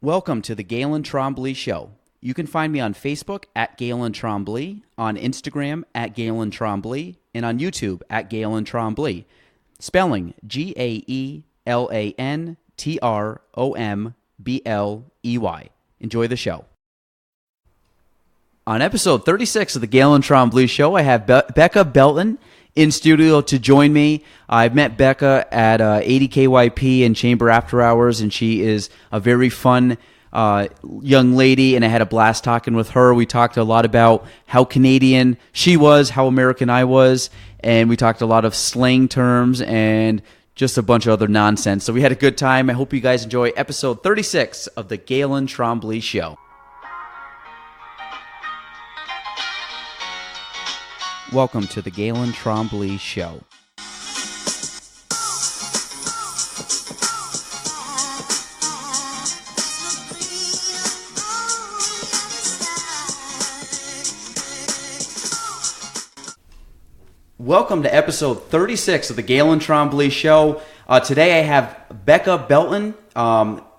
Welcome to the Gaelan Trombley Show. You can find me on Facebook at Gaelan Trombley, on Instagram at Gaelan Trombley, and on YouTube at Gaelan Trombley. Spelling Gaelan Trombley. Enjoy the show. On episode 36 of the Gaelan Trombley Show, I have Becca Belton in studio to join me. I've met Becca at 80 KYP and Chamber After Hours, and she is a very fun young lady, and I had a blast talking with her. We talked a lot about how Canadian she was, how American I was, and we talked a lot of slang terms and just a bunch of other nonsense. So we had a good time. I hope you guys enjoy episode 36 of the Gaelan Trombley Show. Welcome to the Gaelan Trombley Show. Welcome to episode 36 of the Gaelan Trombley Show. Today I have Becca Belton.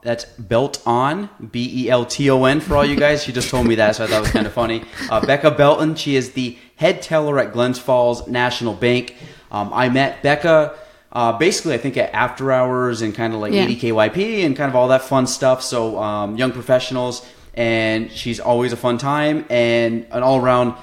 That's Belton, Belton for all you guys. She just told me that, so I thought it was kind of funny. Becca Belton, she is the head teller at Glens Falls National Bank. I met Becca basically, I think, at After Hours and kind of like 80 KYP and kind of all that fun stuff. So young professionals, and she's always a fun time and an all-around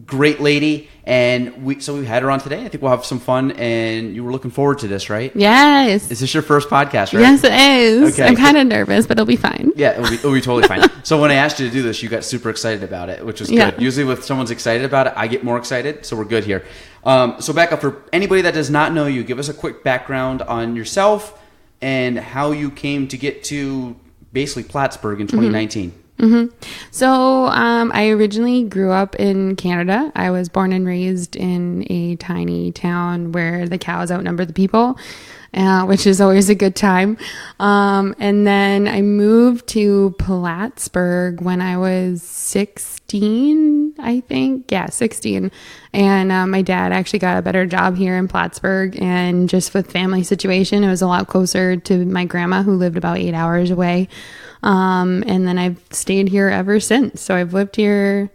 great lady. And we had her on today. I think we'll have some fun, and you were looking forward to this, right? Yes. Is this your first podcast, right? Yes, it is. Okay. I'm kind of nervous, but it'll be fine. Yeah, it'll be totally fine. So when I asked you to do this, you got super excited about it, which was good. Yeah. Usually when someone's excited about it, I get more excited, so we're good here. So Becca, for anybody that does not know you, give us a quick background on yourself and how you came to get to basically Plattsburgh in 2019. Mm-hmm. So I originally grew up in Canada. I was born and raised in a tiny town where the cows outnumber the people, which is always a good time. And then I moved to Plattsburgh when I was 16, I think. Yeah, 16. And my dad actually got a better job here in Plattsburgh. And just with family situation, it was a lot closer to my grandma, who lived about 8 hours away. And then I've stayed here ever since. So I've lived here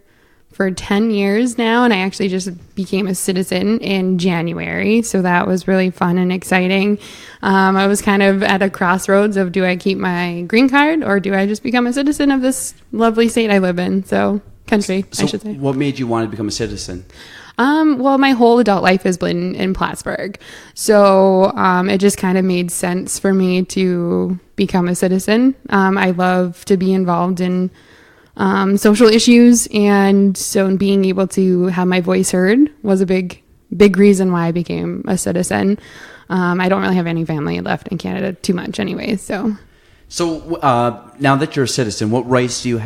for 10 years now, and I actually just became a citizen in January. So that was really fun and exciting. I was kind of at a crossroads of, do I keep my green card or do I just become a citizen of this lovely state I live in? Country, I should say. What made you want to become a citizen? Well, my whole adult life has been in Plattsburgh. So it just kind of made sense for me to become a citizen. I love to be involved in social issues. And so being able to have my voice heard was a big reason why I became a citizen. I don't really have any family left in Canada too much anyway, so... So now that you're a citizen, what rights do you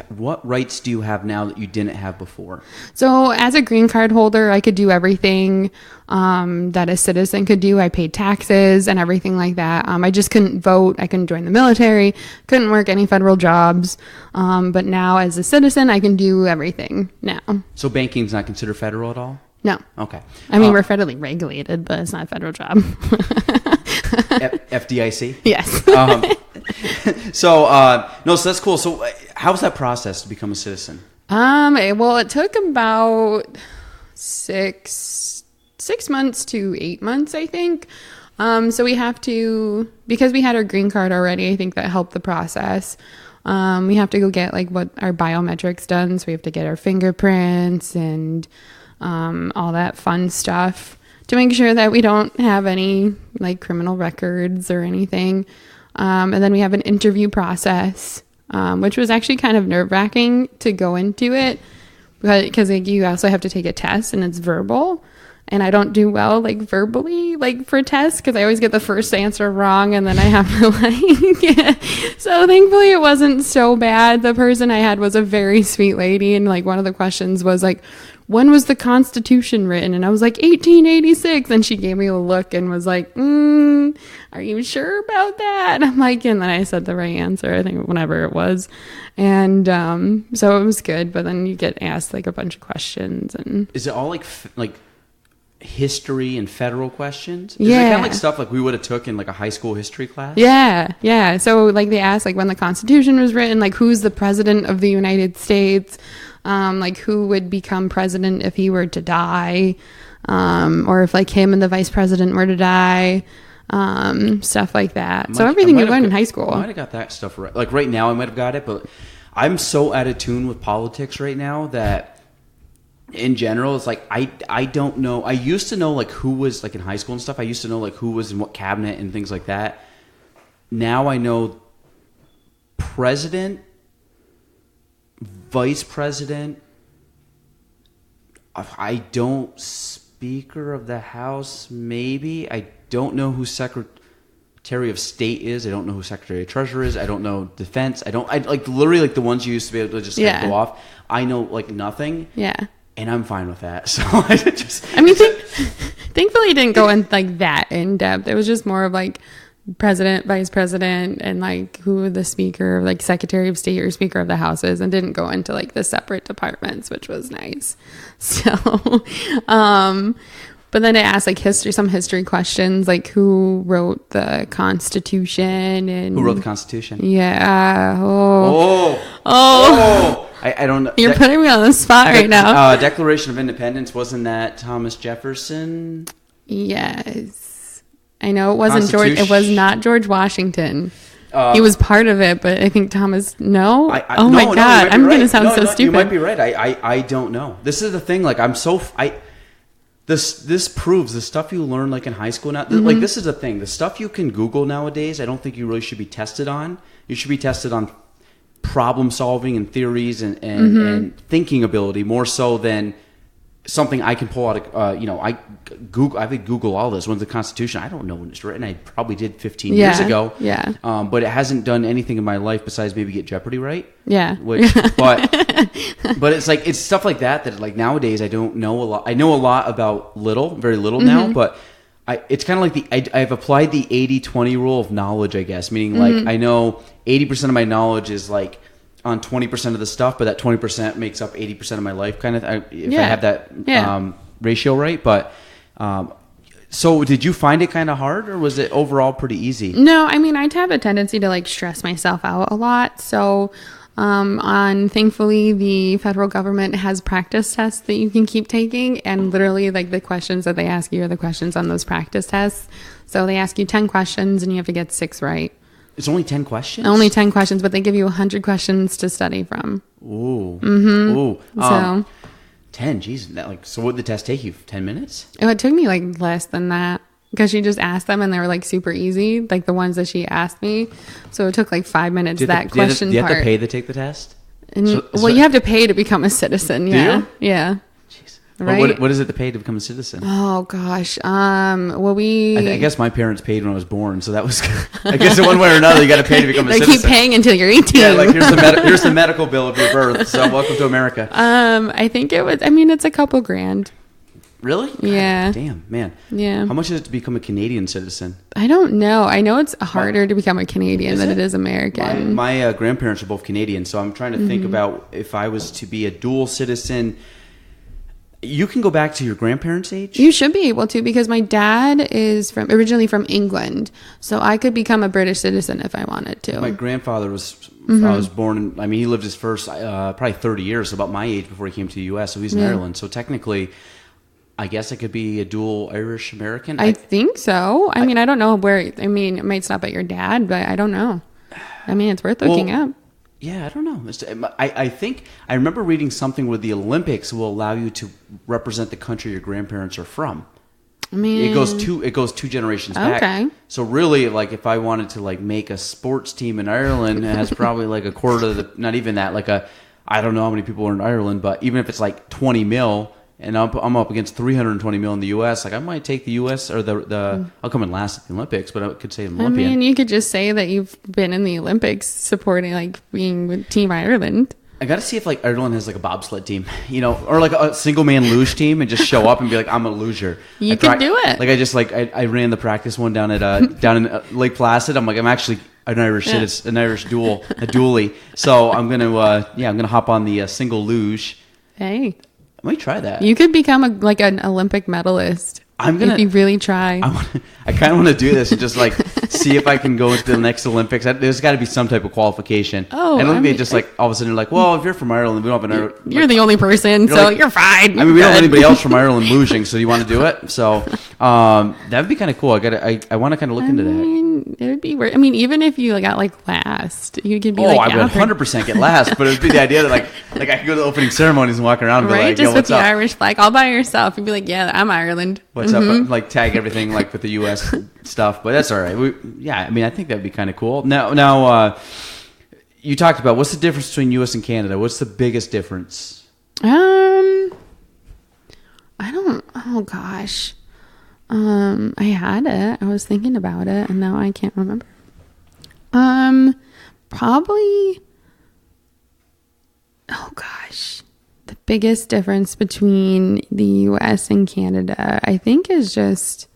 have now that you didn't have before? So as a green card holder, I could do everything that a citizen could do. I paid taxes and everything like that. I just couldn't vote. I couldn't join the military, couldn't work any federal jobs. But now as a citizen, I can do everything now. So banking's not considered federal at all? No. Okay. I mean, we're federally regulated, but it's not a federal job. FDIC? Yes. So that's cool. So how's that process to become a citizen? Well, it took about 6 months to 8 months, I think. So we have to, because we had our green card already, I think that helped the process. We have to go get what our biometrics done. So we have to get our fingerprints and all that fun stuff to make sure that we don't have any criminal records or anything. And then we have an interview process, which was actually kind of nerve-wracking to go into it, because you also have to take a test, and it's verbal. And I don't do well verbally for tests, because I always get the first answer wrong, and then I have to So thankfully it wasn't so bad. The person I had was a very sweet lady, and one of the questions was when was the Constitution written? And I was 1886. And she gave me a look and was are you sure about that? And I'm and then I said the right answer, I think, whenever it was. And so it was good. But then you get asked a bunch of questions. And is it all history and federal questions? Is it Yeah. kind of like stuff like we would have took in like a high school history class? Yeah. So like they asked like when the Constitution was written, like who's the president of the United States, like who would become president if he were to die, or if like him and the vice president were to die, stuff like that. So everything you learn in high school. I might have got that stuff right. Like right now I might have got it, but I'm so out of tune with politics right now that in general, it's like I don't know. I used to know like who was like in high school and stuff. I used to know like who was in what cabinet and things like that. Now I know president, vice president. I don't Speaker of the House. Maybe I don't know who Secretary of State is. I don't know who Secretary of Treasury is. I don't know Defense. I like literally like the ones you used to be able to just kind of go off. I know like nothing. Yeah. And I'm fine with that. So I just. I mean, thankfully, it didn't go in like that in depth. It was just more of like president, vice president, and like who the speaker, like Secretary of State or Speaker of the House is, and didn't go into like the separate departments, which was nice. So, but then it asked like some history questions, like who wrote the Constitution and who wrote the Constitution? Yeah. Oh. I don't know. You're putting me on the spot right now. Declaration of Independence, wasn't that Thomas Jefferson? Yes. I know it wasn't George. It was not George Washington. He was part of it, but I think Thomas. No. My God, I'm going to sound so stupid. You might be right. I don't know. This is the thing. Like I'm so This proves the stuff you learn like in high school now. Like this is the thing. The stuff you can Google nowadays, I don't think you really should be tested on. You should be tested on problem solving and theories and thinking ability more so than something I can pull out of, I would Google all this. When's the Constitution? I don't know when it's written. I probably did 15 years ago. Yeah. But it hasn't done anything in my life besides maybe get Jeopardy right. Yeah. But it's like, it's stuff like that like nowadays I don't know a lot. I know a lot about very little now, but it's kind of like I've applied the 80-20 rule of knowledge, I guess, meaning like I know 80% of my knowledge is like on 20% of the stuff, but that 20% makes up 80% of my life kind of if I have that ratio right. But so did you find it kind of hard or was it overall pretty easy? No, I mean, I'd have a tendency to like stress myself out a lot. So thankfully the federal government has practice tests that you can keep taking, and literally like the questions that they ask you are the questions on those practice tests. So they ask you 10 questions and you have to get 6 right. It's only 10 questions? Only 10 questions, but they give you 100 questions to study from. Ooh. Mm-hmm. Ooh. So 10, geez. So what did the test take you? 10 minutes? It took me like less than that because she just asked them and they were like super easy, like the ones that she asked me. So it took like 5 minutes, Do you have to pay to take the test? You have to pay to become a citizen. Yeah. Do you? Yeah. Jeez. Right? What is it to pay to become a citizen? Oh gosh. I guess my parents paid when I was born, so that was. I guess in one way or another, you got to pay to become a citizen. They keep paying until you're 18. Yeah, like here's the medical bill of your birth. So welcome to America. I think it was. I mean, it's a couple grand. Really? Yeah. God, damn, man. Yeah. How much is it to become a Canadian citizen? I don't know. I know it's harder to become a Canadian than it is American. My grandparents are both Canadian, so I'm trying to think about if I was to be a dual citizen. You can go back to your grandparents' age? You should be able to, because my dad is originally from England, so I could become a British citizen if I wanted to. My grandfather was born in, he lived his first probably 30 years, so about my age before he came to the U.S., so he's in Ireland. So technically, I guess I could be a dual Irish-American. I think so. I mean, I don't know where, it might stop at your dad, but I don't know. I mean, it's worth looking up. Yeah, I don't know. I think I remember reading something where the Olympics will allow you to represent the country your grandparents are from. I mean, it goes 2 generations back. Okay. So really, like if I wanted to like make a sports team in Ireland, it has probably like a quarter of the, not even that, I don't know how many people are in Ireland, but even if it's like 20 mil. And I'm up against 320 mil in the U.S. Like I might take the U.S. or I'll come in last at the Olympics, but I could say an Olympian. I mean, you could just say that you've been in the Olympics supporting, like being with Team Ireland. I got to see if like Ireland has like a bobsled team, or like a single man luge team, and just show up and be like, I'm a loser. You can do it. Like I ran the practice one down at down in Lake Placid. I'm like, I'm actually an Irish citizen, an Irish dualie. So I'm gonna hop on the single luge. Hey. I might try that. You could become like an Olympic medalist. If you really try. I kind of want to do this and just like see if I can go into the next Olympics. There's got to be some type of qualification. Oh, I don't think just like all of a sudden you're like, well, if you're from Ireland, we don't have an. You're the only person, so like, you're fine. I mean, we don't have anybody else from Ireland lugeing, so you want to do it? So that would be kind of cool. I want to kind of look into that. It would be weird. I mean, even if you got like last, you could be I would 100% get last, but it would be the idea that like I could go to the opening ceremonies and walk around and be like, just with what's the up? Irish flag all by yourself. You'd be like, yeah, I'm Ireland. What's up? Like tag everything like with the U.S. stuff, but that's all right. I mean, I think that'd be kind of cool. Now, you talked about what's the difference between U.S. and Canada? What's the biggest difference? I don't. Oh gosh. I had it. I was thinking about it, and now I can't remember. Probably. Oh gosh. The biggest difference between the U.S. and Canada, I think, is just,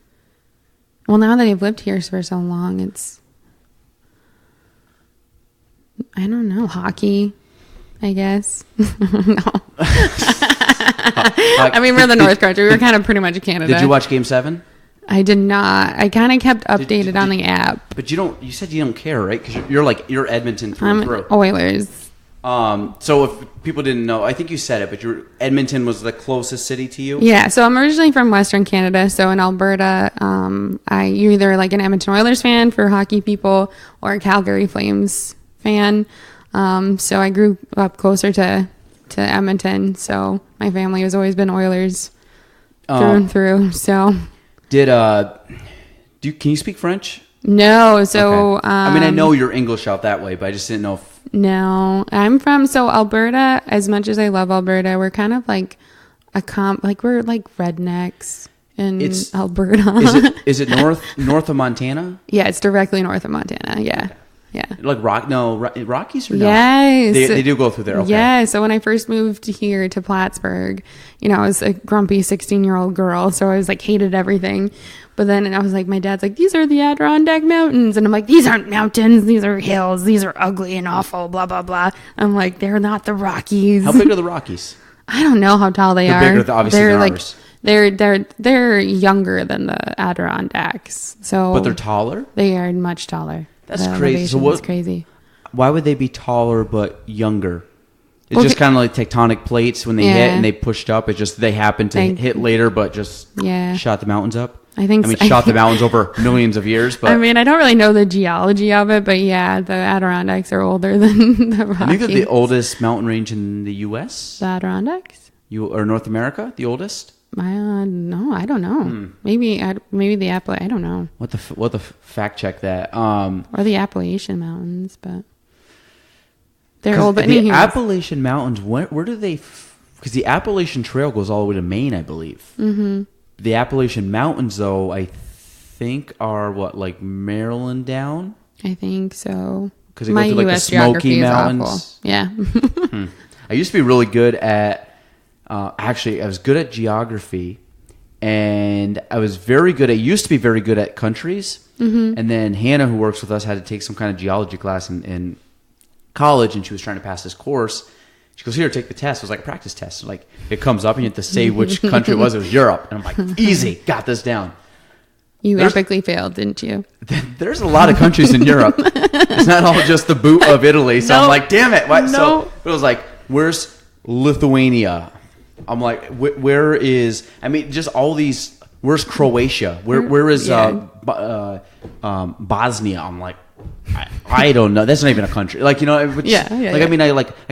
well, now that I've lived here for so long, it's, I don't know, hockey, I guess. No. I mean, we're the North Country. We're kind of pretty much Canada. Did you watch Game 7? I did not. I kind of kept updated on the app. But you said you don't care, right? Because you're Edmonton through and through. Oilers. So if people didn't know, I think you said it, but Edmonton was the closest city to you? Yeah, so I'm originally from Western Canada. So in Alberta, you're either like an Edmonton Oilers fan for hockey people or a Calgary Flames fan. So I grew up closer to Edmonton. So my family has always been Oilers through and through. So can you speak French? No. So okay. I mean, I know you're English out that way, but I just didn't know if... No, I'm from Alberta. As much as I love Alberta, we're kind of like we're like rednecks in Alberta. Is it north of Montana? Yeah, it's directly north of Montana. Yeah, yeah. Like Rockies or no? Yes, they do go through there. Okay. Yeah. So when I first moved here to Plattsburgh, I was a grumpy 16-year-old girl, so I was like hated everything. But then I was like, my dad's like, these are the Adirondack Mountains. And I'm like, these aren't mountains. These are hills. These are ugly and awful, blah, blah, blah. I'm like, they're not the Rockies. How big are the Rockies? I don't know how tall they are. They're bigger, obviously, they're than like, ours. They're younger than the Adirondacks. But they're taller? They are much taller. That's crazy. So that's crazy. Why would they be taller but younger? It's just kind of like tectonic plates when they hit and they pushed up. It's just they happened to hit later, but just shot the mountains up. Shot the mountains over millions of years. But I don't really know the geology of it, but yeah, the Adirondacks are older than the Rockies. I think they're the oldest mountain range in the U.S. The Adirondacks? Or North America, the oldest? No, I don't know. Maybe the I don't know. What the fact check that? Or the Appalachian Mountains, but they're old. But the Appalachian Mountains, where do they? Because the Appalachian Trail goes all the way to Maine, I believe. Mm-hmm. The Appalachian Mountains, though, I think are like Maryland down. I think so. Because they go through like the Smoky Mountains. Yeah. I used to be really good at. Actually, I was good at geography, and I used to be very good at countries. Mm-hmm. And then Hannah, who works with us, had to take some kind of geology class in college, and she was trying to pass this course. She goes, here, take the test. It was like a practice test. So like it comes up and you have to say which country it was. It was Europe. And I'm like, easy, got this down. There's epically failed, didn't you? There's a lot of countries in Europe. It's not all just the boot of Italy. So I'm like, damn it. What? So it was like, where's Lithuania? I'm like, where is, just all these, where's Croatia? Where is Bosnia? I'm like, I don't know. That's not even a country. Like, I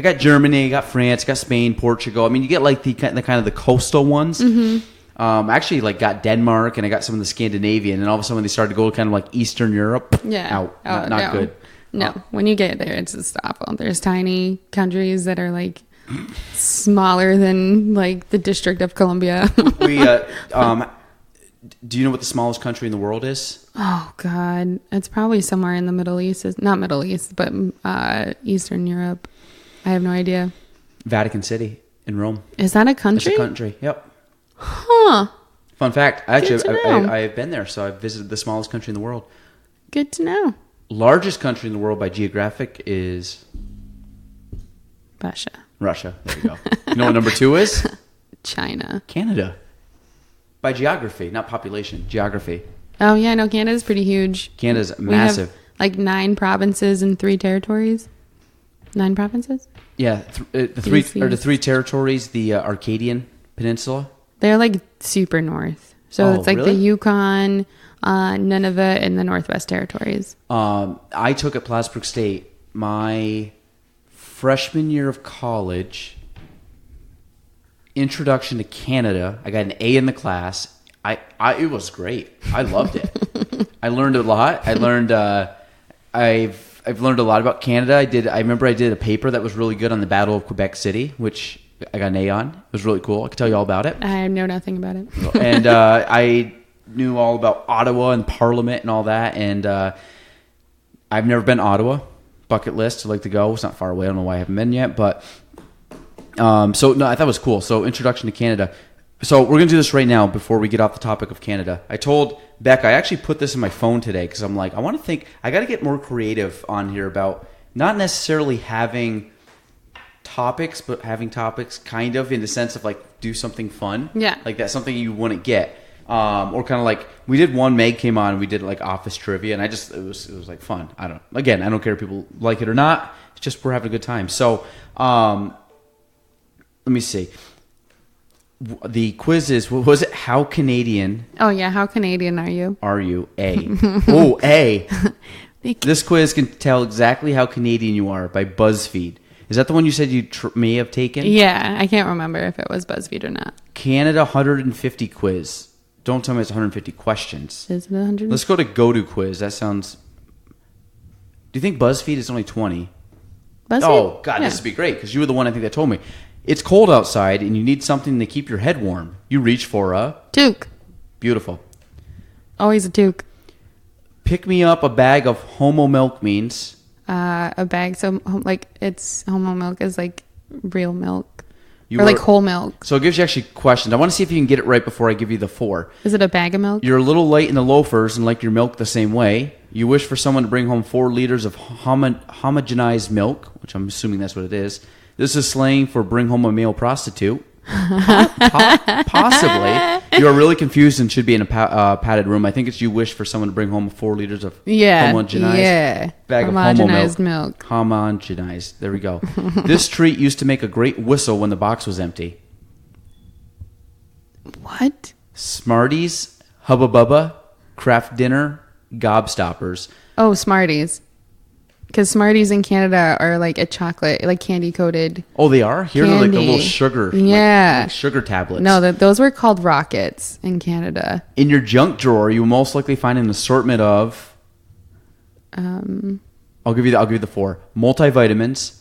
got Germany, I got France, I got Spain, Portugal. You get like the kind of the coastal ones. Mm-hmm. I actually like got Denmark and I got some of the Scandinavian, and all of a sudden they started to go kind of like Eastern Europe. Yeah. Out. Not good. No, when you get there, it's just awful. There's tiny countries that are like smaller than like the District of Columbia. Do you know what the smallest country in the world is? Oh God, it's probably somewhere in the Middle East. Not Middle East, but Eastern Europe. I have no idea. Vatican City in Rome. Is that a country? It's a country. Yep. Huh. Fun fact. Actually, I've been there, so I've visited the smallest country in the world. Good to know. Largest country in the world by geographic is Russia. There you go. You know what number 2 is? China. Canada. By geography, not population. Geography. Oh, yeah, no, Canada's pretty huge. Canada's We massive. have like 9 provinces and 3 territories. 9 provinces? Yeah, the three territories, the Arcadian Peninsula. They're like super north. So it's like really? the Yukon, Nunavut, and the Northwest Territories. I took at Plattsburgh State my freshman year of college. Introduction to Canada. I got an A in the class. It was great. I loved it. I learned a lot. I've learned a lot about Canada. I remember I did a paper that was really good on the Battle of Quebec City, which I got an A on. It was really cool. I could tell you all about it. I know nothing about it. And I knew all about Ottawa and Parliament and all that. And I've never been to Ottawa. Bucket list. I'd like to go. It's not far away. I don't know why I haven't been yet. But I thought it was cool. So introduction to Canada. So we're going to do this right now before we get off the topic of Canada. I told Becca, I actually put this in my phone today because I'm like, I want to think, I got to get more creative on here about not necessarily having topics, but having topics kind of in the sense of like do something fun. Yeah. Like that's something you wouldn't get. Or kind of like we did one, Meg came on and we did like office trivia and it was like fun. I don't care if people like it or not. It's just we're having a good time. So let me see. The quiz is, what was it? How Canadian Oh, yeah. How Canadian are you? are you? A. Oh, A. This quiz can tell exactly how Canadian you are by BuzzFeed. Is that the one you said you may have taken? Yeah. I can't remember if it was BuzzFeed or not. Canada 150 quiz. Don't tell me it's 150 questions. Is it 100? Let's go to GoTo quiz. That sounds... Do you think BuzzFeed is only 20? BuzzFeed? Oh, God, Yeah. this would be great because you were the one I think that told me. It's cold outside and you need something to keep your head warm. You reach for a... Toque. Beautiful. Always a toque. Pick me up a bag of Homo milk means... A bag. So, like, it's homo milk is like real milk. You or like were- whole milk. So it gives you actually questions. I want to see if you can get it right before I give you the 4. Is it a bag of milk? You're a little light in the loafers and like your milk the same way. You wish for someone to bring home 4 liters of homogenized milk, which I'm assuming that's what it is. This is slang for bring home a male prostitute. Possibly. You are really confused and should be in a padded room. I think it's you wish for someone to bring home 4 liters of homogenized bag of homo homogenized milk. Homogenized. There we go. This treat used to make a great whistle when the box was empty. What? Smarties, Hubba Bubba, Kraft Dinner, Gobstoppers. Oh, Smarties. Because Smarties in Canada are like a chocolate, like candy coated. Oh, they are? Here they're like a little Candy. sugar. Yeah. Like sugar tablets. No, those were called Rockets in Canada. In your junk drawer, you will most likely find an assortment of... I'll give you the 4. Multivitamins,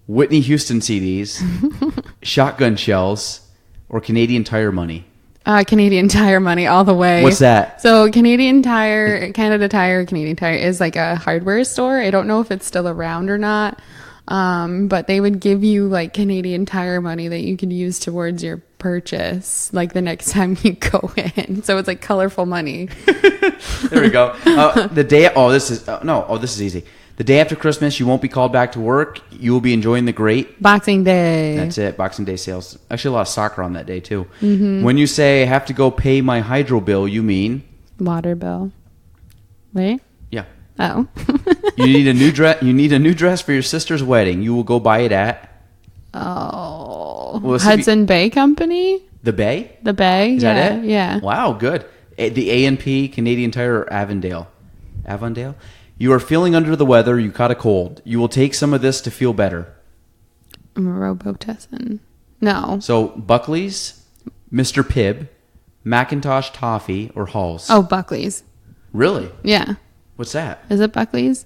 Whitney Houston CDs, shotgun shells, or Canadian Tire money. Canadian Tire money all the way. What's that? So Canadian Tire, Canadian Tire is like a hardware store. I don't know if it's still around or not. But they would give you like Canadian Tire money that you could use towards your purchase, like the next time you go in. So it's like colorful money. There we go. This is easy. The day after Christmas, you won't be called back to work. You will be enjoying the great... Boxing Day. That's it. Boxing Day sales. Actually, a lot of soccer on that day, too. Mm-hmm. When you say, I have to go pay my hydro bill, you mean... Water bill. Wait? Yeah. Oh. You need a new dress. You need a new dress for your sister's wedding. You will go buy it at... Oh. Well, Hudson Bay Company? The Bay? The Bay? Is that it? Yeah. Wow, good. The A&P, Canadian Tire, or Avondale? Avondale? You are feeling under the weather. You caught a cold. You will take some of this to feel better. Robitussin. No. So, Buckley's, Mr. Pibb, Macintosh Toffee, or Halls? Oh, Buckley's. Really? Yeah. What's that? Is it Buckley's?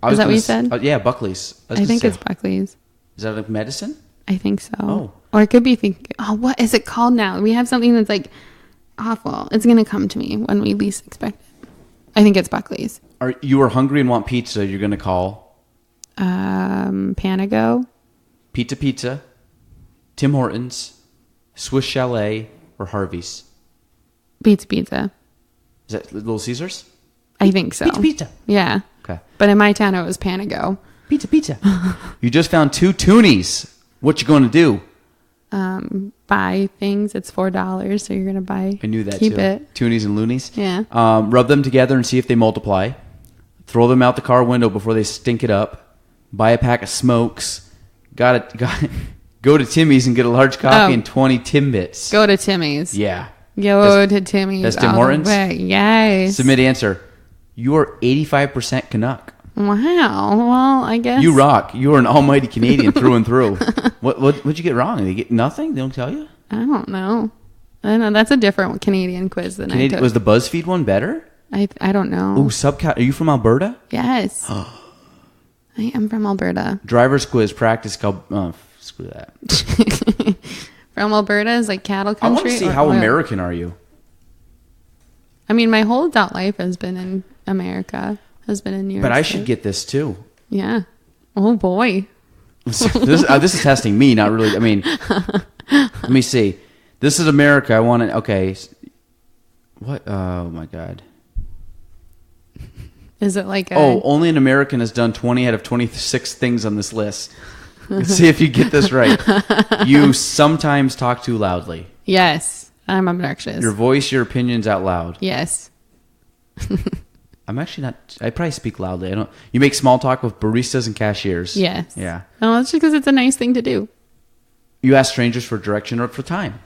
Is that what you said? Yeah, Buckley's. I think it's Buckley's. Is that like medicine? I think so. Oh. Or it could be what is it called now? We have something that's like awful. It's going to come to me when we least expect it. I think it's Buckley's. You are hungry and want pizza, you're going to call? Panago. Pizza, Tim Hortons, Swiss Chalet, or Harvey's? Pizza. Is that Little Caesars? I think so. Pizza. Yeah. Okay. But in my town, it was Panago. Pizza. You just found 2 toonies. What you going to do? buy things, it's $4. So you're going to buy. I knew that keep too. It. Toonies and loonies. Yeah. Rub them together and see if they multiply. Throw them out the car window before they stink it up. Buy a pack of smokes. Got Go to Timmy's and get a large coffee and 20 Timbits. Go to Timmy's. Yeah. Go to Timmy's. That's Tim Hortons? Yes. Submit answer. You are 85% Canuck. Wow. Well, I guess. You rock. You are an almighty Canadian through and through. What'd you get wrong? Did you get nothing? They don't tell you? I don't know. That's a different Canadian quiz than I took. Was the BuzzFeed one better? I don't know. Ooh, Are you from Alberta? Yes. I am from Alberta. Driver's quiz practice called... screw that. From Alberta is like cattle country. I want to see how American are you? I mean, my whole adult life has been in America. Has been in New York. But I State. should get this too. Yeah. Oh boy. This is testing me, not really. I mean, let me see. This is America. I want to. Okay. What? Oh my God. Is it like only an American has done 20 out of 26 things on this list. Let's see if you get this right. You sometimes talk too loudly. Yes, I'm obnoxious. Your voice, your opinions out loud. Yes. I'm actually not. I probably speak loudly. You make small talk with baristas and cashiers. Yes. Yeah. Oh, that's just because it's a nice thing to do. You ask strangers for direction or for time.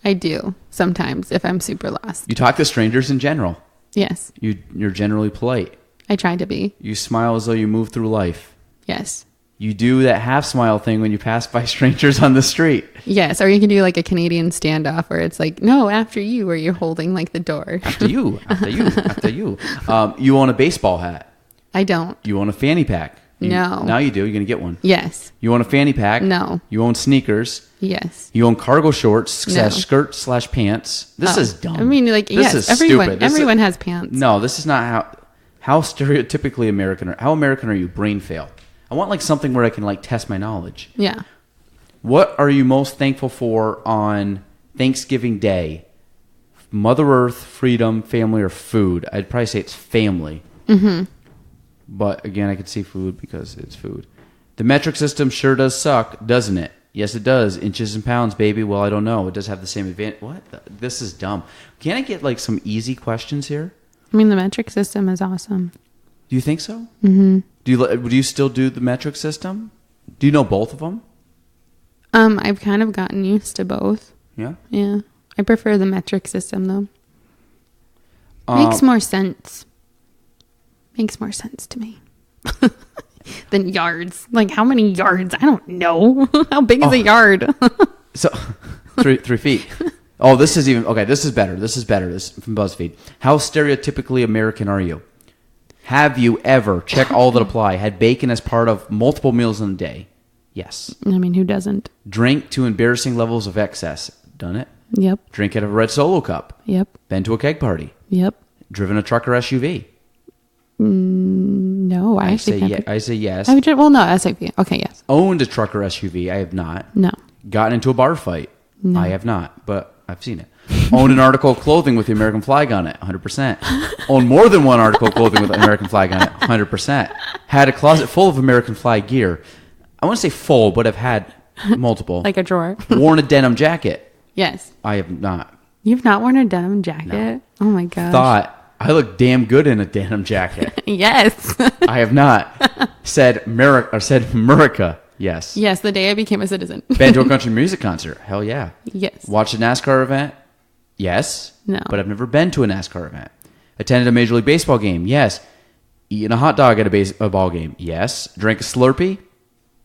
I do sometimes if I'm super lost. You talk to strangers in general. Yes. You're generally polite. I try to be. You smile as though you move through life. Yes. You do that half smile thing when you pass by strangers on the street. Yes, or you can do like a Canadian standoff where it's like, no, after you, where you're holding like the door. After you. You own a baseball hat. I don't. You own a fanny pack. No. Now you do. You're going to get one. Yes. You own a fanny pack. No. You own sneakers. Yes. You own cargo shorts, No. skirt/pants. This is dumb. I mean, like, this yes, is everyone, stupid. everyone has pants. No, this is not how stereotypically American. How American are you? Brain fail. I want like something where I can like test my knowledge. Yeah. What are you most thankful for on Thanksgiving Day? Mother Earth, freedom, family, or food? I'd probably say it's family. Mm-hmm. But again, I could see food because it's food. The metric system sure does suck, doesn't it? Yes, it does. Inches and pounds, baby. Well, I don't know. It does have the same advantage. What? This is dumb. Can I get like some easy questions here? I mean, the metric system is awesome. Do you think so? Mm-hmm. Do you still do the metric system? Do you know both of them? I've kind of gotten used to both. Yeah? Yeah. I prefer the metric system, though. Makes more sense. Makes more sense to me. Than yards. Like, how many yards? I don't know. How big is a yard? So, 3 feet. Oh, this is even... Okay, this is better. This is from BuzzFeed. How stereotypically American are you? Have you ever, check all that apply, had bacon as part of multiple meals in a day? Yes. I mean, who doesn't? Drink to embarrassing levels of excess. Done it. Yep. Drink out of a red Solo cup. Yep. Been to a keg party. Yep. Driven a truck or SUV. No, I say actually I say yes. well, no, SUV. Okay, yes. Owned a truck or SUV. I have not. No. Gotten into a bar fight. No. I have not, but I've seen it. Owned an article of clothing with the American flag on it. 100%. Owned more than one article of clothing with the American flag on it. 100%. Had a closet full of American flag gear. I want to say full, but I've had multiple. Like a drawer. Worn a denim jacket. Yes. I have not. You've not worn a denim jacket? No. Oh my gosh. Thought I look damn good in a denim jacket. Yes. I have not. Said America. Yes. Yes, the day I became a citizen. Been to a country music concert. Hell yeah. Yes. Watched a NASCAR event. Yes. No. But I've never been to a NASCAR event. Attended a Major League Baseball game. Yes. Eaten a hot dog at a ball game. Yes. Drank a Slurpee.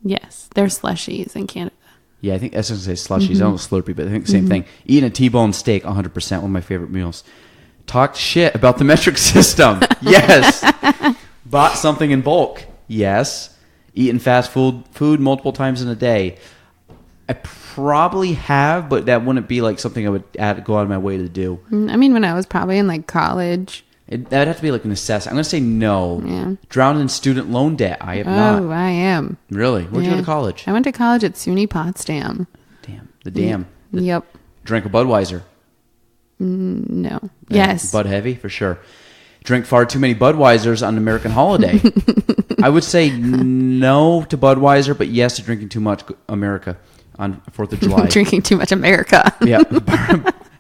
Yes. They're slushies in Canada. Yeah, I think that's going to say slushies. I don't know Slurpee, but I think the same thing. Eating a T-bone steak, 100%, one of my favorite meals. Talked shit about the metric system. Yes. Bought something in bulk. Yes. Eaten fast food multiple times in a day. I probably have, but that wouldn't be like something I would go out of my way to do. I mean, when I was probably in like college. That'd have to be like a necessity. I'm going to say no. Yeah. Drowned in student loan debt. I have not. Oh, I am. Really? Where'd you go to college? I went to college at SUNY Potsdam. Damn. The dam. Yep. Drank a Budweiser. No. Yeah, Yes. Bud Heavy, for sure. Drink far too many Budweisers on an American holiday. I would say no to Budweiser, but yes to drinking too much America. on 4th of July. Drinking too much America. Yeah.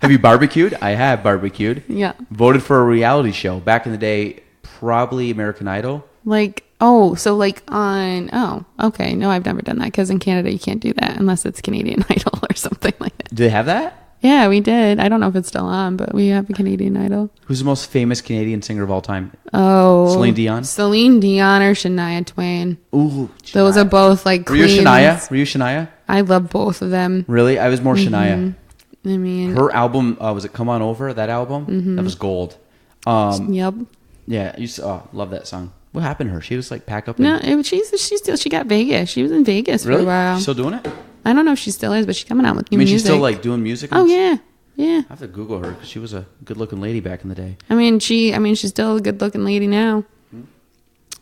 Have you barbecued? I have barbecued. Yeah. Voted for a reality show. Back in the day, probably American Idol. Okay. No, I've never done that because in Canada you can't do that unless it's Canadian Idol or something like that. Do they have that? Yeah, we did. I don't know if it's still on, but we have a Canadian Idol. Who's the most famous Canadian singer of all time? Oh. Celine Dion? Celine Dion or Shania Twain. Ooh. Those are both like Were you queens. Were you Shania? I love both of them. Really? I was more Shania. I mean, her album, was it Come On Over, that album? That was gold. yep. Yeah, love that song. What happened to her? She just like pack up? She got Vegas. She was in Vegas for a while. She's still doing it? I don't know if she still is, but she's coming out with new music. She's still like doing music? Oh, yeah. Yeah. I have to Google her because she was a good looking lady back in the day. She's still a good looking lady now.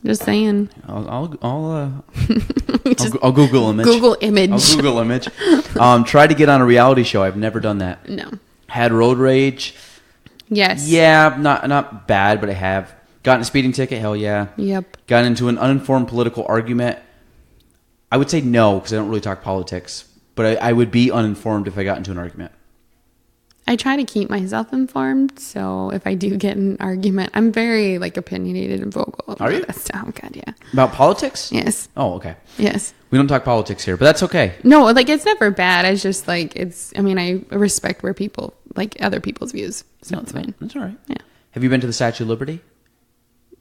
Just saying. I'll Google image. Google image. I'll Google image. Tried to get on a reality show. I've never done that. No. Had road rage. Yes. Yeah, not bad, but I have. Gotten a speeding ticket. Hell yeah. Yep. Gotten into an uninformed political argument. I would say no because I don't really talk politics, but I would be uninformed if I got into an argument. I try to keep myself informed, so if I do get in an argument, I'm very like opinionated and vocal. Are you? Oh God, yeah. About politics? Yes. Oh, okay. Yes. We don't talk politics here, but that's okay. No, like it's never bad. It's just like I respect where people like other people's views, so it's fine. That's all right. Yeah. Have you been to the Statue of Liberty?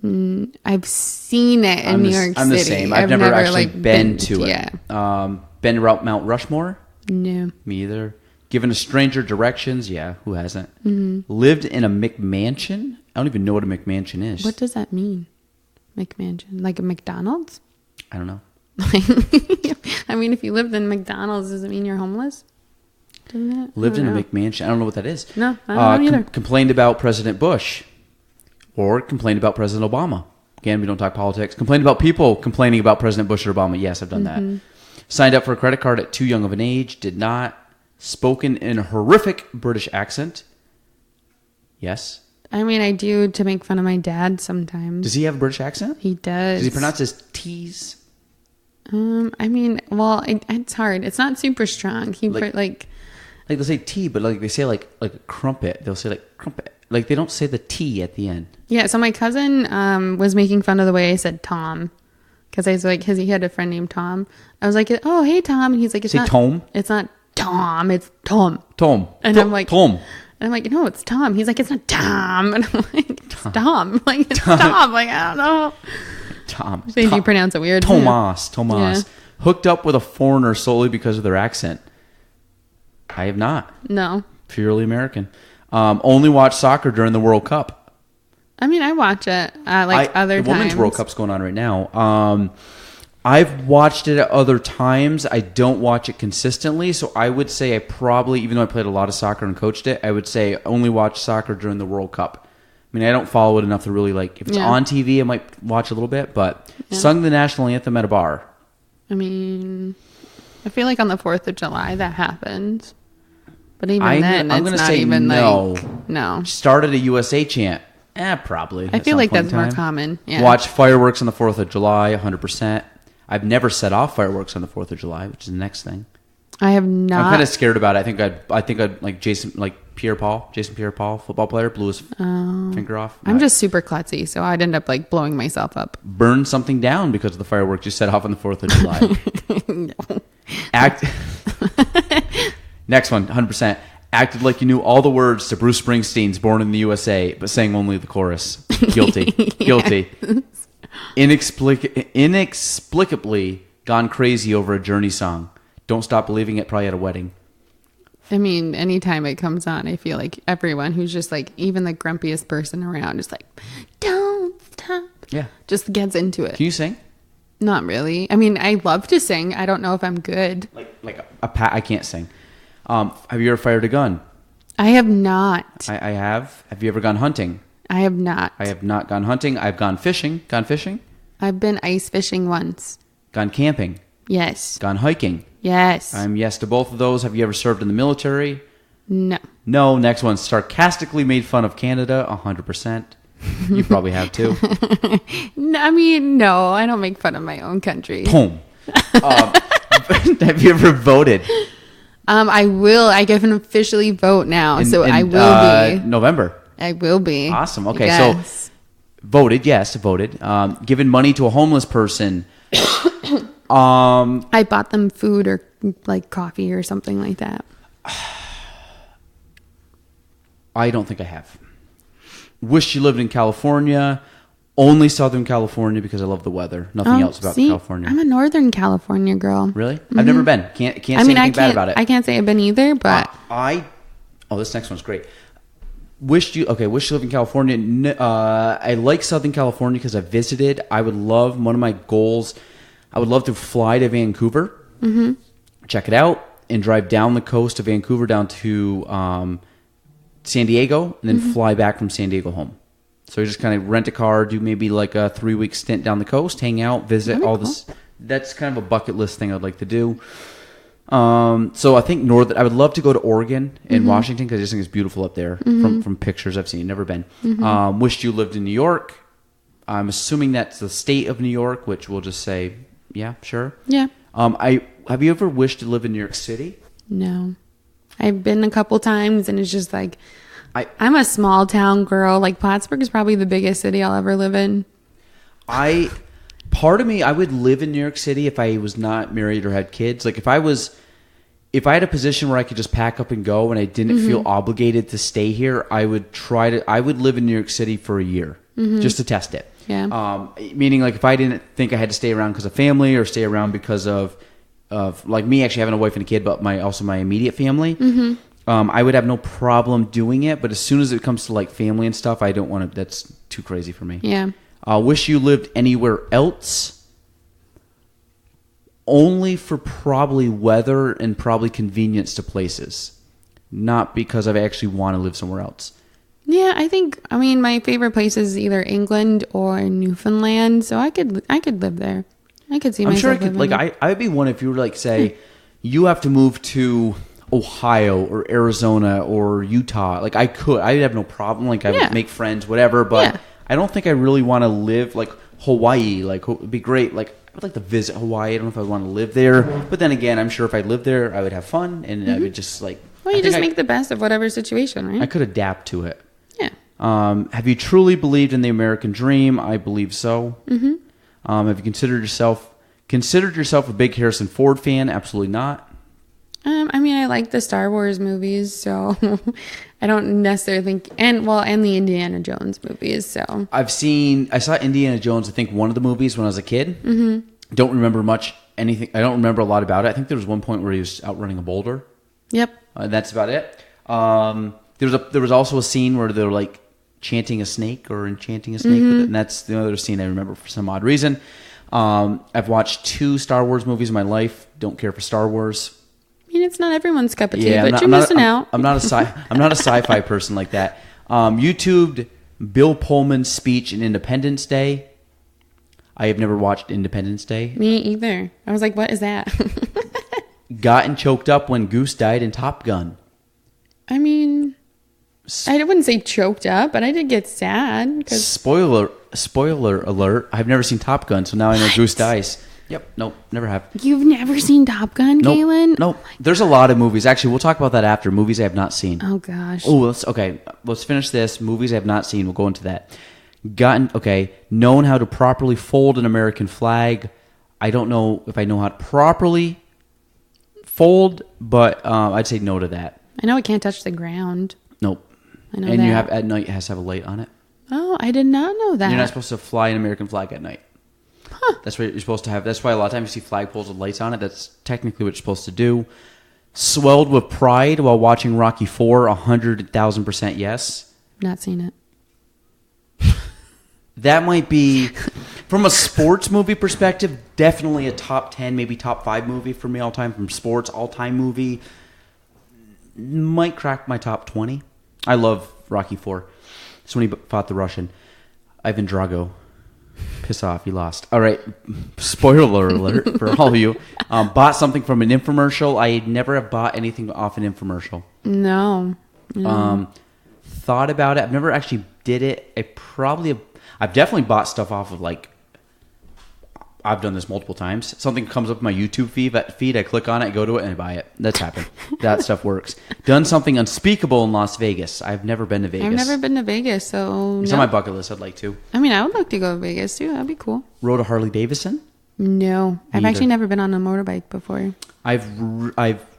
I've seen it in New York City. I'm the same. I've never actually been to it. Yeah. Been around Mount Rushmore? No. Me either. Given a stranger directions? Yeah, who hasn't? Mm-hmm. Lived in a McMansion? I don't even know what a McMansion is. What does that mean? McMansion? Like a McDonald's? I don't know. I mean, if you lived in McDonald's, does it mean you're homeless? Lived in a McMansion? I don't know what that is. No, I don't know either. Complained about President Bush. Or complained about President Obama. Again, we don't talk politics. Complained about people complaining about President Bush or Obama. Yes, I've done that. Signed up for a credit card at too young of an age. Did not. Spoken in a horrific British accent. Yes. I mean, I do to make fun of my dad sometimes. Does he have a British accent? He does. Does he pronounce his T's? It's hard. It's not super strong. Like they'll say T, but like they say like a crumpet. They'll say like crumpet. Like they don't say the T at the end. Yeah. So my cousin was making fun of the way I said Tom, because I was like, he had a friend named Tom. I was like, oh hey Tom, and he's like, it's not Tom. It's not Tom. It's Tom. Tom. And I'm like Tom. And I'm like, no, it's Tom. He's like, it's not Tom. And I'm like, it's Tom. Like it's Tom. Like I don't know. Tom. So you pronounce it weird. Tomas. Yeah. Hooked up with a foreigner solely because of their accent. I have not. No. Purely American. Only watch soccer during the World Cup. I mean, I watch it other times. The Women's World Cup's going on right now. I've watched it at other times. I don't watch it consistently, so I would say I probably, even though I played a lot of soccer and coached it, I would say only watch soccer during the World Cup. I mean, I don't follow it enough to really if it's on TV, I might watch a little bit, but sung the national anthem at a bar. I mean, I feel like on the 4th of July that happens. But even then, I'm it's gonna not say even no. No. Started a USA chant. Probably. I feel like that's more common. Yeah. Watch fireworks on the 4th of July, 100%. I've never set off fireworks on the 4th of July, which is the next thing. I have not. I'm kind of scared about it. I think I'd like Jason Pierre-Paul, football player, blew his finger off. I'm just super klutzy, so I'd end up bling myself up. Burn something down because of the fireworks you set off on the 4th of July. No. Next one, 100%. Acted like you knew all the words to Bruce Springsteen's Born in the USA, but sang only the chorus. Guilty. Yes. Guilty. Inexplicably gone crazy over a Journey song. Don't Stop Believing It, probably at a wedding. I mean, anytime it comes on, I feel like everyone who's just even the grumpiest person around is like, don't stop. Yeah. Just gets into it. Can you sing? Not really. I mean, I love to sing. I don't know if I'm good. I can't sing. Have you ever fired a gun? I have not. I have. Have you ever gone hunting? I have not. I have not gone hunting. I've gone fishing. Gone fishing? I've been ice fishing once. Gone camping? Yes. Gone hiking? Yes. I'm yes to both of those. Have you ever served in the military? No. No. Next one. Sarcastically made fun of Canada. 100%. You probably have too. No, I mean, no. I don't make fun of my own country. Boom. Have you ever voted? I will. I can officially vote now, I will be. November. I will be. Awesome. Okay, yes. so voted. Yes, voted. Given money to a homeless person. I bought them food or like coffee or something like that. I don't think I have. Wished you lived in California. Only Southern California because I love the weather. Nothing else about California. I'm a Northern California girl. Really? Mm-hmm. I've never been. Can't say anything bad about it. I can't say I've been either, but this next one's great. Wish you lived in California. I like Southern California because I visited. One of my goals, I would love to fly to Vancouver, check it out, and drive down the coast of Vancouver down to San Diego, and then fly back from San Diego home. So you just kind of rent a car, do maybe like a 3-week stint down the coast, hang out, visit all this. That's kind of a bucket list thing I'd like to do. So I think I would love to go to Oregon and Washington because I just think it's beautiful up there from pictures I've seen. Never been. Wished you lived in New York. I'm assuming that's the state of New York, which we'll just say, yeah, sure. Yeah. Have you ever wished to live in New York City? No. I've been a couple times and it's just like, I'm a small town girl. Like Plattsburgh is probably the biggest city I'll ever live in. Part of me, I would live in New York City if I was not married or had kids. Like if I had a position where I could just pack up and go and I didn't feel obligated to stay here, I would live in New York City for a year just to test it. Yeah. Meaning like if I didn't think I had to stay around because of family or stay around because of like me actually having a wife and a kid, but also my immediate family, I would have no problem doing it. But as soon as it comes to like family and stuff, I don't want to, that's too crazy for me. Yeah. Wish you lived anywhere else. Only for probably weather and probably convenience to places. Not because I actually want to live somewhere else. Yeah, I mean, my favorite place is either England or Newfoundland, so I could live there. I could see myself living there. Like, I'd be one if you were like, say, you have to move to Ohio or Arizona or Utah. Like, I'd have no problem. Like, I would make friends, whatever, but I don't think I really want to live, like, Hawaii. Like, it'd be great. Like, I would like to visit Hawaii. I don't know if I want to live there. But then again, I'm sure if I lived there, I would have fun, and I would just, like... Well, you just make the best of whatever situation, right? I could adapt to it. Yeah. Have you truly believed in the American dream? I believe so. Mm-hmm. Have you considered yourself a big Harrison Ford fan? Absolutely not. I mean, I like the Star Wars movies, so I don't necessarily think, and the Indiana Jones movies. So I saw Indiana Jones. I think one of the movies when I was a kid. Mm-hmm. Don't remember anything. I don't remember a lot about it. I think there was one point where he was outrunning a boulder. Yep. That's about it. There was also a scene where they were like chanting a snake or enchanting a snake, and that's the other scene I remember for some odd reason. I've watched 2 Star Wars movies in my life. Don't care for Star Wars. I mean, it's not everyone's cup of tea, but you're missing out. I'm not a sci-fi person like that. YouTubed Bill Pullman's speech in Independence Day. I have never watched Independence Day. Me either. I was like, what is that? Gotten choked up when Goose died in Top Gun. I mean, I wouldn't say choked up, but I did get sad. Spoiler alert. I've never seen Top Gun, so now I know Goose dies. Yep. Nope. Never have. You've never seen Top Gun, nope, Gaelan? Nope. There's a lot of movies. Actually, we'll talk about that after. Movies I have not seen. Oh, gosh. Oh, let's finish this. Movies I have not seen. We'll go into that. Known how to properly fold an American flag. I don't know if I know how to properly fold, but I'd say no to that. I know it can't touch the ground. Nope. I know and that. You have at night it has to have a light on it. Oh, I did not know that. You're not supposed to fly an American flag at night. Huh. That's what you're supposed to have. That's why a lot of times you see flagpoles with lights on it. That's technically what you're supposed to do. Swelled with pride while watching Rocky IV, 100,000% yes. Not seen it. That might be, from a sports movie perspective, definitely a top 10, maybe top 5 movie for me all time. From sports, all-time movie. Might crack my top 20. I love Rocky IV. It's when he fought the Russian. Ivan Drago. Piss off, you lost. All right, spoiler alert for all of you. Bought something from an infomercial. I never have bought anything off an infomercial. No. Thought about it. I've never actually did it. I've definitely bought stuff off of like I've done this multiple times. Something comes up in my YouTube feed. I click on it, go to it, and I buy it. That's happened. That stuff works. Done something unspeakable in Las Vegas. I've never been to Vegas. I've never been to Vegas, so It's on my bucket list. I'd like to. I mean, I would like to go to Vegas too. That'd be cool. Rode a Harley Davidson? No, I've actually never been on a motorbike before. I've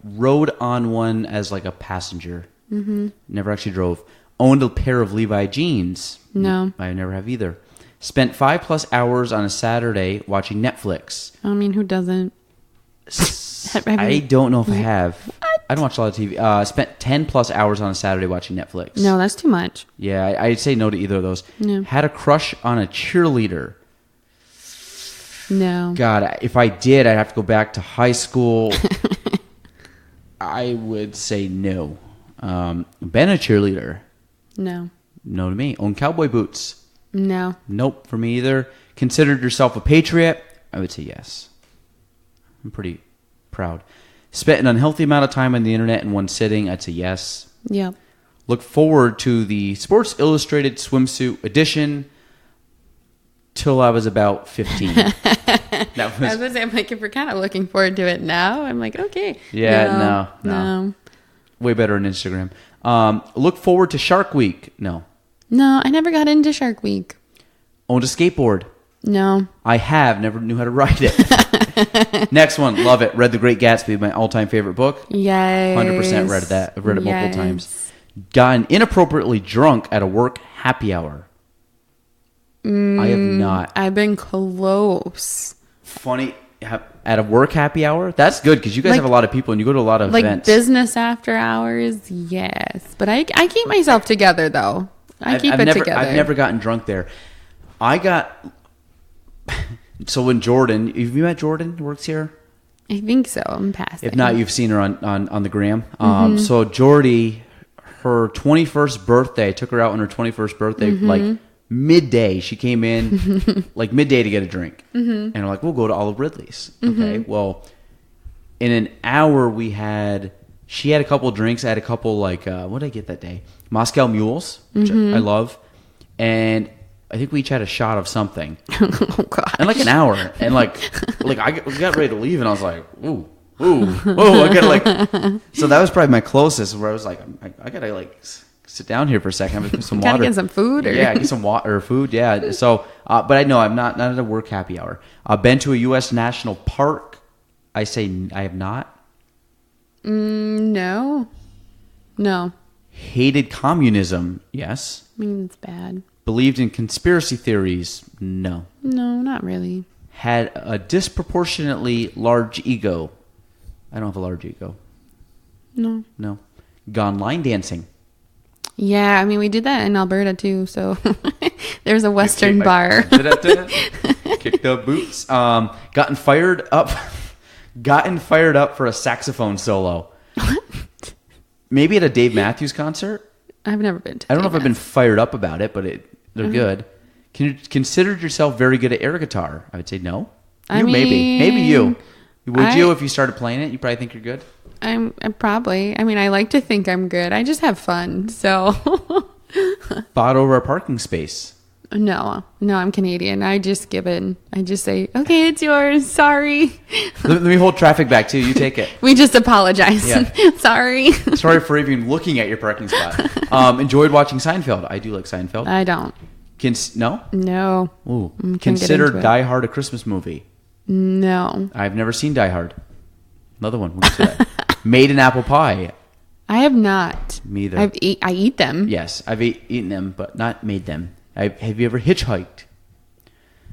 rode on one as like a passenger. Mm-hmm. Never actually drove. Owned a pair of Levi jeans. No, I never have either. Spent 5+ hours on a Saturday watching Netflix. I mean, who doesn't? I don't know if I have. What? I don't watch a lot of TV. Spent 10+ hours on a Saturday watching Netflix. No, that's too much. Yeah, I'd say no to either of those. No. Had a crush on a cheerleader. No. God, if I did, I'd have to go back to high school. I would say no. Been a cheerleader. No. No to me. Own cowboy boots. No. Nope, for me either. Considered yourself a patriot? I would say yes. I'm pretty proud. Spent an unhealthy amount of time on the internet in one sitting? I'd say yes. Yep. Look forward to the Sports Illustrated swimsuit edition till I was about 15. I was going to say, I'm like, if we're kind of looking forward to it now, I'm like, okay. Yeah, no. Way better on Instagram. Look forward to Shark Week? No. No, I never got into Shark Week. Owned a skateboard? No. I have. Never knew how to ride it. Next one. Love it. Read The Great Gatsby, my all-time favorite book. Yes. 100% read that. I've read it multiple times. Gotten inappropriately drunk at a work happy hour? I have not. I've been close. Funny. At a work happy hour? That's good because you guys have a lot of people and you go to a lot of events. Like business after hours, yes. But I keep myself together, though. I keep it together. I've never gotten drunk there. I got... So when Jordan... Have you met Jordan who works here? I think so. I'm past If not, you've seen her on the gram. So Jordy, her 21st birthday, I took her out on her 21st birthday, like midday. She came in like midday to get a drink. And I'm like, we'll go to Olive Ridley's. Okay, well, in an hour she had a couple of drinks. I had a couple like, what did I get that day? Moscow Mules, which I love. And I think we each had a shot of something. Oh, God. In like an hour. And we got ready to leave and I was like, ooh, I gotta like... So that was probably my closest where I was like, I gotta like sit down here for a second. I'm gonna get some water. Gotta get some food? Or? Yeah, get some water or food. Yeah. So, but I know I'm not at a work happy hour. Been to a U.S. national park? I say I have not. No. Hated communism? Yes. I mean, it's bad. Believed in conspiracy theories? No. No, not really. Had a disproportionately large ego? I don't have a large ego. No. Gone line dancing? Yeah, I mean, we did that in Alberta too. So there's a Western bar. Kicked up boots. Gotten fired up for a saxophone solo. What? Maybe at a Dave Matthews concert. I've never been to. I don't know if I've been fired up about it, but they're good. Can you consider yourself very good at air guitar? I would say no. Maybe you. Would you if you started playing it? You probably think you're good. I'm probably. I mean, I like to think I'm good. I just have fun. So. Bought over a parking space. No, I'm Canadian. I just say, okay, it's yours. Sorry. Let me hold traffic back too. You take it. We just apologize. Yeah. Sorry. Sorry for even looking at your parking spot. Enjoyed watching Seinfeld. I do like Seinfeld. I don't. No? No. Ooh. Considered Die Hard a Christmas movie? No. I've never seen Die Hard. Another one. We'll get to that. Made an apple pie? I have not. Me either. I eat them. Yes, I've eaten them, but not made them. Have you ever hitchhiked?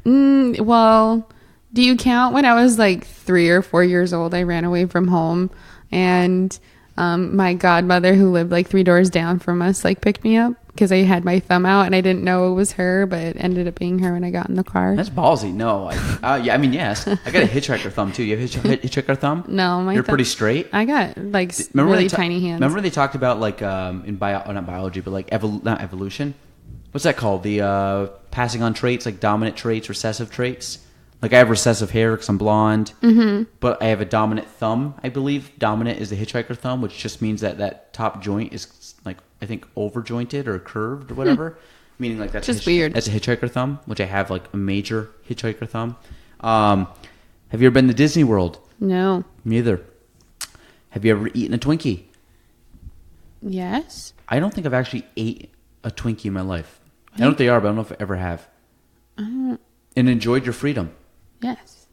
Well, do you count when I was like 3 or 4 years old? I ran away from home, and my godmother, who lived like 3 doors down from us, like picked me up because I had my thumb out and I didn't know it was her, but it ended up being her when I got in the car. That's ballsy. No, yeah, I mean, yes, I got a hitchhiker thumb too. You have hitchhiker thumb? No, you're pretty straight. I got like really tiny hands. Remember they talked about like in not biology, but like not evolution. What's that called? The passing on traits, like dominant traits, recessive traits. Like I have recessive hair because I'm blonde, but I have a dominant thumb. I believe dominant is the hitchhiker thumb, which just means that top joint is like I think over jointed or curved or whatever. Meaning like that's just weird. That's a hitchhiker thumb, which I have like a major hitchhiker thumb. Have you ever been to Disney World? No. Me either. Have you ever eaten a Twinkie? Yes. I don't think I've actually ate a Twinkie in my life. I know what they are, but I don't know if I ever have. And enjoyed your freedom. Yes.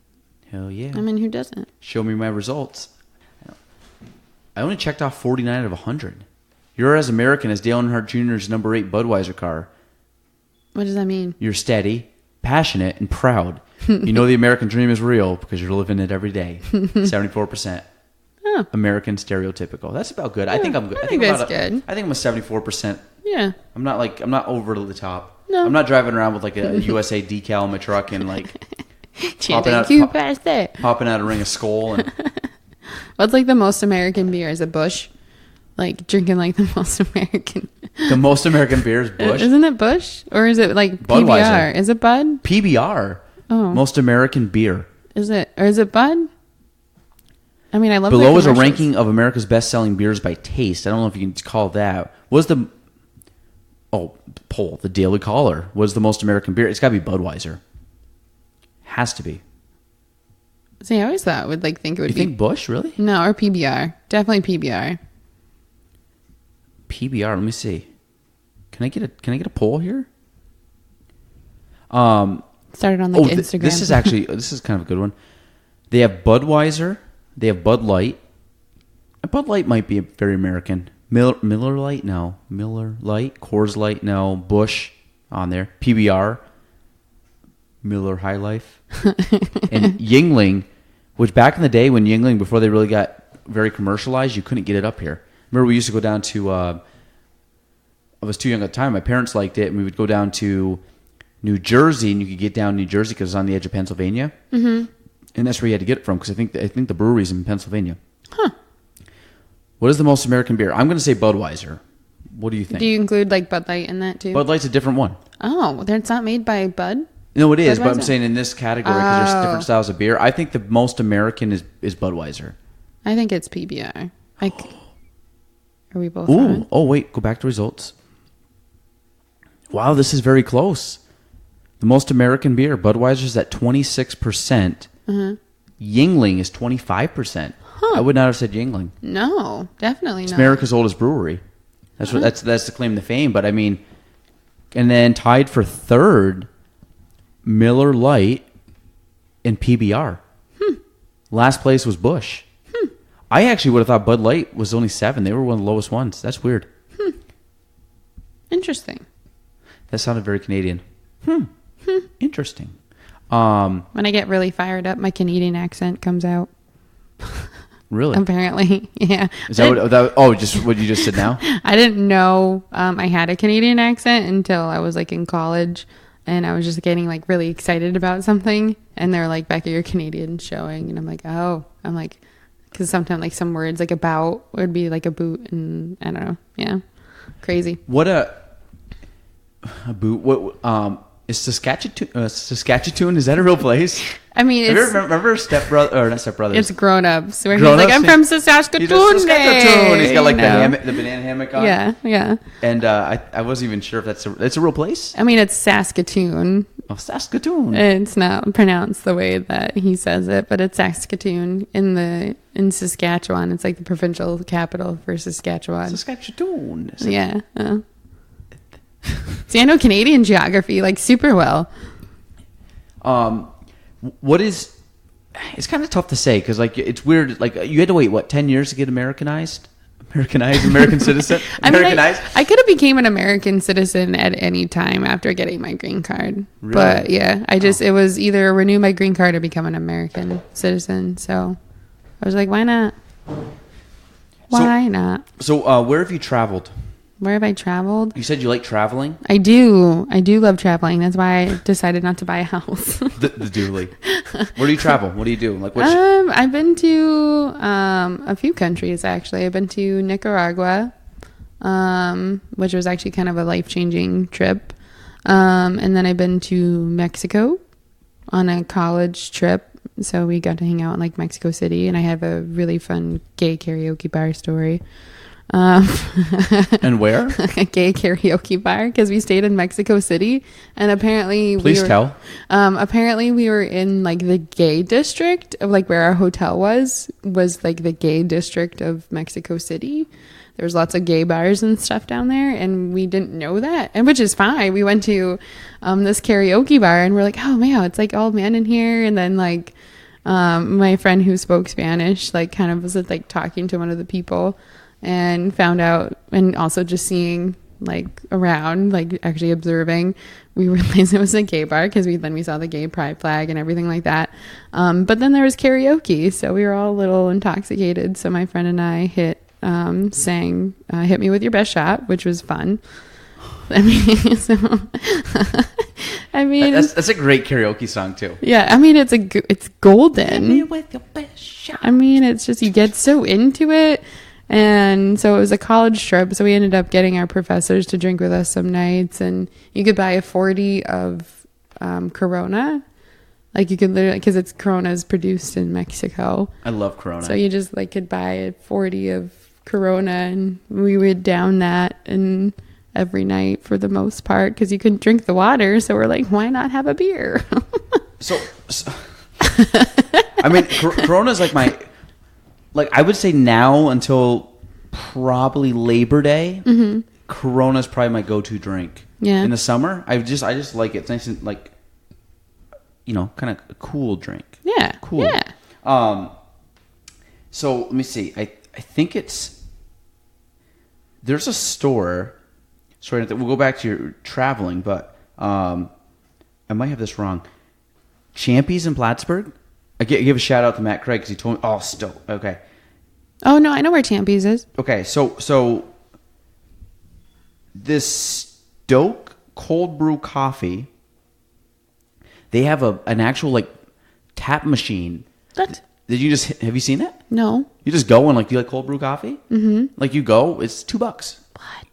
Hell yeah. I mean, who doesn't? Show me my results. I only checked off 49 out of 100. You're as American as Dale Earnhardt Jr.'s number 8 Budweiser car. What does that mean? You're steady, passionate, and proud. You know the American dream is real because you're living it every day. 74%. Oh. American stereotypical. That's about good. I think I'm good. I think that's good. I think I'm a 74%. Yeah. I'm not over the top. No. I'm not driving around with like a USA decal in my truck and like popping out a ring of Skull. And what's like the most American beer? Is it Busch? Like drinking like the most American. The most American beer is Busch. Isn't it Busch? Or is it like Budweiser. PBR? Is it Bud? PBR. Oh. Most American beer. Is it? Or is it Bud? I mean, I love Below is a ranking of America's best-selling beers by taste. I don't know if you can call that. Poll, the Daily Caller. Was the most American beer? It's got to be Budweiser. Has to be. See, I always thought I would like think it would You be. think Busch, really? No, or PBR. Definitely PBR. PBR, let me see. Can I get a poll here? Started on like Instagram. This is kind of a good one. They have Budweiser. They have Bud Light. Bud Light might be very American. Miller Light, no. Miller Light. Coors Light, no. Busch on there. PBR. Miller High Life. And Yuengling, which back in the day when Yuengling, before they really got very commercialized, you couldn't get it up here. Remember we used to go down to, I was too young at the time. My parents liked it, and we would go down to New Jersey, and you could get down New Jersey because it's on the edge of Pennsylvania. Mm-hmm. And that's where you had to get it from because I think the brewery's in Pennsylvania. Huh. What is the most American beer? I'm going to say Budweiser. What do you think? Do you include like Bud Light in that too? Bud Light's a different one. Oh, it's not made by Bud? No, it is, Budweiser? but I'm saying in this category because there's different styles of beer. I think the most American is Budweiser. I think it's PBR. Are we both Ooh. on? Oh, wait. Go back to results. Wow, this is very close. The most American beer, Budweiser's at 26%. Yuengling is 25%. I would not have said Yuengling. No, definitely It's not. America's oldest brewery. That's the claim to fame. But I mean, and then tied for third, Miller Lite and PBR. Last place was Busch. I actually would have thought Bud Light was only 7. They were one of the lowest ones. That's weird. Interesting. That sounded very Canadian. Interesting. When I get really fired up, my Canadian accent comes out. Really? Apparently, yeah. Is that just what you just said now? I didn't know I had a Canadian accent until I was like in college, and I was just getting like really excited about something, and they're like, "Becca, you're Canadian showing," and I'm like, "Oh," I'm like, because sometimes like some words like about would be like a boot, and I don't know, yeah, crazy. What a boot? What is Saskatchewan? Saskatchewan, is that a real place? I mean, Have you ever remember Step Brother or not Step Brothers? it's Grown Ups where Grown he's like, Ups? "I'm from Saskatchewan." He's got like you know? the banana hammock on. Yeah. And I wasn't even sure if that's a real place. I mean, it's Saskatoon. Oh, Saskatoon. It's not pronounced the way that he says it, but it's Saskatoon in Saskatchewan. It's like the provincial capital for Saskatchewan. Saskatchewan. Yeah. See, I know Canadian geography like super well. What is? It's kind of tough to say because like it's weird. Like you had to wait 10 years to get American citizen. Americanized. I could have became an American citizen at any time after getting my green card. Really? But yeah, it was either renew my green card or become an American citizen. So I was like, why not? Why not? So where have you traveled? Where have I traveled? You said you like traveling. I do love traveling. That's why I decided not to buy a house. the Dualie. Where do you travel? What do you do? Like which? I've been to a few countries actually. I've been to Nicaragua, which was actually kind of a life-changing trip. And then I've been to Mexico on a college trip. So we got to hang out in like Mexico City, and I have a really fun gay karaoke bar story. And where? A gay karaoke bar, because we stayed in Mexico City, and apparently apparently we were in like the gay district of like where our hotel was like the gay district of Mexico City. There's lots of gay bars and stuff down there, and we didn't know that, and which is fine. We went to this karaoke bar, and we're like, oh man, it's like all men in here. And then like my friend who spoke Spanish like kind of was like talking to one of the people, and found out, and also just seeing like around, like actually observing, we realized it was a gay bar because we saw the gay pride flag and everything like that. But then there was karaoke, so we were all a little intoxicated. So my friend and I sang "Hit Me With Your Best Shot," which was fun. I mean, that's a great karaoke song too. Yeah, I mean, it's golden. Hit me with your best shot. I mean, it's just, you get so into it. And so it was a college trip, so we ended up getting our professors to drink with us some nights, and you could buy a 40 of Corona. Like you could literally, because it's Corona is produced in Mexico. I love Corona. So you just like could buy a 40 of Corona, and we would down that and every night for the most part, because you couldn't drink the water. So we're like, why not have a beer? so I mean, Corona's like like I would say now until probably Labor Day, Corona's probably my go-to drink. Yeah. In the summer, I just like it. It's nice and like, kind of a cool drink. Yeah. Cool. Yeah. So let me see. I think there's a store. Sorry, we'll go back to your traveling, but I might have this wrong. Champy's in Plattsburgh. I give a shout out to Matt Craig because he told me. Oh, Stoke. Okay. Oh no, I know where Champy's is. Okay, so this Stoke cold brew coffee, they have an actual like tap machine. What? Have you seen it? No. You just go and like, do you like cold brew coffee? Mm-hmm. Like you go, it's $2. What?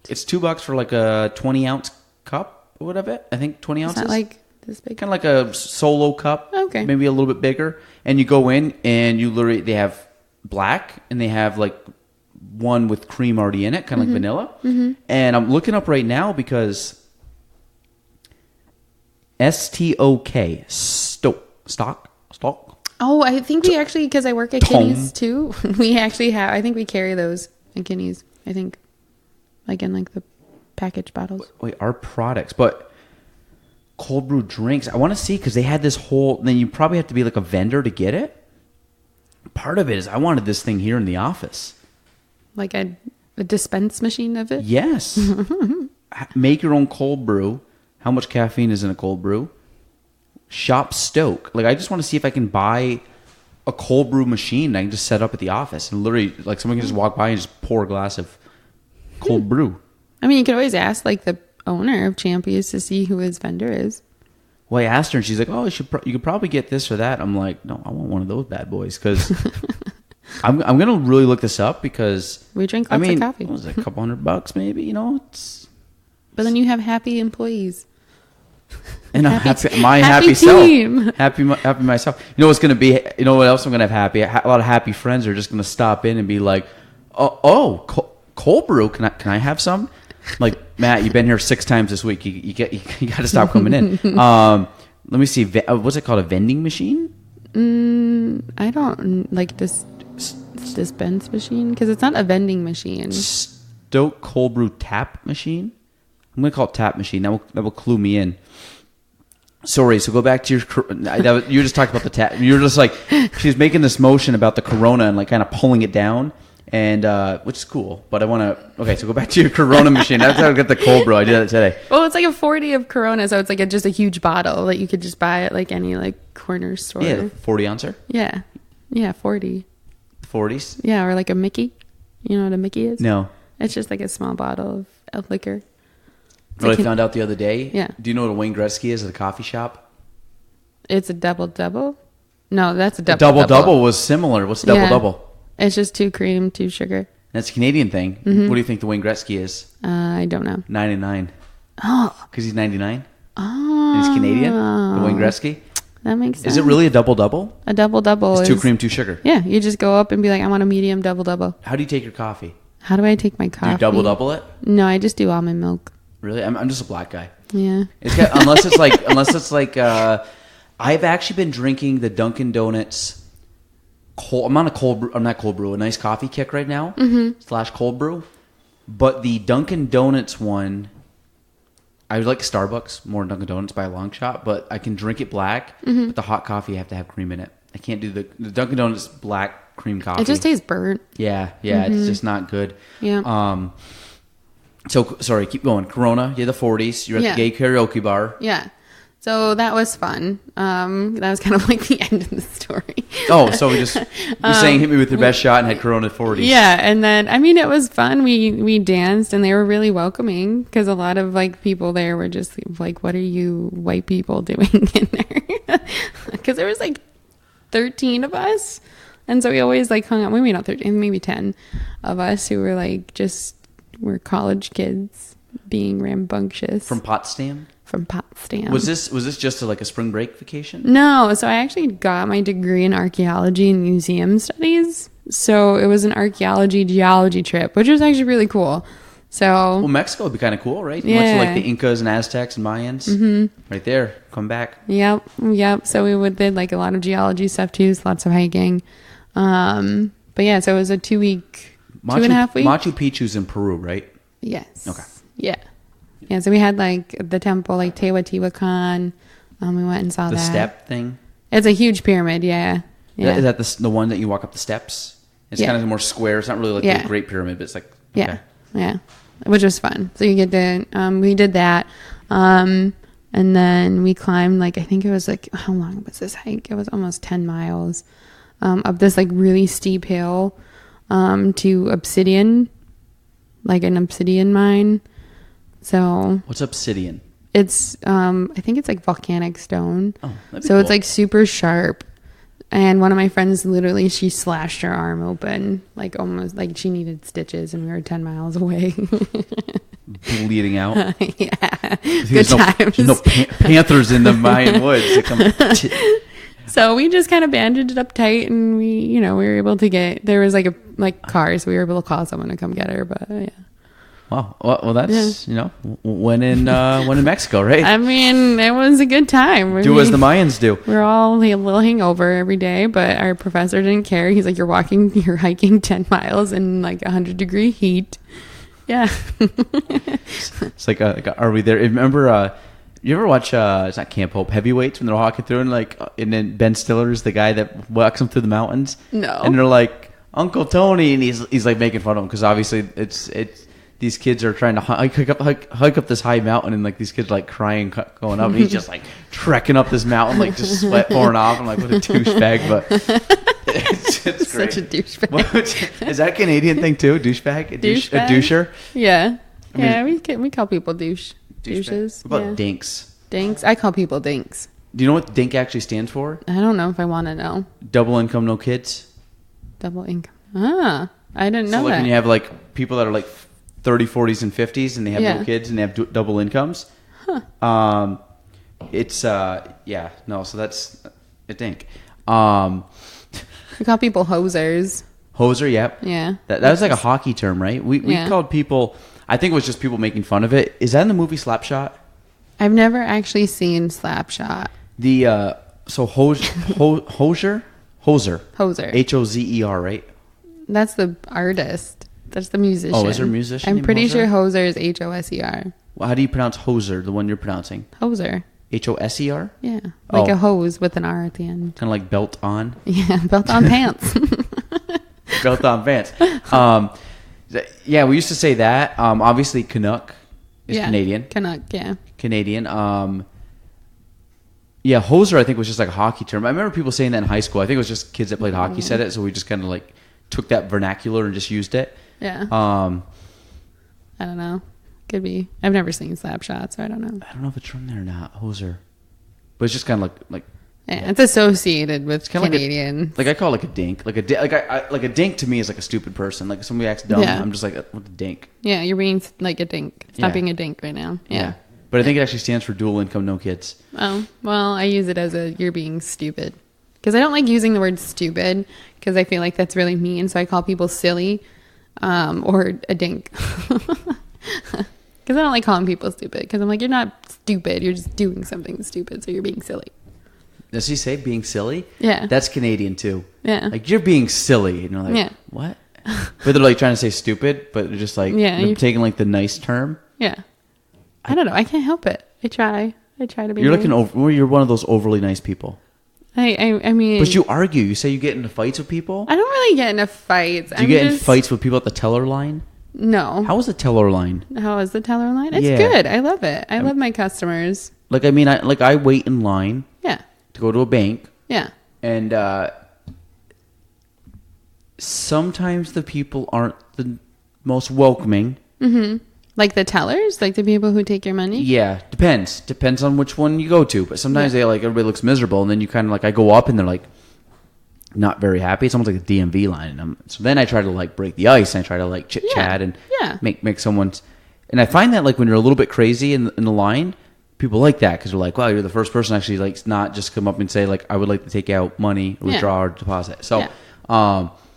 It's $2 for like a 20-ounce cup or whatever. I think 20 ounces. Is that like this big? Kind of like a solo cup. Okay. Maybe a little bit bigger. And you go in and they have black, and they have like one with cream already in it, kind of like vanilla. Mm-hmm. And I'm looking up right now because STOK, stock. Oh, I think we actually, because I work at Kinney's too. We actually have. I think we carry those at Kinney's. I think, like in like the package bottles. Wait, our products, but cold brew drinks. I want to see, because they had this whole. Then you probably have to be like a vendor to get it. Part of it is I wanted this thing here in the office. Like a dispense machine of it? Yes. Make your own cold brew. How much caffeine is in a cold brew? Shop Stoke. Like, I just want to see if I can buy a cold brew machine and I can just set up at the office. And literally, like, someone can just walk by and just pour a glass of cold brew. I mean, you could always ask, like, the owner of Champy's to see who his vendor is. Well, I asked her, and she's like, "Oh, you could probably get this or that." I'm like, "No, I want one of those bad boys," because I'm gonna really look this up, because we drink lots of coffee. What was it, a couple $100 maybe? It's. But then you have happy employees. And I'm happy. My happy team. Self. Happy myself. You know what's gonna be? You know what else I'm gonna have happy? A lot of happy friends are just gonna stop in and be like, "Oh, cold brew. Can I have some?" Like, Matt, you've been here 6 times this week. You got to stop coming in. Let me see. What's it called? A vending machine? I don't like this dispense machine, because it's not a vending machine. Stoke cold brew tap machine. I'm gonna call it tap machine. That will clue me in. Sorry. So go back to you were just talking about the tap. You were just like, she's making this motion about the Corona and like kind of pulling it down. And which is cool, but I want to. Okay, so go back to your Corona machine. That's how I get the cold brew. I did that today. Well, it's like a 40 of Corona, so it's like just a huge bottle that you could just buy at like any like corner store. Yeah, 40 ouncer. Yeah, 40. 40s. Yeah, or like a Mickey. You know what a Mickey is? No. It's just like a small bottle of liquor. What I found out the other day. Yeah. Do you know what a Wayne Gretzky is at a coffee shop? It's a double-double. No, that's a double. Double was similar. What's a double-double? It's just 2 cream, 2 sugar. That's a Canadian thing. Mm-hmm. What do you think the Wayne Gretzky is? I don't know. 99. Oh. Because he's 99? Oh. And he's Canadian? The Wayne Gretzky? That makes sense. Is it really a double-double? A double-double is 2 cream, 2 sugar. Yeah, you just go up and be like, I want a medium double-double. How do you take your coffee? How do I take my coffee? Do you double it? No, I just do almond milk. Really? I'm just a black guy. Yeah. Unless it's like I've actually been drinking the Dunkin' Donuts cold. I'm on a cold brew. I'm not cold brew. A nice coffee kick right now / cold brew. But the Dunkin' Donuts one, I like Starbucks more than Dunkin' Donuts by a long shot. But I can drink it black. But the hot coffee, I have to have cream in it. I can't do the Dunkin' Donuts black cream coffee. It just tastes burnt. Yeah, it's just not good. Yeah. So sorry, keep going. Corona, you're the 40s. You're at the gay karaoke bar. Yeah. So that was fun. That was kind of like the end of the story. Oh, so we just you're saying hit me with your best shot and had Corona 40s. Yeah, and then I mean it was fun. We danced and they were really welcoming because a lot of like people there were just like, "What are you white people doing in there?" Because there was like 13 of us, and so we always like hung out. Maybe not 13, maybe 10 of us who were like we're college kids being rambunctious From Potsdam. Was this just like a spring break vacation? No, so I actually got my degree in archaeology and museum studies. So it was an archaeology geology trip, which was actually really cool. So Mexico would be kind of cool, right? Yeah. Much like the Incas and Aztecs and Mayans. Right there. Come back. Yep. So we did like a lot of geology stuff too, so lots of hiking. But yeah, so it was a 2-week, 2.5 weeks. Machu Picchu's in Peru, right? Yes. Okay. Yeah. Yeah, so we had like the temple, like Teotihuacan. We went and saw the that. step thing? It's a huge pyramid, yeah. Is that the one that you walk up the steps? It's kind of more square. It's not really like the Great Pyramid, but it's like... Okay. Yeah. Which was fun. So you get to... we did that. And then we climbed like... I think it was like... How long was this hike? It was almost 10 miles. Up this like really steep hill to Obsidian. Like an obsidian mine. So what's obsidian? It's I think it's like volcanic stone. Oh, that'd be so cool. It's like super sharp. And one of my friends literally she slashed her arm open, like almost like she needed stitches, and we were 10 miles away. Bleeding out. Yeah, good times. There's no panthers in the Mayan woods. So we just kind of bandaged it up tight, and we were able to get. There was like a car, so we were able to call someone to come get her. But yeah. Wow. Well, that's, when in Mexico, right? I mean, it was a good time. Do as the Mayans do. We're all a little hangover every day, but our professor didn't care. He's like, you're hiking 10 miles in like 100-degree heat. Yeah. It's like, are we there? Remember, you ever watch, it's not Camp Hope, Heavyweights, when they're walking through and then Ben Stiller's the guy that walks them through the mountains? No. And they're like, Uncle Tony, and he's like making fun of him because obviously it's these kids are trying to hike up this high mountain, and like these kids are like crying going up, and he's just like trekking up this mountain, like just sweat pouring off. I'm like, what a douchebag, but it's great. Such a douchebag. Is that a Canadian thing too? Douchebag? A doucher? Yeah. I mean, we call people douches. What about dinks? Dinks? I call people dinks. Do you know what dink actually stands for? I don't know if I want to know. Double income, no kids. Double income. I didn't know that. When you have like people that are like 30, 40s, and 50s, and they have no kids, and they have double incomes. Huh. So that's a dink. We call people hosers. Hoser, yep. Yeah. That was like a hockey term, right? We called people, I think it was just people making fun of it. Is that in the movie Slapshot? I've never actually seen Slapshot. Hoser? Hoser. Hozer, right? That's the artist. That's the musician. Oh, is there a musician? I'm pretty sure Hoser is Hoser. Well, how do you pronounce Hoser, the one you're pronouncing? Hoser. Hoser? Yeah. Like a hose with an R at the end. Kind of like belt on? Yeah, belt on pants. Belt on pants. We used to say that. Obviously, Canuck is Canadian. Canuck, yeah. Canadian. Hoser, I think, was just like a hockey term. I remember people saying that in high school. I think it was just kids that played hockey said it, so we just kind of like took that vernacular and just used it. Yeah. I don't know. Could be. I've never seen Slapshot, so I don't know. I don't know if it's from there or not. Hoser. But it's just kind of like yeah, it's associated with Canadian. Like I call it like a dink. Like a dink to me is like a stupid person. Like if somebody acts dumb, I'm just like, what a dink. Yeah, you're being like a dink. Stop being a dink right now. Yeah. But I think it actually stands for dual income, no kids. Oh, well, I use it as you're being stupid. Because I don't like using the word stupid because I feel like that's really mean. So I call people silly. or a dink. Because I don't like calling people stupid. Because I'm like, you're not stupid. You're just doing something stupid. So you're being silly. Does he say being silly? Yeah. That's Canadian too. Yeah. Like, you're being silly. And you're like, what? But they're like trying to say stupid, but they're just like, they're taking like the nice term. Yeah. I don't know. I can't help it. I try to be You're nice. you're one of those overly nice people. I mean. But you argue. You say you get into fights with people? I don't really get into fights. Do you get in fights with people at the teller line? No. How is the teller line? How is the teller line? It's good. I love it. I love my customers. Like, I mean, I wait in line. Yeah. To go to a bank. Yeah. And sometimes the people aren't the most welcoming. Mm-hmm. Like the tellers? Like the people who take your money? Yeah. Depends on which one you go to. But sometimes they like, everybody looks miserable. And then you kind of like, I go up and they're like, not very happy. It's almost like a DMV line. And so then I try to like break the ice and I try to like chit chat and make someone's. And I find that like when you're a little bit crazy in the line, people like that because they're like, wow, you're the first person actually like not just come up and say like, I would like to take out money, or withdraw or deposit. So,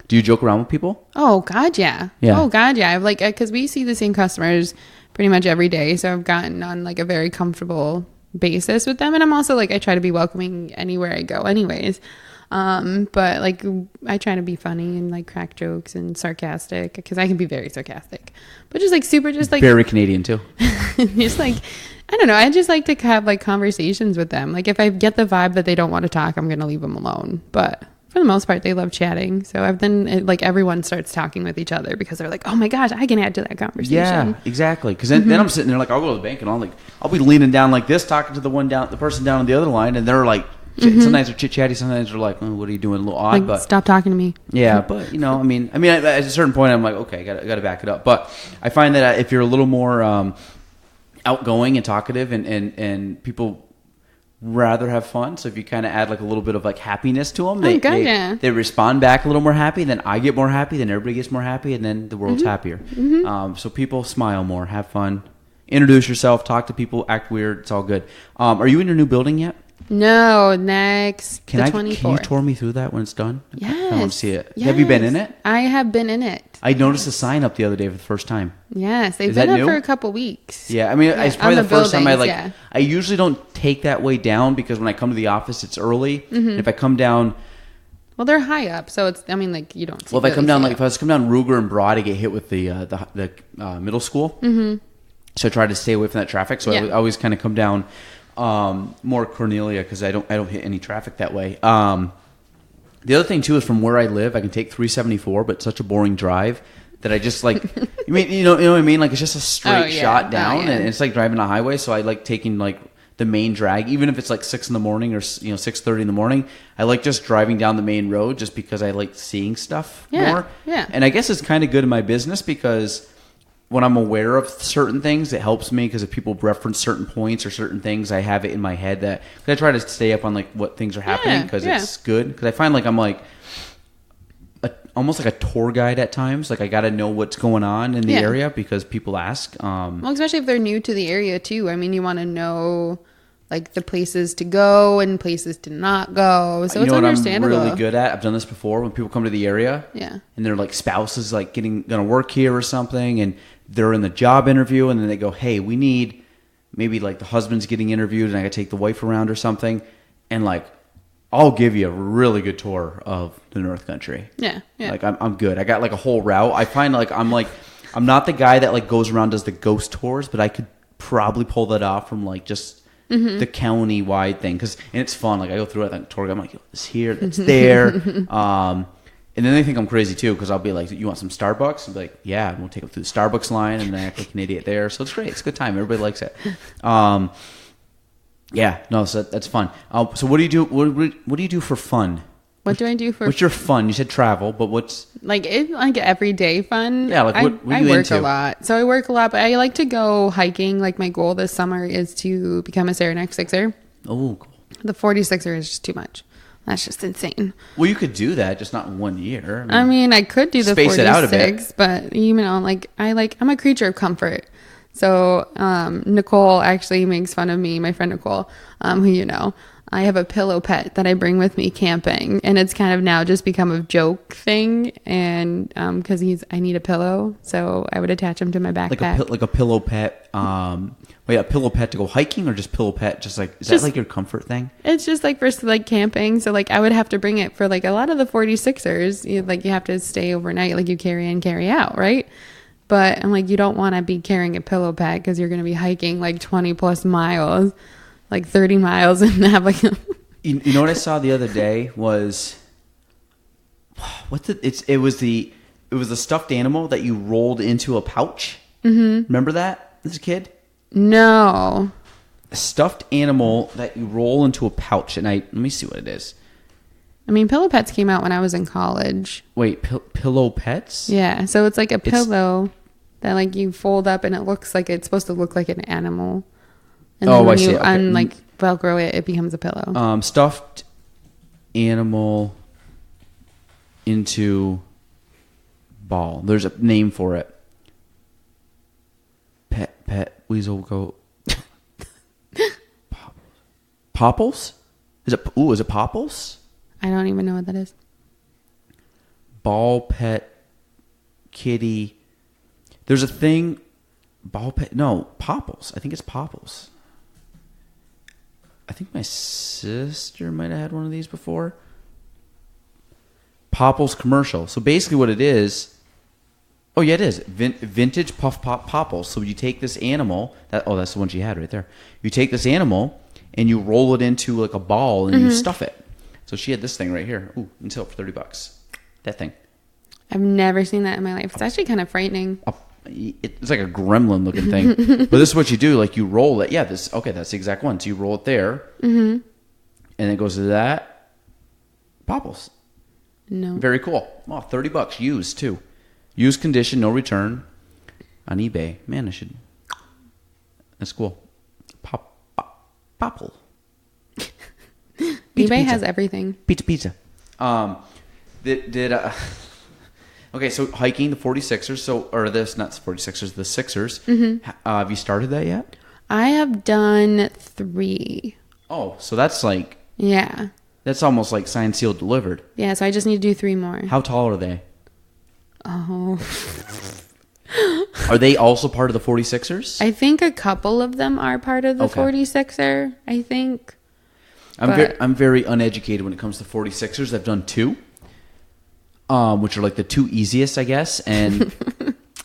do you joke around with people? Oh God, yeah. Oh God, yeah. I've like, because we see the same customers pretty much every day. So I've gotten on like a very comfortable basis with them. And I'm also like, I try to be welcoming anywhere I go anyways. But like I try to be funny and like crack jokes and sarcastic because I can be very sarcastic, but just like super, just like very Canadian too. Just like, I don't know. I just like to have like conversations with them. Like if I get the vibe that they don't want to talk, I'm going to leave them alone. But for the most part, they love chatting. So I've then like everyone starts talking with each other because they're like, oh my gosh, I can add to that conversation. Yeah, exactly. Because then I'm sitting there like, I'll go to the bank and I'll be leaning down like this, talking to the person down on the other line, and they're like, sometimes they're chit chatty, sometimes they're like, oh, what are you doing? A little odd, like, but stop talking to me. Yeah, but I mean, at a certain point, I'm like, okay, got to back it up. But I find that if you're a little more outgoing and talkative, and people rather have fun, so if you kind of add like a little bit of like happiness to them, they respond back a little more happy. Then I get more happy. Then everybody gets more happy, and then the world's happier. So people smile more, have fun, introduce yourself, talk to people, act weird. It's all good. Are you in your new building yet? No, next the 24th. Can you tour me through that when it's done? Yes. I want to see it. Yes. Have you been in it? I have been in it. I noticed a sign up the other day for the first time. Yes, they've been up for a couple weeks. Yeah, I mean, it's probably the first time I usually don't take that way down because when I come to the office, it's early. And if I come down... Well, they're high up, so it's, I mean, like, you don't see Well, if I come down, like, if I was to come down Ruger and Broad, I get hit with the middle school. So I try to stay away from that traffic. So I always kind of come down... more Cornelia because I don't hit any traffic that way. The other thing too is from where I live, I can take 374, but it's such a boring drive that I just like. you know what I mean? Like it's just a straight shot down, and it's like driving a highway. So I like taking like the main drag, even if it's like 6 a.m. or 6:30 in the morning. I like just driving down the main road just because I like seeing stuff more. Yeah, and I guess it's kind of good in my business because when I'm aware of certain things, it helps me because if people reference certain points or certain things, I have it in my head that cause I try to stay up on like what things are happening because it's good. Because I find like I'm like almost like a tour guide at times. Like I got to know what's going on in the area because people ask. Well, especially if they're new to the area too. I mean, you want to know like the places to go and places to not go. So it's understandable. What I'm really good at, I've done this before when people come to the area. Yeah. And they're like spouses like gonna work here or something, and they're in the job interview, and then they go, hey, we need maybe like the husband's getting interviewed and I gotta take the wife around or something, and like I'll give you a really good tour of the North Country. Yeah. Like I'm good. I got like a whole route. I find like I'm not the guy that like goes around does the ghost tours, but I could probably pull that off from like just the county wide thing and it's fun. Like I go through it, like tour guide, I'm like, it's here, it's there. And then they think I'm crazy too because I'll be like, you want some Starbucks? I'll be like, yeah, and we'll take them through the Starbucks line, and then I act like an idiot there. So it's great. It's a good time. Everybody likes it. Yeah, no, so that's fun. So what do you do? What do you do for fun? What do I do for? What's your fun? You said travel, but what's like everyday fun? Yeah, like what are you I work into? A lot, so I work a lot. But I like to go hiking. Like my goal this summer is to become a Saranac Sixer. Oh, cool. The 40-6er is just too much. That's just insane. Well, you could do that, just not in 1 year. I mean, I could do the 46, but I'm a creature of comfort. So Nicole actually makes fun of me, my friend Nicole, who you know. I have a pillow pet that I bring with me camping, and it's kind of now just become a joke thing. And because I need a pillow, so I would attach him to my backpack. Like a pillow pet. Wait, a pillow pet to go hiking, or just pillow pet? Just like is that like your comfort thing? It's just like for like camping. So like I would have to bring it for like a lot of the 46ers. You have to stay overnight, like you carry in, carry out, right? But I'm like, you don't want to be carrying a pillow pet because you're going to be hiking like 20 plus miles. Like 30 miles and have like you know what I saw the other day was it was the stuffed animal that you rolled into a pouch. Mm-hmm. Remember that as a kid? No. A stuffed animal that you roll into a pouch, and let me see what it is. I mean, pillow pets came out when I was in college. Wait, pillow pets? Yeah, so it's like a pillow that like you fold up, and it looks like it's supposed to look like an animal. And then when you Velcro it becomes a pillow. Stuffed animal into ball. There's a name for it. Pet weasel go. Popples? Is it Popples? I don't even know what that is. Ball pet kitty. There's a thing. Ball pet. No, Popples. I think it's Popples. I think my sister might have had one of these before. Popples commercial. So basically what it is... Oh, yeah, it is. Vintage Puff Pop Popples. So you take this animal... that's the one she had right there. You take this animal and you roll it into like a ball and you stuff it. So she had this thing right here. Ooh, and sell it for $30. That thing. I've never seen that in my life. It's actually kind of frightening. It's like a gremlin looking thing. But this is what you do. Like you roll it. Yeah, that's the exact one. So you roll it there. Mm-hmm. And it goes to that. Popples. No. Very cool. Oh, $30 used too. Used condition, no return on eBay. Man, That's cool. Popple. eBay has everything. Pizza. Okay, so hiking the 46ers, not the 46ers, the Sixers. Mm-hmm. Have you started that yet? I have done 3. Oh, so that's like... Yeah. That's almost like signed, sealed, delivered. Yeah, so I just need to do 3 more. How tall are they? Oh. Are they also part of the 46ers? I think a couple of them are part of the 46er, I think. I'm very uneducated when it comes to 46ers. I've done 2. Which are like the 2 easiest, I guess. And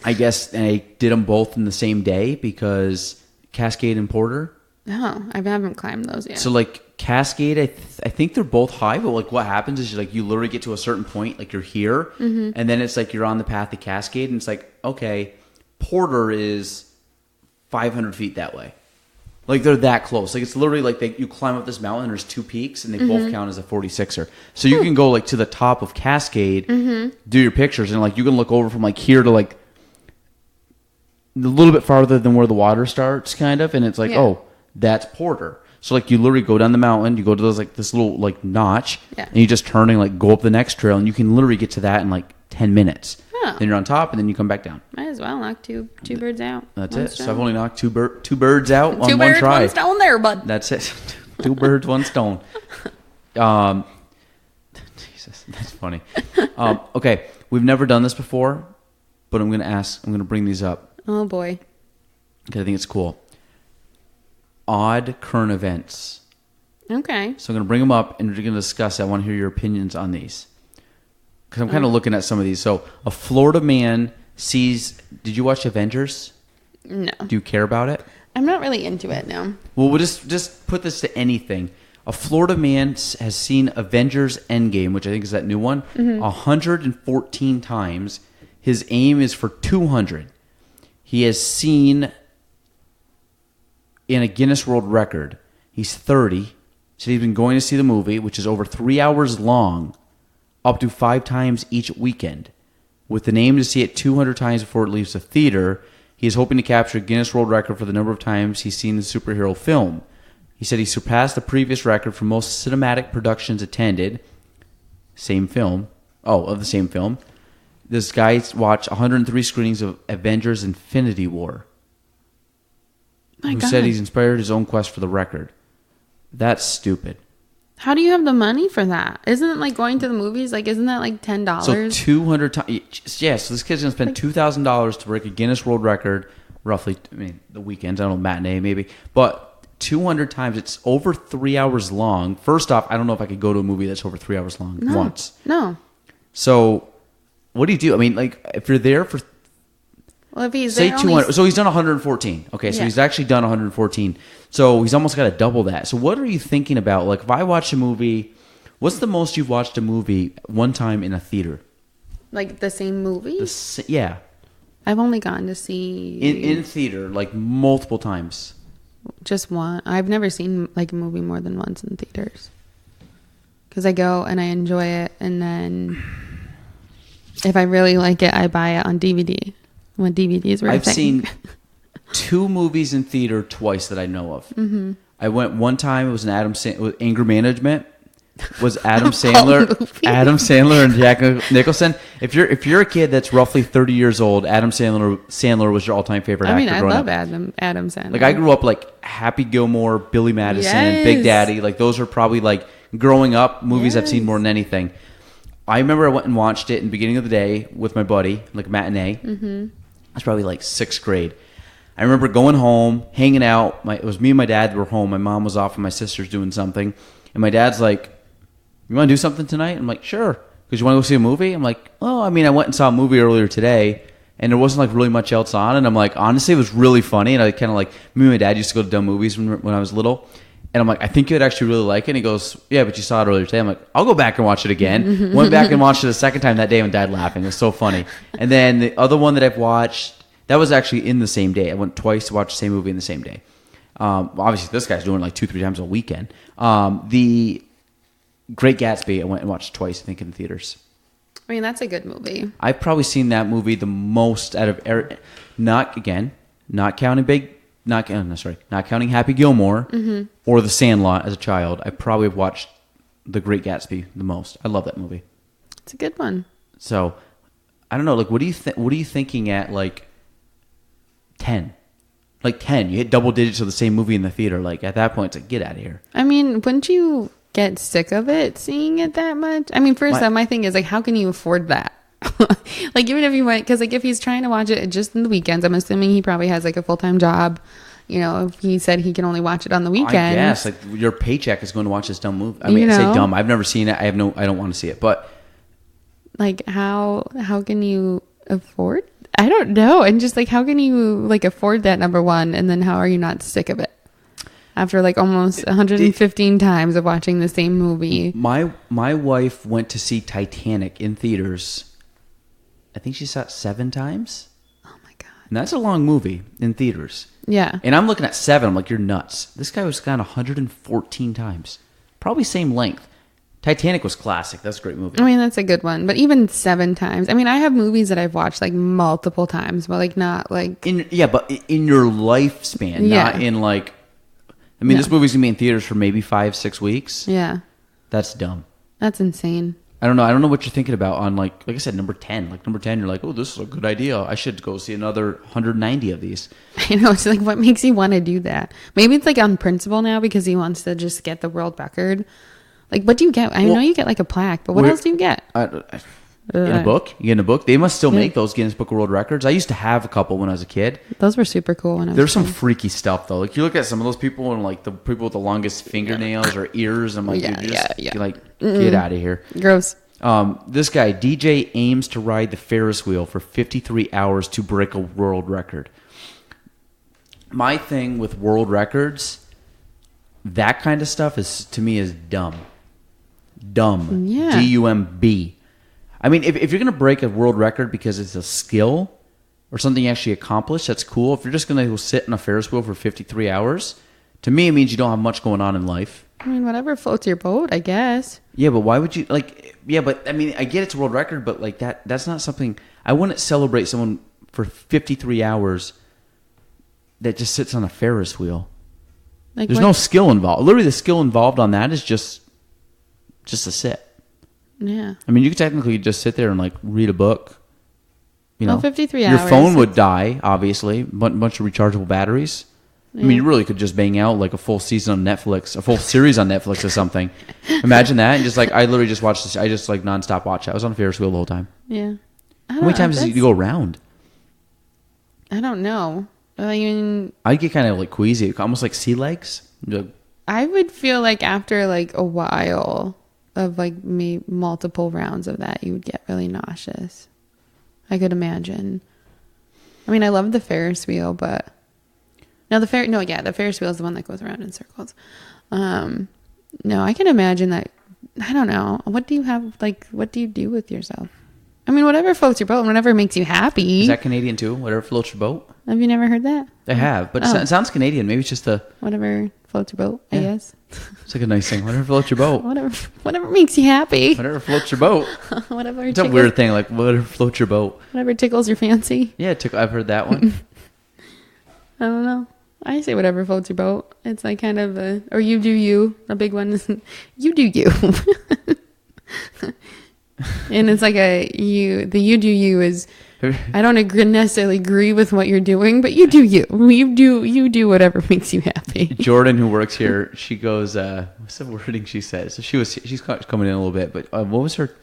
I guess I did them both in the same day because Cascade and Porter. Oh, I haven't climbed those yet. So like Cascade, I think they're both high, but like what happens is you literally get to a certain point, like you're here, and then it's like you're on the path to Cascade, and it's like, okay, Porter is 500 feet that way. Like they're that close. Like it's literally like you climb up this mountain. And there's 2 peaks, and they both count as a 46er. So you can go like to the top of Cascade, do your pictures, and like you can look over from like here to like a little bit farther than where the water starts, kind of. And it's like, oh, that's Porter. So like you literally go down the mountain, you go to this little like notch, and you just turn and like go up the next trail, and you can literally get to that in like 10 minutes. Oh. Then you're on top, and then you come back down. Might as well knock two birds out. That's it. Stone. So I've only knocked two birds out on one try. 2 birds, 1 stone there, bud. That's it. 2 birds, 1 stone. Jesus, that's funny. Okay, we've never done this before, but I'm going to bring these up. Oh, boy. Because I think it's cool. Odd current events. Okay. So I'm going to bring them up, and we're going to discuss. I want to hear your opinions on these. Because I'm kind of looking at some of these. So, a Florida man sees... Did you watch Avengers? No. Do you care about it? I'm not really into it, no. Well, we'll just put this to anything. A Florida man has seen Avengers Endgame, which I think is that new one, 114 times. His aim is for 200. He has seen... in a Guinness World Record. He's 30. So he's been going to see the movie, which is over 3 hours long, up to 5 times each weekend. With an aim to see it 200 times before it leaves the theater, he is hoping to capture a Guinness World Record for the number of times he's seen the superhero film. He said he surpassed the previous record for most cinematic productions attended. Same film. Oh, of the same film. This guy watched 103 screenings of Avengers Infinity War. My who God. said he's inspired his own quest for the record. That's stupid. How do you have the money for that? Isn't it like going to the movies? Like, isn't that like $10? So 200 times. Yeah, so this kid's going to spend $2,000 to break a Guinness World Record, roughly, I mean, the weekends, I don't know, matinee maybe. But 200 times, it's over 3 hours long. First off, I don't know if I could go to a movie that's over 3 hours long once. No. So what do you do? I mean, like, if you're there for... Well, if he's say there 200, so he's done 114. Okay, so Yeah. he's actually done 114. So he's almost got to double that. So what are you thinking about? Like, if I watch a movie, what's the most you've watched a movie one time in a theater? like the same movie? Yeah, I've only gone to see in theater like multiple times. just one. I've never seen like a movie more than once in theaters. Because I go and I enjoy it, and then if I really like it, I buy it on DVD. When DVDs were a I've thing. seen 2 movies in theater twice that I know of. Mm-hmm. I went one time. It was an Anger Management. Was Adam Sandler and Jack Nicholson. If you're a kid that's roughly 30 years old, Adam Sandler was your all-time favorite actor. I mean, I growing love up. Adam Sandler. Like I grew up like Happy Gilmore, Billy Madison, Yes. Big Daddy. Like those are probably like growing up movies I've seen more than anything. I remember I went and watched it in the beginning of the day with my buddy, like matinee. Mm-hmm. I was probably like 6th grade. I remember going home, hanging out. It was me and my dad that were home. My mom was off and my sister's doing something. And my dad's like, "You want to do something tonight?" I'm like, "Sure." "Because you want to go see a movie?" I'm like, "Oh, I mean, I went and saw a movie earlier today, and there wasn't like really much else on." And I'm like, honestly, it was really funny. And I kind of like, me and my dad used to go to dumb movies when I was little. And I'm like, "I think you'd actually really like it." And he goes, "Yeah, but you saw it earlier today." I'm like, "I'll go back and watch it again." Went back and watched it a second time that day and died laughing. It was so funny. And then the other one that I've watched, that was actually in the same day. I went twice to watch the same movie in the same day. Obviously, this guy's doing like 2-3 times a weekend. The Great Gatsby, I went and watched twice, I think, in theaters. I mean, that's a good movie. I've probably seen that movie the most out of not counting Happy Gilmore or The Sandlot as a child. I probably have watched The Great Gatsby the most. I love that movie. It's a good one. So I don't know. Like, what are you thinking at like 10? Like 10, you hit double digits of the same movie in the theater. Like at that point, it's like, get out of here. I mean, wouldn't you get sick of it seeing it that much? I mean, first my thing is like, how can you afford that? Like, even if you went, because like if he's trying to watch it just in the weekends, I'm assuming he probably has like a full-time job. You know, if he said he can only watch it on the weekends. I guess like your paycheck is going to watch this dumb movie. I mean, I say dumb. I've never seen it. I don't want to see it. But like, how can you afford? I don't know. And just like, how can you like afford that, number one? And then how are you not sick of it after like almost 115 times of watching the same movie? My wife went to see Titanic in theaters. I think she saw it 7 times. Oh my God. And that's a long movie in theaters. Yeah. And I'm looking at 7. I'm like, you're nuts. This guy was gone 114 times. Probably same length. Titanic was classic. That's a great movie. I mean, that's a good one. But even 7 times. I mean, I have movies that I've watched like multiple times, but like not like... But in your lifespan, not in like... I mean, this movie's going to be in theaters for maybe 5-6 weeks. Yeah. That's dumb. That's insane. I don't know what you're thinking about on like I said, number 10. Like number 10, you're like, oh, this is a good idea. I should go see another 190 of these. I know. It's like, what makes you want to do that? Maybe it's like on principle now because he wants to just get the world record. Like, what do you get? I know you get like a plaque, but what else do you get? In a book? You get in a book? They must still make those Guinness Book of World Records. I used to have a couple when I was a kid. Those were super cool. When I was There's some freaky stuff though. Like you look at some of those people and like the people with the longest fingernails or ears. I'm like, you're like, get out of here. Gross. This guy, DJ, aims to ride the Ferris wheel for 53 hours to break a world record. My thing with world records, that kind of stuff is to me is dumb. Dumb. Yeah. D-U-M-B. I mean, if you're going to break a world record because it's a skill or something you actually accomplished, that's cool. If you're just going to go sit in a Ferris wheel for 53 hours, to me it means you don't have much going on in life. I mean, whatever floats your boat, I guess. Yeah, but why would you like? Yeah, but I mean, I get it's a world record, but like that's not something I wouldn't celebrate someone for 53 hours that just sits on a Ferris wheel. Like, there's no skill involved. Literally, the skill involved on that is just to sit. Yeah. I mean, you could technically just sit there and like read a book. You know, 53 your hours. phone would die, obviously. Bunch of rechargeable batteries. I mean, you really could just bang out like a full season on Netflix, a full series on Netflix or something. Imagine that. And just like, I literally just watched this. I just like nonstop watch it. I was on Ferris wheel the whole time. Yeah. How many times does you go around? I don't know. I mean, I get kind of like queasy, almost like sea legs. I would feel like after like a while of like multiple rounds of that, you would get really nauseous. I could imagine. I mean, I love the Ferris wheel, but the Ferris wheel is the one that goes around in circles. No, I can imagine that. I don't know. What do you have? Like, what do you do with yourself? I mean, whatever floats your boat, whatever makes you happy. Is that Canadian too? Whatever floats your boat? Have you never heard that? I have, but it sounds Canadian. Maybe it's just the... Whatever floats your boat, I guess. It's like a nice thing. Whatever floats your boat. Whatever makes you happy. Whatever floats your boat. Whatever. It's a weird thing, like whatever floats your boat. Whatever tickles your fancy. Yeah, I've heard that one. I don't know. I say whatever floats your boat. It's like kind of or you do you. A big one is you do you. And it's like the you do you is, I don't necessarily agree with what you're doing, but you do you. You do whatever makes you happy. Jordan, who works here, she goes, what's the wording she says? So she's coming in a little bit, but what was her?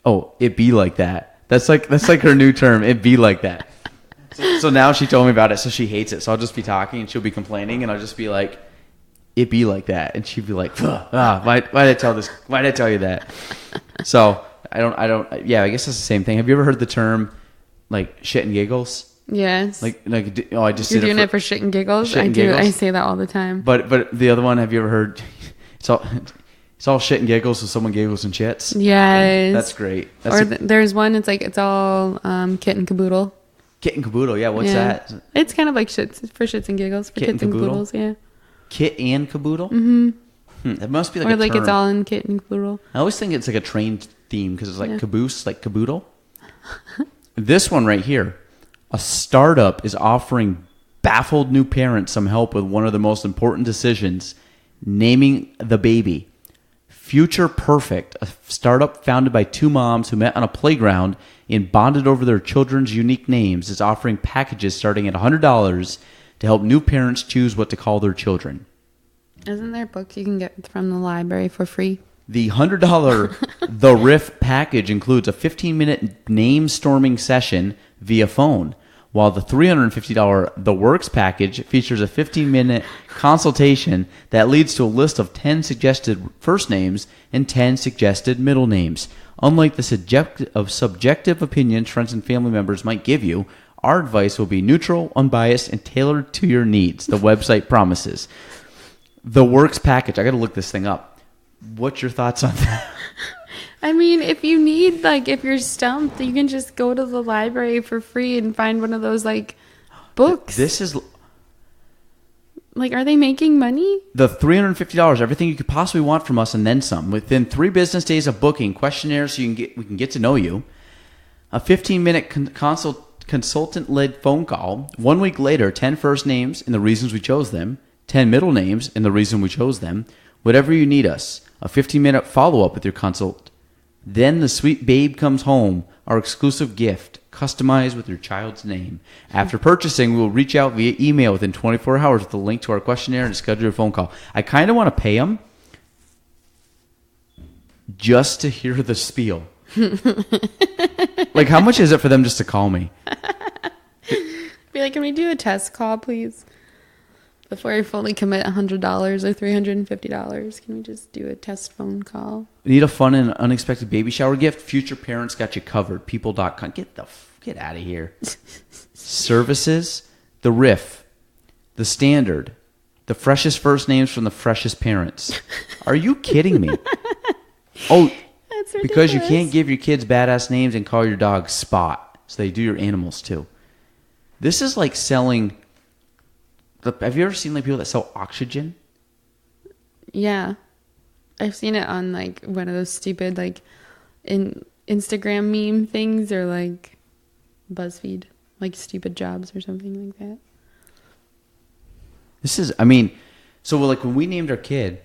Oh, it be like that. That's like her new term. It be like that. So now she told me about it, so she hates it. So I'll just be talking and she'll be complaining, and I'll just be like, it be like that, and she'd be like, why did I tell this? Why did I tell you that? So I don't. Yeah, I guess it's the same thing. Have you ever heard the term like shit and giggles? Yes. I just You're doing it for shit and giggles. I do. I say that all the time. But the other one, have you ever heard? It's all shit and giggles, so someone giggles and shits. Yes. That's great. There's one. It's like it's all kit and caboodle. Kit and caboodle. Yeah. What's that? It's kind of like shits and giggles for kits and caboodles. Yeah. Kit and caboodle. Mm-hmm. That must be like a term. It's all in kit and caboodle. I always think it's like a train theme because it's like caboose, like caboodle. This one right here, a startup is offering baffled new parents some help with one of the most important decisions, naming the baby. Future Perfect, a startup founded by two moms who met on a playground and bonded over their children's unique names, is offering packages starting at $100 to help new parents choose what to call their children. Isn't there books you can get from the library for free? The $100 The Riff package includes a 15-minute name storming session via phone, while the $350 The Works package features a 15-minute consultation that leads to a list of 10 suggested first names and 10 suggested middle names. Unlike the subjective opinions friends and family members might give you, our advice will be neutral, unbiased, and tailored to your needs, the website promises. The Works package. I got to look this thing up. What's your thoughts on that? I mean, if you need, like, if you're stumped, you can just go to the library for free and find one of those, like, books. This is... Like, are they making money? The $350, everything you could possibly want from us and then some. Within 3 business days of booking, questionnaires so we can get to know you. A 15-minute consultant-led phone call. 1 week later, 10 first names and the reasons we chose them. 10 middle names and the reason we chose them. Whatever you need us. A 15-minute follow-up with your consult. Then the sweet babe comes home, our exclusive gift, customized with your child's name. After purchasing, we will reach out via email within 24 hours with a link to our questionnaire and schedule a phone call. I kind of want to pay them just to hear the spiel. Like, how much is it for them just to call me? Be like, can we do a test call, please? Before I fully commit $100 or $350, can we just do a test phone call? Need a fun and unexpected baby shower gift? Future Parents got you covered. People.com. Get out of here. Services, the Riff, the Standard, the freshest first names from the freshest parents. Are you kidding me? Oh, that's ridiculous. Because you can't give your kids badass names and call your dog Spot. So they do your animals too. This is like selling... Have you ever seen like people that sell oxygen? Yeah. I've seen it on like one of those stupid like Instagram meme things or like BuzzFeed, like stupid jobs or something like that. This is, I mean, so like when we named our kid,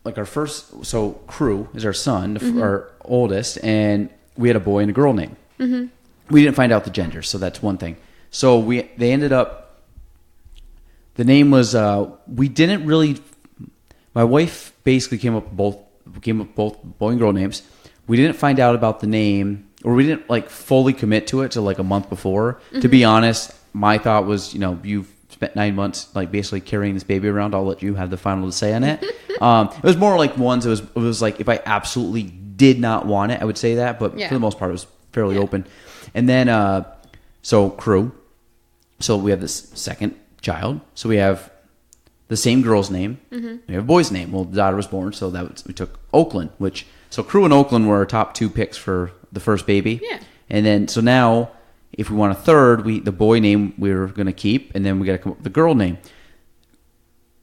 like our first, so Crew is our son, our oldest, and we had a boy and a girl name. Mm-hmm. We didn't find out the gender, so that's one thing. So they ended up The name was we didn't really. My wife basically came up with both boy and girl names. We didn't find out about the name, or we didn't like fully commit to it till like a month before. Mm-hmm. To be honest, my thought was, you've spent 9 months like basically carrying this baby around. I'll let you have the final say on it. It was more like ones. It was like if I absolutely did not want it, I would say that. But for the most part, it was fairly open. And then so Crew. So we have this second child. So we have the same girl's name. Mm-hmm. We have a boy's name. Well, the daughter was born, so we took Oakland. So Crew and Oakland were our top 2 picks for the first baby. Yeah. And then so now, if we want a third, the boy name we're going to keep, and then we got to come up with the girl name.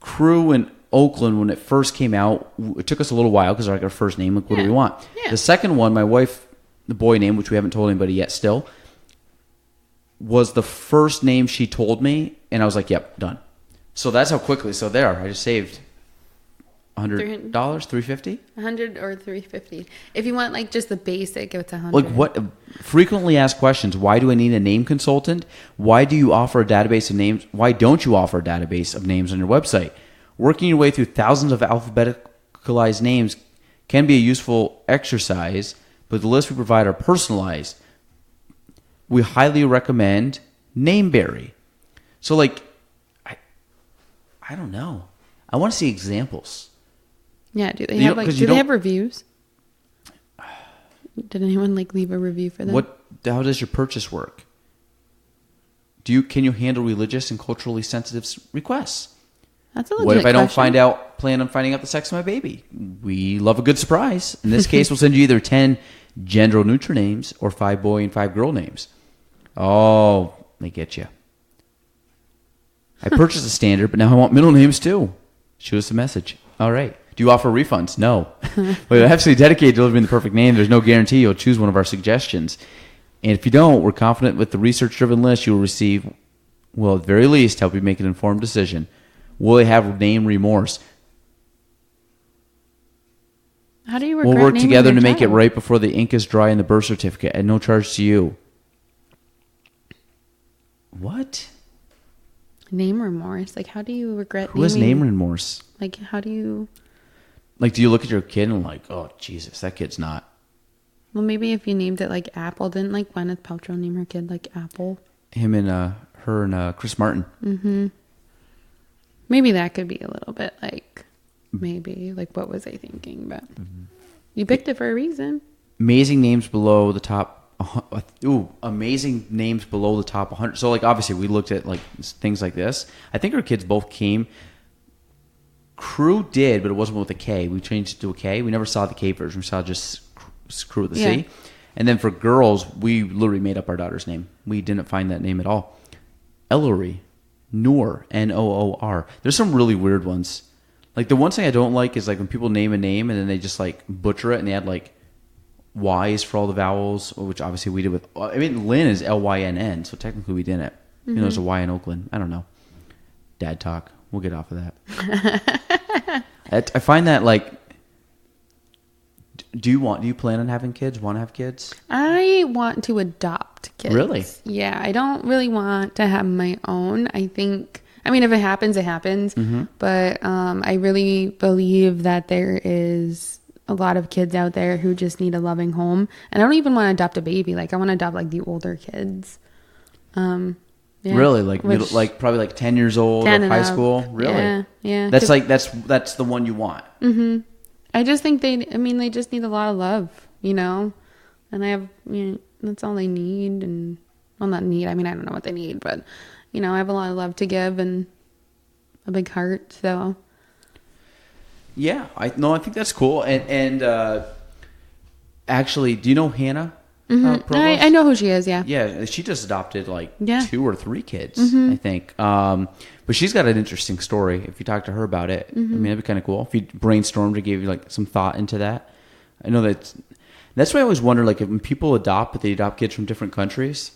Crew and Oakland, when it first came out, it took us a little while because our first name. Like, what do we want? Yeah. The second one, my wife, the boy name, which we haven't told anybody yet, still was the first name she told me, and I was like, "Yep, done." So that's how quickly. So there, I just saved $100, $350, $100 or $350. If you want like just the basic, it's $100. Like what? Frequently asked questions. Why do I need a name consultant? Why do you offer a database of names? Why don't you offer a database of names on your website? Working your way through thousands of alphabeticalized names can be a useful exercise, but the lists we provide are personalized. We highly recommend Nameberry. So like, I don't know. I want to see examples. Yeah, do they have reviews? Did anyone like leave a review for them? How does your purchase work? Can you handle religious and culturally sensitive requests? That's a legit What if I don't question. plan on finding out the sex of my baby? We love a good surprise. In this case, we'll send you either 10 gender neutral names or 5 boy and 5 girl names. Oh, they get you. I purchased a standard, but now I want middle names too. Shoot us a message. All right. Do you offer refunds? No. We're absolutely dedicated to delivering the perfect name. There's no guarantee you'll choose one of our suggestions. And if you don't, we're confident with the research-driven list you will receive will at the very least help you make an informed decision. Will they have name remorse? How do you regret We'll work naming together your to make it child? right before the ink is dry in the birth certificate at no charge to you. What? Name remorse. Like, how do you regret Who has name remorse? Like, how do you... Like, do you look at your kid and like, oh, Jesus, that kid's not... Well, maybe if you named it like Apple. Didn't like Gwyneth Paltrow name her kid like Apple? Him and her and Chris Martin. Mm-hmm. Maybe that could be a little bit like... Maybe. Like, what was I thinking? But you picked it for a reason. Amazing names below the top... amazing names below the top 100. So, like, obviously, we looked at, like, things like this. I think our kids both came... Crew did, but it wasn't with a K. We changed it to a K. We never saw the K version. We saw just Crew with a C. And then for girls, we literally made up our daughter's name. We didn't find that name at all. Ellery. Noor. Noor. There's some really weird ones. Like, the one thing I don't like is, like, when people name a name and then they just, like, butcher it and they add, like, Y's for all the vowels, which obviously we did with... I mean, Lynn is Lynn, so technically we didn't. Mm-hmm. You know, there's a Y in Oakland. I don't know. Dad talk. We'll get off of that. I find that, like... Do you plan on having kids? Want to have kids? I want to adopt kids. Really? Yeah, I don't really want to have my own. I think... I mean, if it happens, it happens. Mm-hmm. But I really believe that there is a lot of kids out there who just need a loving home. And I don't even want to adopt a baby. Like, I want to adopt, like, the older kids. Yeah. Really? Like, probably, like, 10 years old or high school? Really? Yeah. That's, like, that's the one you want. Mm-hmm. I just think they just need a lot of love, you know? And I have, that's all they need. And, well, not need. I mean, I don't know what they need, but... You know, I have a lot of love to give and a big heart, so. Yeah, I think that's cool. And actually, do you know Hannah? Mm-hmm. I know who she is, yeah. Yeah, she just adopted 2 or 3 kids, I think. But she's got an interesting story. If you talk to her about it, I mean, that'd be kind of cool. If you brainstormed or gave you some thought into that. I know that's why I always wonder, if when people adopt, but they adopt kids from different countries.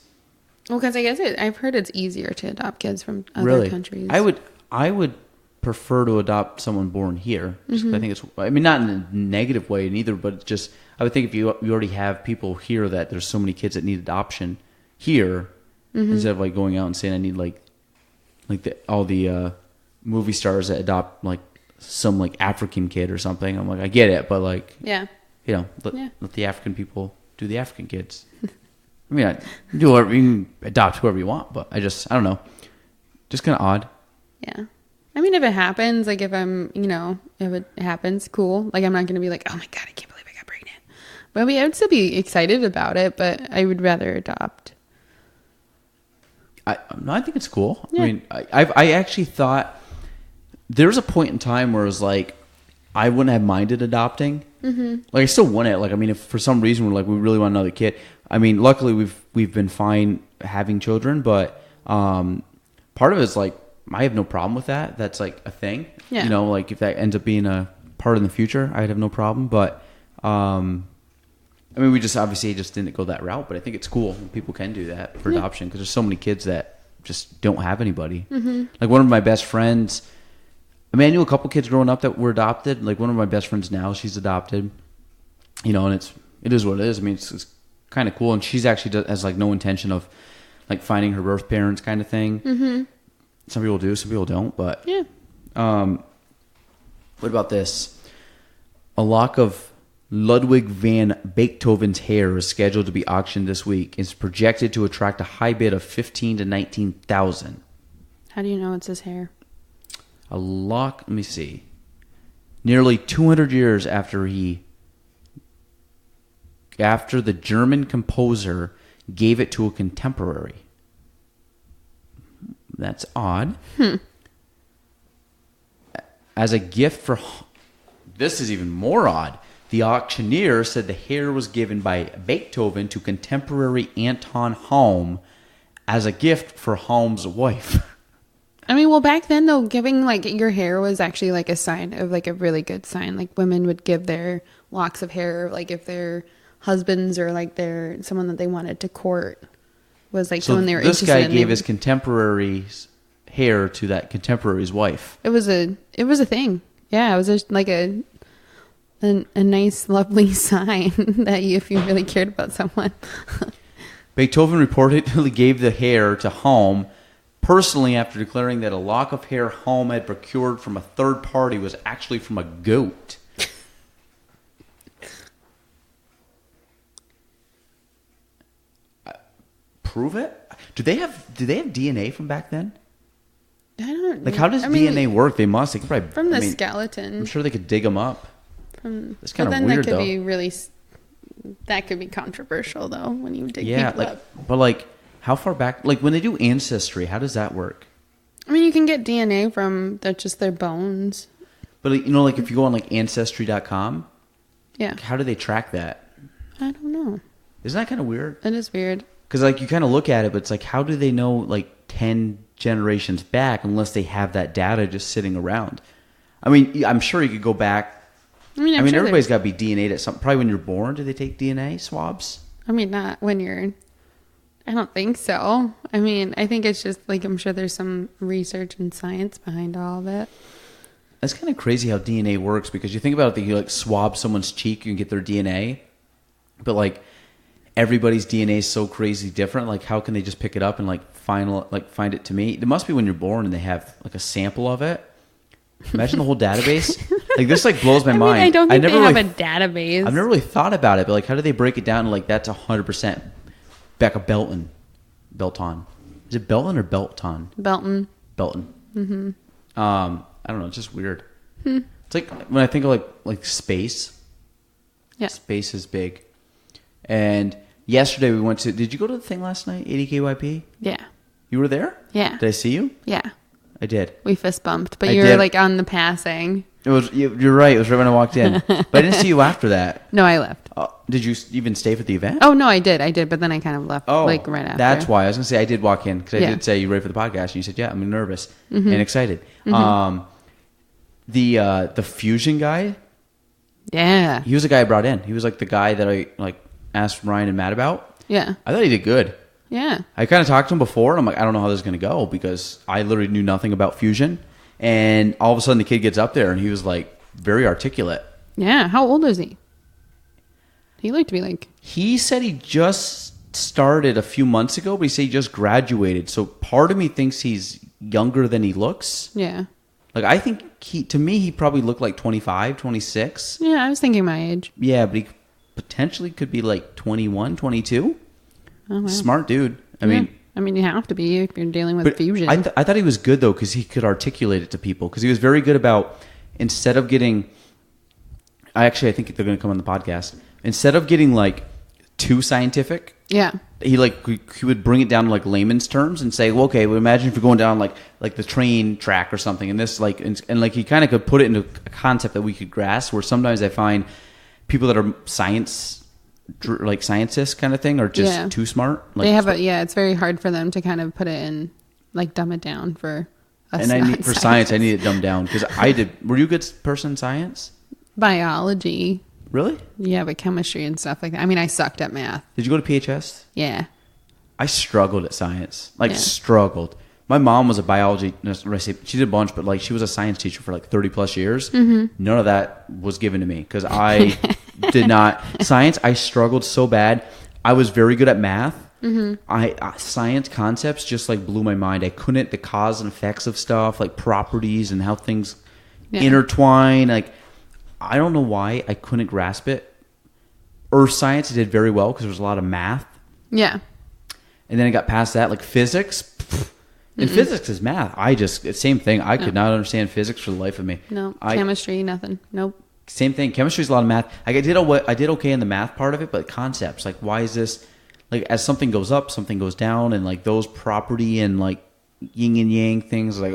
Well, because I guess I've heard it's easier to adopt kids from other countries. I would prefer to adopt someone born here. Just I think it's. I mean, not in a negative way neither, but just I would think if you already have people here that there's so many kids that need adoption here, instead of going out and saying I need all the movie stars that adopt like some like African kid or something. I'm like, I get it, but like, Yeah. you know, let the African people do the African kids. I mean, you can adopt whoever you want, but I don't know. Just kind of odd. Yeah. I mean, if it happens, like if it happens, cool. Like I'm not going to be like, oh my God, I can't believe I got pregnant. But I would still be excited about it, but I would rather adopt. I think it's cool. Yeah. I mean, I actually thought there was a point in time where it was like, I wouldn't have minded adopting. Mm-hmm. Like I still want it. Like, I mean, if for some reason we're like, we really want another kid. I mean, luckily we've been fine having children, but part of it is like, I have no problem with that. That's like a thing. Yeah. You know, like if that ends up being a part in the future, I'd have no problem. But I mean, we just obviously just didn't go that route. But I think it's cool when people can do that for adoption because there's so many kids that just don't have anybody. Mm-hmm. Like one of my best friends. I mean, I knew a couple kids growing up that were adopted. Like one of my best friends now, she's adopted. You know, and it is what it is. I mean, it's kind of cool, and she's actually has like no intention of like finding her birth parents, kind of thing. Mm-hmm. Some people do, some people don't. But yeah. What about this? A lock of Ludwig van Beethoven's hair is scheduled to be auctioned this week. It's projected to attract a high bid of $15,000 to $19,000. How do you know it's his hair? A lock. Let me see. Nearly 200 years after the German composer gave it to a contemporary. That's odd. As a gift for... This is even more odd. The auctioneer said the hair was given by Beethoven to contemporary Anton Halm as a gift for Halm's wife. I mean, well, back then, though, giving, like, your hair was actually, like, a sign of, like, a really good sign. Like, women would give their locks of hair, like, if their husbands or, like, their someone that they wanted to court was, like, someone they were interested in. This guy gave his contemporary's hair to that contemporary's wife. It was a thing. Yeah, it was just, like, a nice, lovely sign that if you really cared about someone. Beethoven reportedly gave the hair to Halm personally after declaring that a lock of hair Halm had procured from a third party was actually from a goat. Prove it? Do they have DNA from back then? I don't like. How does DNA work? They must. They could probably from the skeleton. I'm sure they could dig them up. It's kind of That weird, could though. be really. That could be controversial, though, when you dig people up. But like, how far back? Like when they do ancestry, how does that work? I mean, you can get DNA from just their bones. But you know, like if you go on like ancestry.com, yeah, how do they track that? I don't know. Isn't that kind of weird? It is weird. Because like you kind of look at it, but it's like, how do they know like 10 generations back unless they have that data just sitting around? I mean, I'm sure you could go back. I mean, sure everybody's got to be DNA'd at something. Probably when you're born, do they take DNA swabs? I mean, not when you're... I don't think so. I mean, I think it's just like, I'm sure there's some research and science behind all of it. That's kind of crazy how DNA works, because you think about it, that you like swab someone's cheek, you can get their DNA. But like everybody's DNA is so crazy different. Like how can they just pick it up and like find it to me? It must be when you're born and they have like a sample of it. Imagine the whole database. Like this like blows my mind. I don't think they have a database. I've never really thought about it, but like how do they break it down to like that's 100% Becca Belton. Is it Belton or Belton? Belton. Mm-hmm. I don't know, it's just weird. It's like when I think of like space. Yeah. Space is big. And yesterday we went to, did you go to the thing last night, 80KYP? Yeah. You were there? Yeah. Did I see you? Yeah. I did. We fist bumped, but you were like on the passing. It was. You're right. It was right when I walked in, but I didn't see you after that. No, I left. Did you even stay for the event? Oh no, I did, but then I kind of left. Like right after. That's why I was gonna say I did walk in because I did say you ready for the podcast, and you said yeah, I'm nervous and excited. The fusion guy. Yeah. He was the guy I brought in. He was like the guy that I like asked Ryan and Matt about. Yeah. I thought he did good. Yeah. I kind of talked to him before, and I'm like, I don't know how this is going to go because I literally knew nothing about fusion. And all of a sudden, the kid gets up there, and he was like very articulate. Yeah. How old is he? He looked to be like... He said he just started a few months ago, but he said he just graduated. So part of me thinks he's younger than he looks. Yeah. Like, I think to me, he probably looked like 25, 26. Yeah, I was thinking my age. Yeah, but he potentially could be like 21, 22. Oh, wow. Smart dude. I mean, you have to be if you're dealing with fusion. I thought he was good, though, because he could articulate it to people. Because he was very good about, instead of getting, I think they're going to come on the podcast. Instead of getting, like, too scientific. Yeah. He would bring it down to like layman's terms and say, well, okay, well, imagine if you're going down like the train track or something, and this and he kind of could put it into a concept that we could grasp. Where sometimes I find people that are scientists kind of thing are just too smart. Like, they have it's very hard for them to kind of put it in, like, dumb it down for us. And for science, I need it dumbed down because I did. Were you a good person in science? Biology. Really? Yeah, but chemistry and stuff like that. I mean, I sucked at math. Did you go to PHS? Yeah. I struggled at science. Struggled. My mom was a biology, she did a bunch, but like she was a science teacher for like 30 plus years. Mm-hmm. None of that was given to me because I did not. Science, I struggled so bad. I was very good at math. Mm-hmm. Science concepts just like blew my mind. I couldn't, the cause and effects of stuff, like properties and how things intertwine. Like, I don't know why I couldn't grasp it. Earth science I did very well because there was a lot of math. Yeah. And then I got past that, like physics. And physics is math. Same thing. I could not understand physics for the life of me. No. Chemistry, nothing. Nope. Same thing. Chemistry is a lot of math. I did okay in the math part of it, but concepts, like why is this, like as something goes up, something goes down, and like those property and like yin and yang things, like,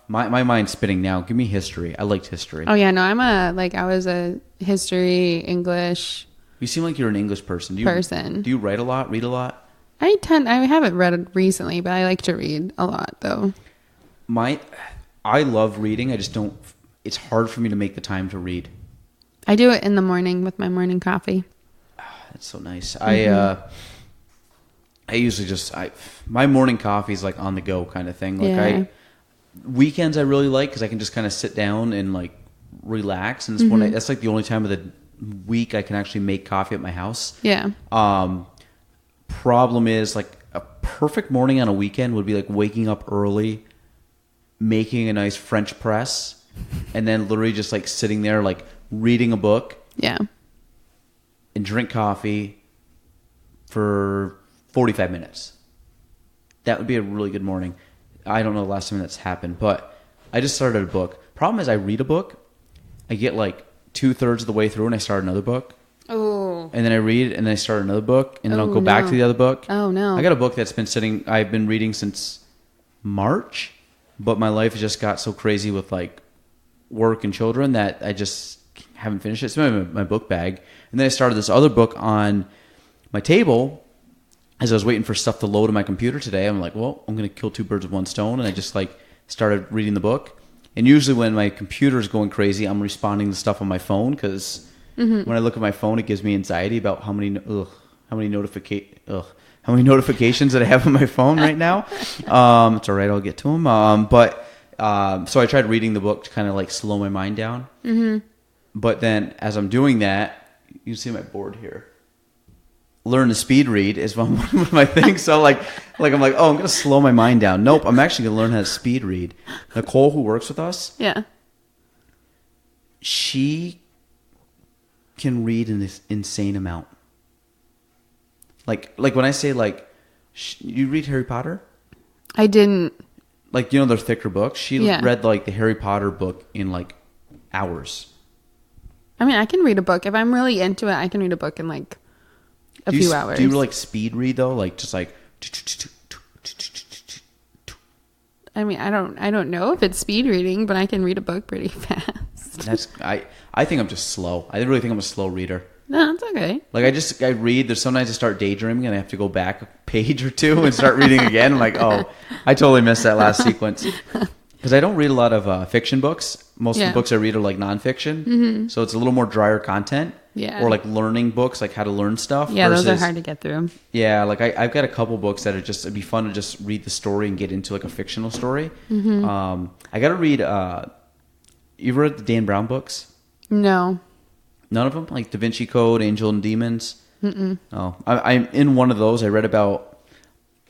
my mind's spinning now. Give me history. I liked history. Oh, yeah. No, I was a history, English. You seem like you're an English person. Do you write a lot, read a lot? I haven't read it recently, but I like to read a lot, though. I love reading. I just don't, it's hard for me to make the time to read. I do it in the morning with my morning coffee. That's so nice. Mm-hmm. I usually my morning coffee is like on the go kind of thing. Like weekends I really like because I can just kind of sit down and like relax, and that's like the only time of the week I can actually make coffee at my house. Yeah. Problem is, like, a perfect morning on a weekend would be like waking up early, making a nice French press, and then literally just like sitting there like reading a book. Yeah. And drink coffee for 45 minutes. That would be a really good morning. I don't know the last time that's happened, but I just started a book. Problem is, I read a book, I get like 2/3 of the way through, and I start another book. Oh. And then I read, and then I start another book, and then I'll go back to the other book. Oh, no. I got a book that's been sitting, I've been reading since March, but my life has just got so crazy with like work and children that I just haven't finished it. It's in my book bag. And then I started this other book on my table. As I was waiting for stuff to load in my computer today, I'm like, well, I'm going to kill two birds with one stone. And I just like started reading the book. And usually when my computer is going crazy, I'm responding to stuff on my phone because when I look at my phone, it gives me anxiety about how many notifications that I have on my phone right now. It's all right, I'll get to them. So I tried reading the book to kind of like slow my mind down. Mm-hmm. But then as I'm doing that, you see my board here. Learn to speed read is one of my things. So like I'm like, oh, I'm going to slow my mind down. Nope, I'm actually going to learn how to speed read. Nicole, who works with us, she can read in this insane amount. Like when I say like, you read Harry Potter? I didn't. Like, you know, they're thicker books. She read like the Harry Potter book in like hours. I mean, I can read a book. If I'm really into it, I can read a book in like a few hours. Do you like speed read though? Like just like. I mean, I don't know if it's speed reading, but I can read a book pretty fast. I think I'm just slow. I really think I'm a slow reader. No, it's okay. Like I read. There's sometimes I start daydreaming and I have to go back a page or two and start reading again. I'm like, oh, I totally missed that last sequence. Because I don't read a lot of fiction books. Most of the books I read are like nonfiction. Mm-hmm. So it's a little more drier content. Yeah. Or like learning books, like how to learn stuff. Yeah, those are hard to get through. Yeah, like I've got a couple books that are just, it'd be fun to just read the story and get into like a fictional story. Mm-hmm. I got to read, you ever read the Dan Brown books? No. None of them? Like Da Vinci Code, Angel and Demons? Mm-mm. Oh, I'm in one of those. I read about,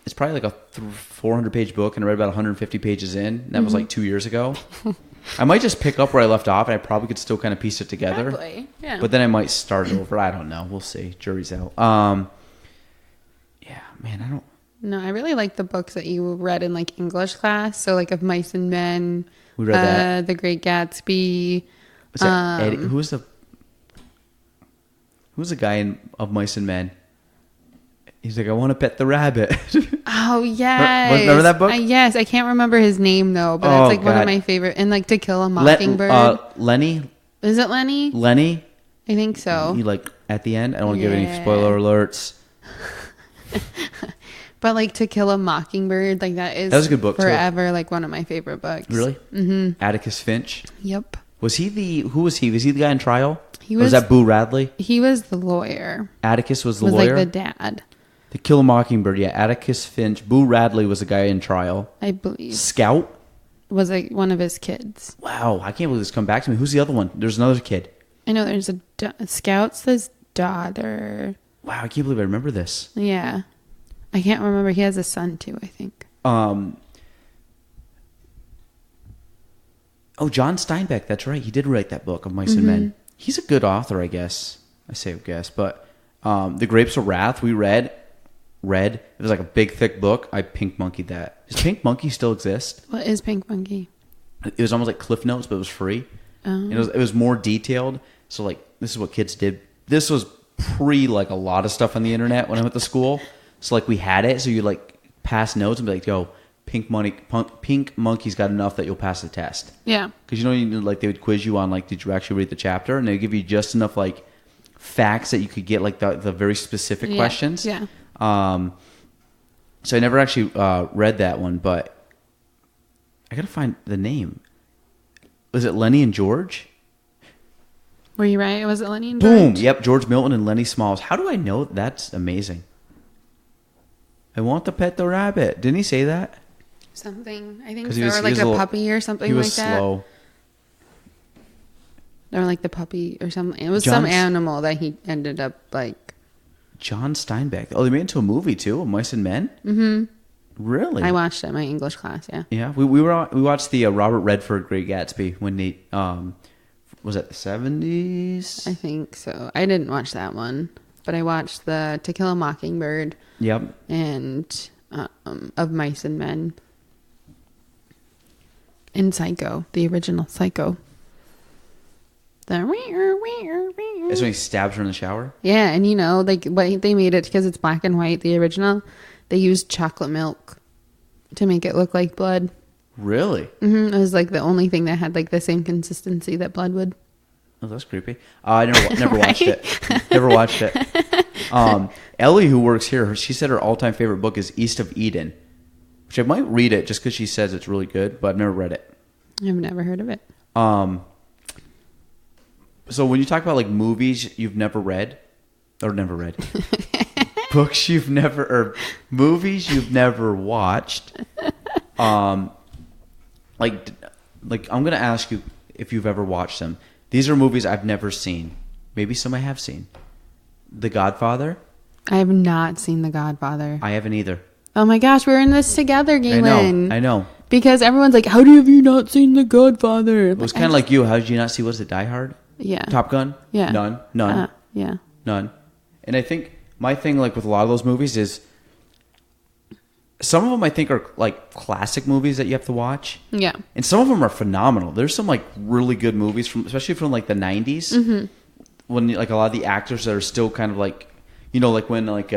it's probably like a 400-page book, and I read about 150 pages in. And that was like 2 years ago. I might just pick up where I left off, and I probably could still kind of piece it together. Probably, yeah. But then I might start over. I don't know. We'll see. Jury's out. Yeah, man, I don't. No, I really like the books that you read in like English class. So like Of Mice and Men, We read that. The Great Gatsby. Was that Eddie? Who's the guy in Of Mice and Men? He's like, I want to pet the rabbit. Oh yes, Remember that book? Yes, I can't remember his name though, but it's like one of my favorite. And like To Kill a Mockingbird. Lenny. Is it Lenny? Lenny. I think so. You like at the end. I don't want to give any spoiler alerts. But like To Kill a Mockingbird, like that was a good book forever. Like one of my favorite books. Really? Mm-hmm. Atticus Finch. Yep. Was he who was he? Was he the guy in trial? He was. Or was that Boo Radley? He was the lawyer. Atticus was the lawyer. Like the dad. To Kill a Mockingbird. Yeah, Atticus Finch. Boo Radley was the guy in trial. I believe. Scout was like one of his kids. Wow, I can't believe this come back to me. Who's the other one? There's another kid. I know there's Scout's his daughter. Wow, I can't believe I remember this. Yeah. I can't remember. He has a son too, I think. Oh, John Steinbeck. That's right. He did write that book, Of Mice and Men. He's a good author, I guess. I say guess, but The Grapes of Wrath we read. It was like a big, thick book. I pink monkeyed that. Does Pink Monkey still exist? What is Pink Monkey? It was almost like Cliff Notes, but it was free. Oh. It was more detailed. So like, this is what kids did. This was pre like a lot of stuff on the internet when I went to school. So like we had it. So you like pass notes and be like, yo, Pink Monkey's got enough that you'll pass the test. Yeah. Because like they would quiz you on like, did you actually read the chapter? And they would give you just enough like facts that you could get like the very specific questions. Yeah. So I never actually read that one, but I gotta find the name. Was it Lenny and George? Were you right? Was it Lenny and George? Boom. Yep. George Milton and Lenny Smalls. How do I know? That's amazing. I want to pet the rabbit. Didn't he say that? Something. I think so. Or like a puppy or something like that. He was slow. Or like the puppy or something. It was some animal that he ended up like. John Steinbeck. Oh, they made it into a movie too, Of Mice and Men? Mm-hmm. Really? I watched it in my English class, yeah. Yeah. We watched the Robert Redford Great Gatsby when they was it the 70s? I think so. I didn't watch that one, but I watched the To Kill a Mockingbird. Yep. And Of Mice and Men. And Psycho, the original Psycho. That's when he stabs her in the shower? Yeah, and like what they made it because it's black and white, the original, they used chocolate milk to make it look like blood. Really? Mm-hmm. It was like the only thing that had like the same consistency that blood would. Oh, that's creepy. I never watched it. Never watched it. Ellie, who works here, she said her all-time favorite book is East of Eden, which I might read it just because she says it's really good, but I've never read it. I've never heard of it. So when you talk about like movies you've never read, books you've never, or movies you've never watched, like I'm gonna ask you if you've ever watched them. These are movies I've never seen. Maybe some I have seen. The Godfather. I have not seen The Godfather. I haven't either. Oh my gosh, we're in this together, Gaelan. I know. Because everyone's like, how have you not seen The Godfather? It was kind of like you. How did you not see, was it Die Hard? Yeah. Top Gun? Yeah. None. Yeah. None. And I think my thing like with a lot of those movies is some of them I think are like classic movies that you have to watch. Yeah. And some of them are phenomenal. There's some like really good movies especially from like the 90s. Mm-hmm. When like a lot of the actors that are still kind of like, like when like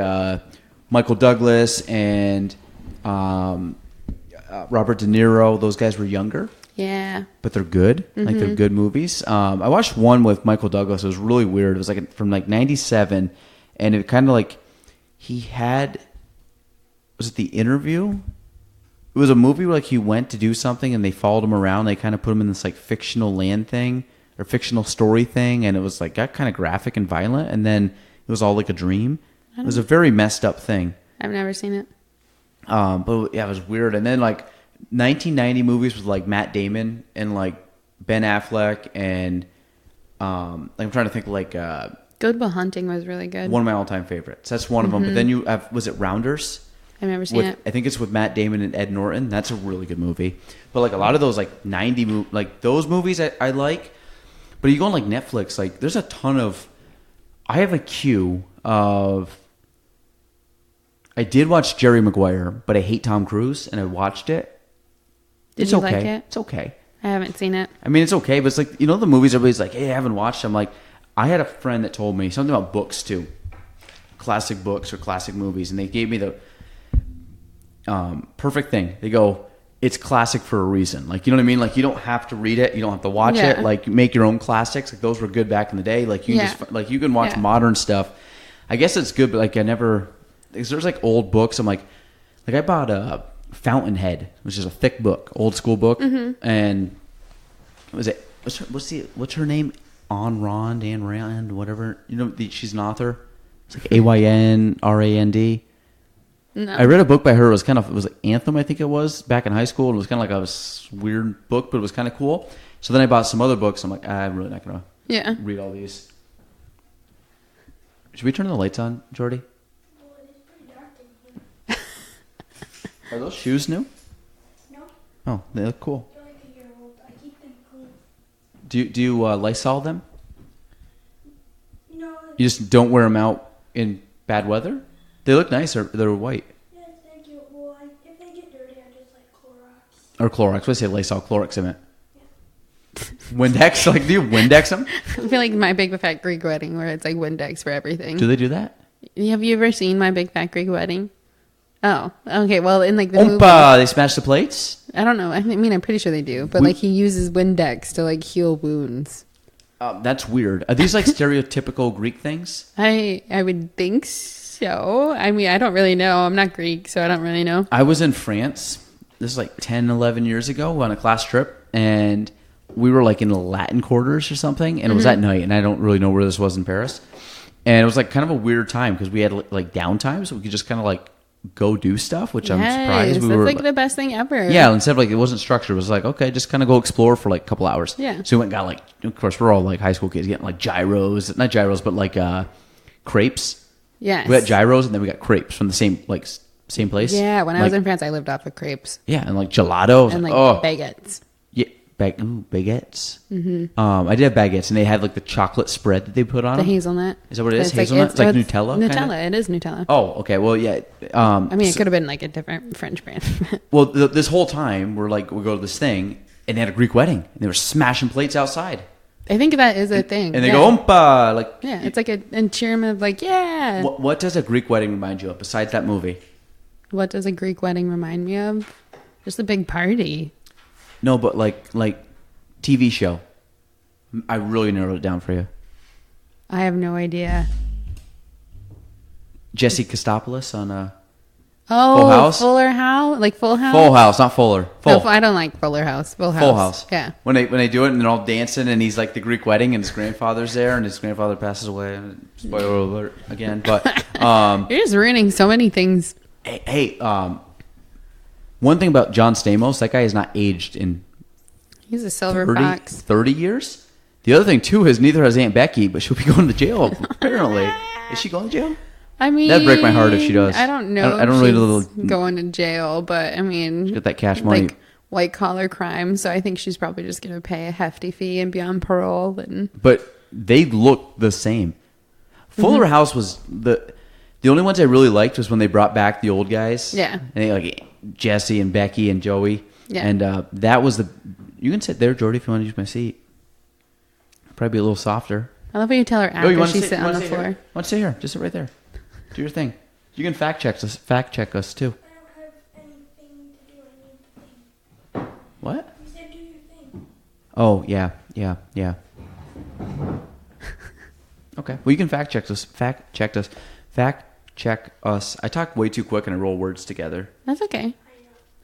Michael Douglas and Robert De Niro, those guys were younger. Yeah. But they're good. Mm-hmm. Like they're good movies. I watched one with Michael Douglas. It was really weird. It was like from like 97 and it kind of like he had, was it The Interview? It was a movie where like he went to do something and they followed him around. They kind of put him in this like fictional land thing or fictional story thing. And it was like got kind of graphic and violent. And then it was all like a dream. It was a very messed up thing. I've never seen it. But yeah, it was weird. And then like 1990 movies with like Matt Damon and like Ben Affleck and like I'm trying to think like Good Will Hunting was really good. One of my all-time favorites. That's one of them. But then you have, was it Rounders? I've never seen it. I think it's with Matt Damon and Ed Norton. That's a really good movie. But like a lot of those like 90 like those movies I like. But you go on like Netflix, like there's a ton of. I have a queue of. I did watch Jerry Maguire, but I hate Tom Cruise, and I watched it. Did you like it? It's okay. I haven't seen it. I mean, it's okay, but it's like, the movies everybody's like, hey, I haven't watched them. Like, I had a friend that told me something about books too, classic books or classic movies, and they gave me the perfect thing. They go, it's classic for a reason. Like, you know what I mean? Like, you don't have to read it, you don't have to watch it. Like, make your own classics. Like, those were good back in the day. Like, you can just like you can watch modern stuff. I guess it's good, but like there's like old books. I'm like I bought a Fountainhead, which is a thick book, old school book, and was it? What's her name? Anne Rand, whatever. She's an author. It's like Aynrand. No. I read a book by her. It was like Anthem, I think it was, back in high school. And it was kind of like a weird book, but it was kind of cool. So then I bought some other books. I'm like, I'm really not going to read all these. Should we turn the lights on, Jordy? Well, it is pretty dark in here. Are those shoes new? No. Oh, they look cool. They're like a year old. I keep them clean. Do you Lysol them? No. You just don't wear them out in bad weather? They look nice. They're white. Yes, thank you. Well, if they get dirty, I just like Clorox. Or Clorox. What did I say? Lysol. Clorox, I meant. Windex? Like, do you Windex them? I feel like My Big Fat Greek Wedding, where it's like Windex for everything. Do they do that? Have you ever seen My Big Fat Greek Wedding? Oh, okay. Well, in like the movie, They smash the plates? I don't know. I mean, I'm pretty sure they do, but like he uses Windex to like heal wounds. That's weird. Are these like stereotypical Greek things? I would think so. I mean, I don't really know. I'm not Greek, so I don't really know. I was in France. This is like 10, 11 years ago on a class trip, and we were like in the Latin quarters or something, and it was at night, and I don't really know where this was in Paris. And it was like kind of a weird time because we had like downtime, so we could just kind of like go do stuff, which I'm surprised we that's were like the best thing ever. Yeah, instead of like it wasn't structured, it was like, okay, just kind of go explore for like a couple hours. Yeah. So we went and got like, of course, we're all like high school kids getting like gyros, not gyros, but like crepes. Yes. We got gyros and then we got crepes from the same place. Yeah, when I was in France, I lived off of crepes. Yeah, and like gelato. And like baguettes. Yeah, baguettes. Mm-hmm. I did have baguettes, and they had like the chocolate spread that they put on The them. hazelnut. Is that what it is? It's Hazelnut? It's like Nutella? Nutella. Kinda? It is Nutella. Oh, okay. Well, yeah. I mean, it could have been like a different French brand. Well, this whole time, we go to this thing, and they had a Greek wedding, and they were smashing plates outside. I think that is a thing. And they go, Oompa! Like, yeah, it's like an cheerman of like, yeah. What does a Greek wedding remind you of besides that movie? What does a Greek wedding remind me of? Just a big party. No, but like TV show. I really narrowed it down for you. I have no idea. Jesse Kostopoulos on Full House? Fuller House? Like Full House? Full House, not Fuller. No, I don't like Fuller House. Full House. Full House. Yeah. When they do it and they're all dancing and he's like the Greek wedding and his grandfather's there and his grandfather passes away. Spoiler alert again, but you're just ruining so many things. Hey, one thing about John Stamos, that guy has not aged in He's a silver fox. 30 years. The other thing too is neither has Aunt Becky, but she'll be going to jail apparently. Is she going to jail? I mean, that'd break my heart if she does. I don't know. I don't really know. Going to jail, but I mean, get that cash money. Like white collar crime. So I think she's probably just going to pay a hefty fee and be on parole. But they look the same. Fuller House was the only ones I really liked was when they brought back the old guys. Yeah, and they like Jesse and Becky and Joey. Yeah, and that was the. You can sit there, Jordy, if you want to use my seat. Probably be a little softer. I love when you tell her after she's sitting on the floor. Why don't you sit here? Just sit right there. Do your thing. You can fact check us too. I don't have anything to do. I need to think. What? You said do your thing. Oh, yeah. Okay. Well, you can fact check us. I talk way too quick and I roll words together. That's okay.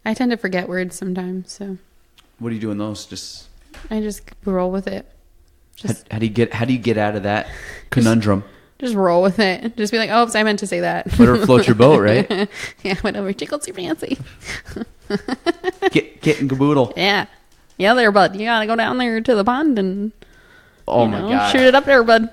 I tend to forget words sometimes, so. What do you do in those? I just roll with it. How do you get out of that conundrum? Just roll with it. Just be like, oops, I meant to say that. Whatever floats your boat, right? Yeah, whatever tickles your fancy. Get and caboodle. Yeah. Yeah, there, bud. You gotta go down there to the pond and my God, shoot it up there, bud.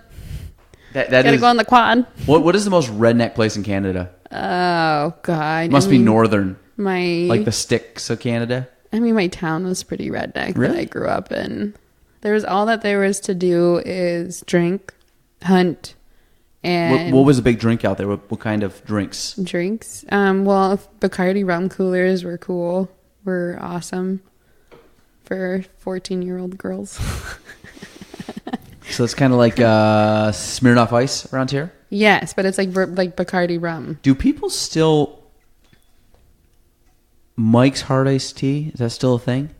That gotta is, go on the quad. What is the most redneck place in Canada? Oh God. Must be northern, My like the sticks of Canada. I mean, my town was pretty redneck Really? that I grew up in. There was all that there was to do is drink, hunt, and What was a big drink out there? What kind of drinks? drinks. Well, Bacardi rum coolers were cool. Were awesome for 14-year-old girls. So it's kind of like Smirnoff Ice around here. Yes, but it's like Bacardi rum. Do people still Mike's Hard Iced Tea? Is that still a thing?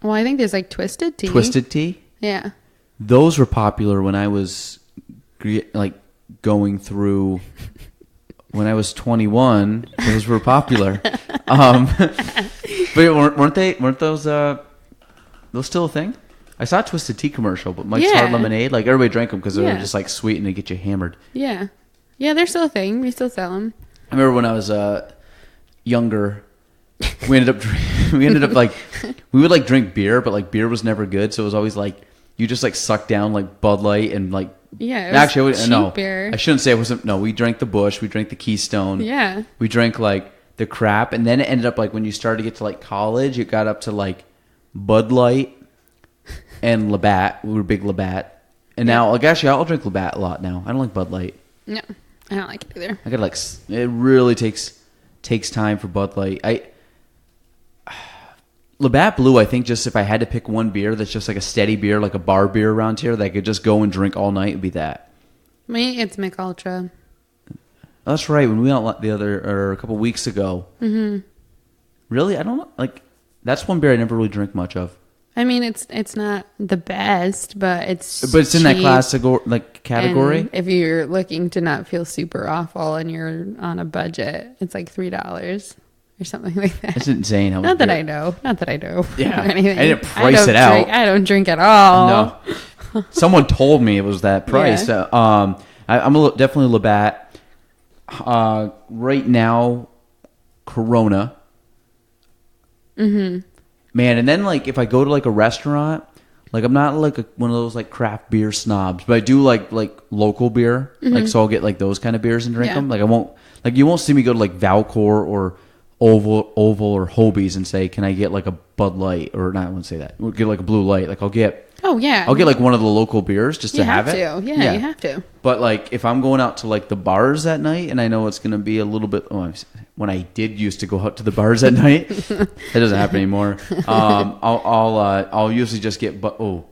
Well, I think there's like Twisted Tea. Twisted Tea? Yeah. Those were popular when I was like going through when I was 21. Those were popular. But weren't those still a thing? I saw a Twisted Tea commercial, but Mike's Hard Yeah. Lemonade, like everybody drank them because they were Yeah. just like sweet and they get you hammered. Yeah. Yeah, they're still a thing. We still sell them. I remember when I was younger, we ended up like we would like drink beer, but like beer was never good, so it was always like you just like suck down like Bud Light and like Yeah, it was actually cheap beer. I shouldn't say it wasn't. No, we drank the Busch, we drank the Keystone, Yeah. we drank like the crap, and then it ended up like when you started to get to like college, it got up to like Bud Light and Labatt. We were big Labatt, and now like actually I'll drink Labatt a lot now. I don't like Bud Light. No, I don't like it either. I gotta like it really takes time for Bud Light. Labatt Blue, I think just if I had to pick one beer that's just like a steady beer, like a bar beer around here that I could just go and drink all night, it'd be that. Me, it's Mick Ultra. That's right. When we went out a couple weeks ago. Mm-hmm. Really? I don't know. Like, that's one beer I never really drink much of. I mean, it's not the best, but it's in that cheap. category. And if you're looking to not feel super awful and you're on a budget, it's like $3 or something like that. That's insane. How much Not that beer- I know. Not that I know. Yeah. anything. I didn't price it out. I don't drink at all. No. Someone told me it was that price. Yeah. I'm definitely Labatt. Right now, Corona. Mm-hmm. Man, and then like if I go to like a restaurant, like I'm not like one of those like craft beer snobs, but I do like local beer. Like so I'll get like those kind of beers and drink Yeah. them. Like you won't see me go to like Valcor or Oval or Hobie's and say, can I get like a Bud Light or not? I wouldn't say that. We'll get like a Blue Light. Like I'll get like one of the local beers just to have it. Yeah, you have to. But like if I'm going out to like the bars at night and I know it's going to be a little bit when I did used to go out to the bars at night, that doesn't happen anymore. I'll usually just get I